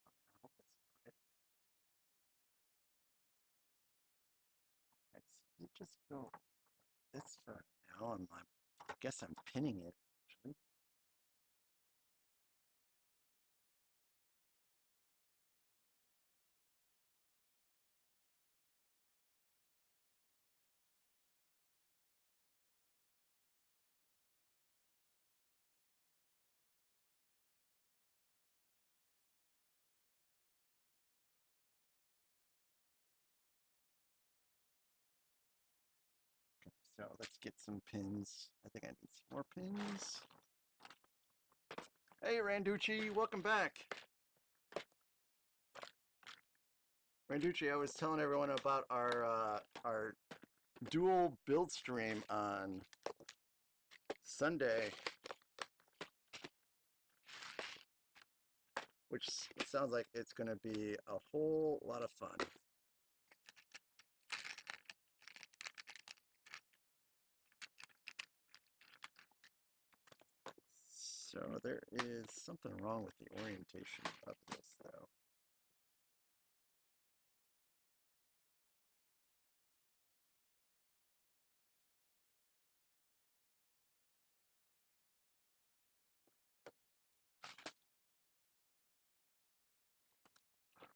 I hope that's right. It just go this for now. I guess I'm pinning it actually. So let's get some pins. I think I need some more pins. Hey, Randucci, welcome back. Randucci, I was telling everyone about our dual build stream on Sunday, which sounds like it's going to be a whole lot of fun. So there is something wrong with the orientation of this, though.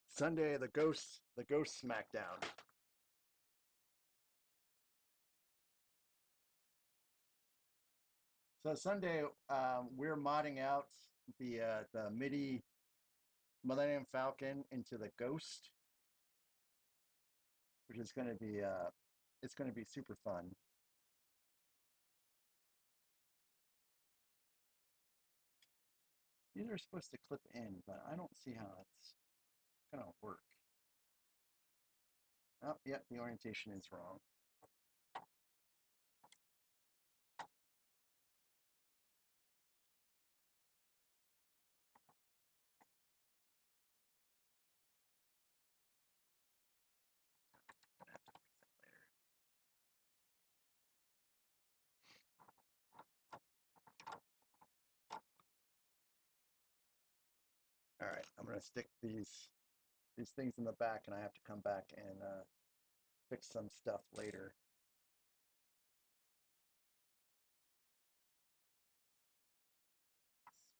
Sunday, the ghost smackdown. So Sunday, we're modding out the MIDI Millennium Falcon into the Ghost, which is going to be it's going to be super fun. These are supposed to clip in, but I don't see how it's going to work. Oh, yep, the orientation is wrong. All right, I'm going to stick these things in the back, and I have to come back and fix some stuff later.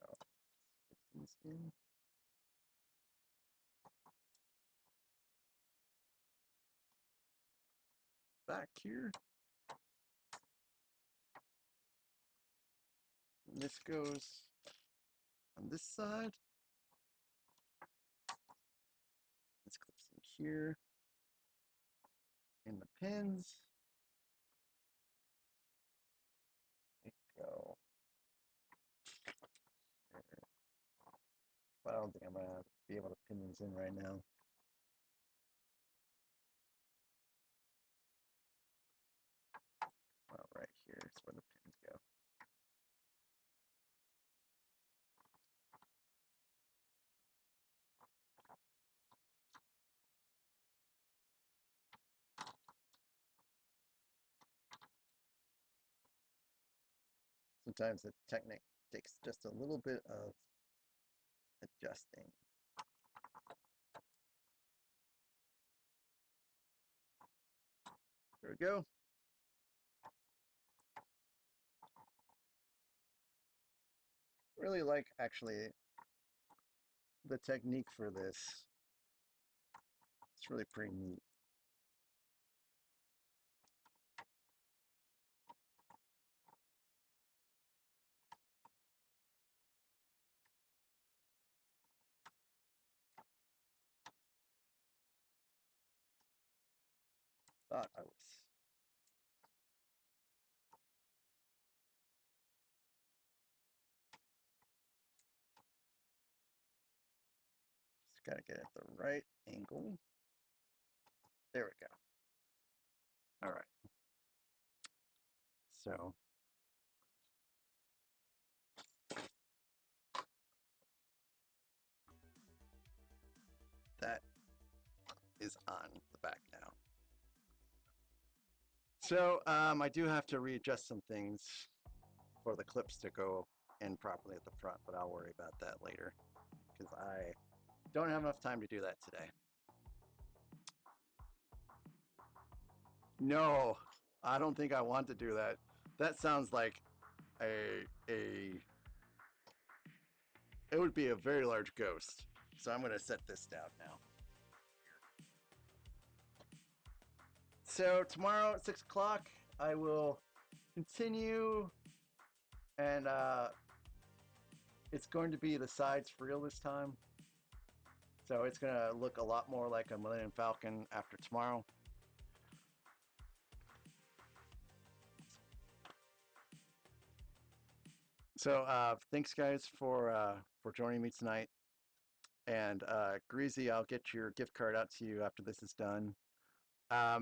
So let's get these in. Back here. And this goes on this side. This clips in here. In the pins. There you go. But I don't think I'm gonna be able to pin these in right now. Well, right here is where the pins go. Sometimes the technique takes just a little bit of adjusting. There we go. Really like actually the technique for this. It's really pretty neat. Thought I was. Just gotta get at the right angle. There we go. All right. So that is on the back now. So I do have to readjust some things for the clips to go in properly at the front, but I'll worry about that later because I don't have enough time to do that today. No, I don't think I want to do that. That sounds like it would be a very large ghost. So I'm going to set this down now. So tomorrow at 6 o'clock, I will continue, and it's going to be the sides for real this time. So it's going to look a lot more like a Millennium Falcon after tomorrow. So thanks guys for joining me tonight. And Greasy, I'll get your gift card out to you after this is done.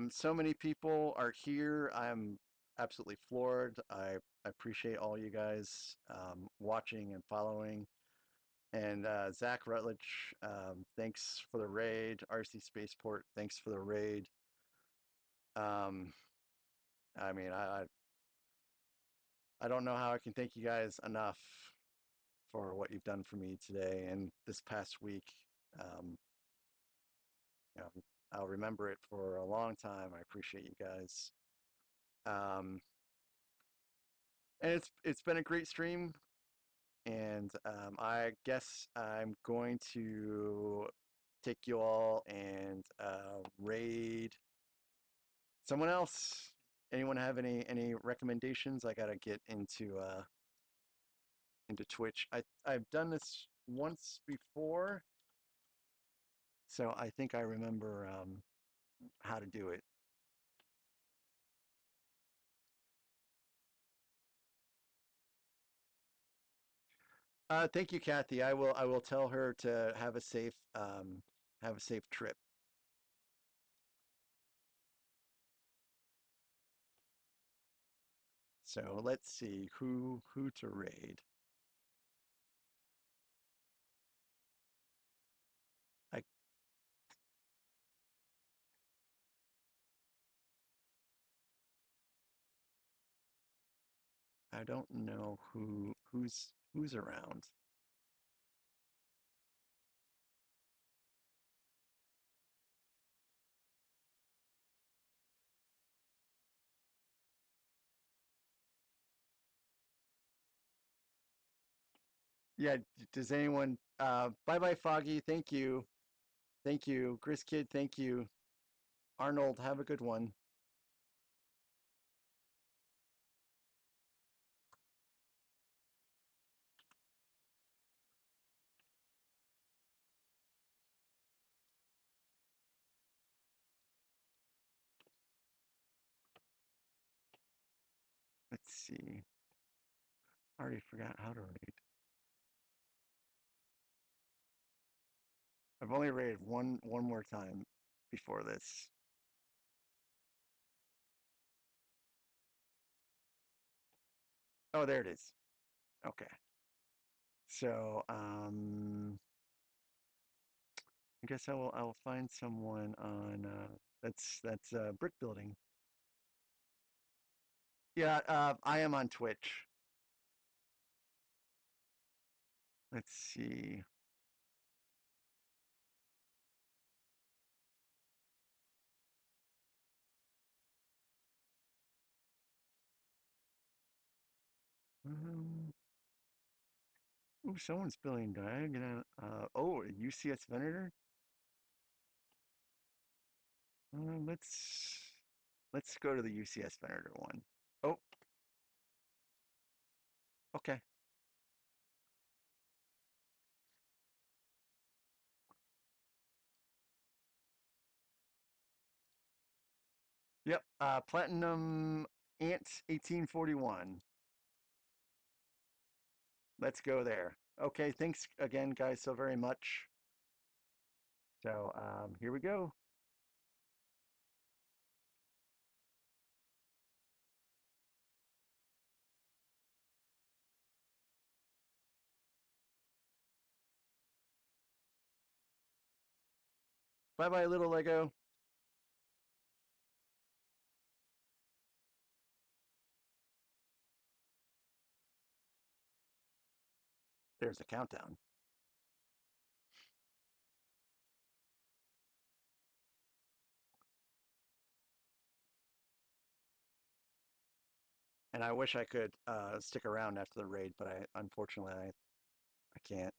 So many people are here. I'm absolutely floored. I appreciate all you guys watching and following. And Zach Rutledge, thanks for the raid. RC Spaceport, thanks for the raid. I mean, I don't know how I can thank you guys enough for what you've done for me today and this past week. You know, I'll remember it for a long time. I appreciate you guys. And it's been a great stream. And I guess I'm going to take you all and raid someone else. Anyone have any recommendations? I gotta get into Twitch. I've done this once before, so I think I remember how to do it. Thank you, Kathy. I will tell her to have a safe trip. So let's see who to raid. I don't know who's around. Yeah, does anyone bye Foggy, thank you. Thank you. Gris Kid, thank you. Arnold, have a good one. let's see. I already forgot how to raid. I've only raided one more time before this. Oh, there it is. Okay. So, I guess I'll find someone on that's brick building. Yeah, I am on Twitch. Let's see. Oh, someone's building diagonal. Oh, a UCS Venator. Let's go to the UCS Venator one. Oh, okay. Yep. Platinum Ant 1841. Let's go there. Okay. Thanks again, guys, so very much. So here we go. Bye bye, little Lego. There's a countdown. And I wish I could stick around after the raid, but unfortunately I can't.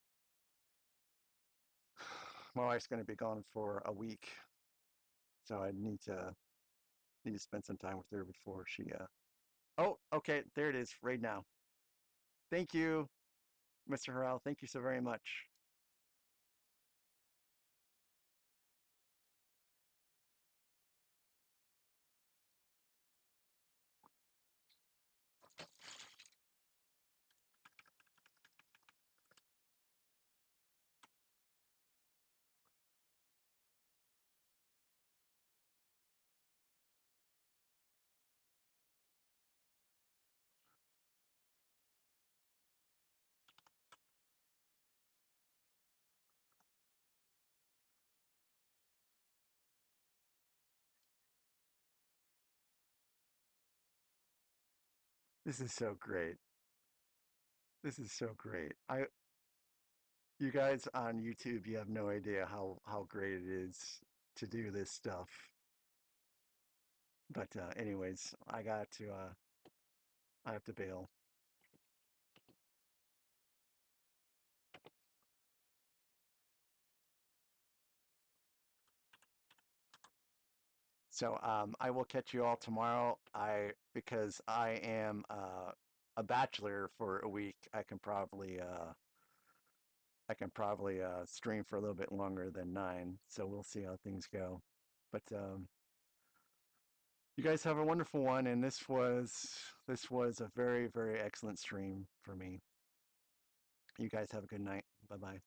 My wife's going to be gone for a week, so I need to spend some time with her before she. Oh, okay, there it is, raid now. Thank you, Mr. Harrell. Thank you so very much. This is so great. This is so great. You guys on YouTube, you have no idea how great it is to do this stuff. But anyways, I have to bail. So I will catch you all tomorrow. Because I am a bachelor for a week, I can probably stream for a little bit longer than 9. So we'll see how things go. But you guys have a wonderful one, and this was a very, very excellent stream for me. You guys have a good night. Bye bye.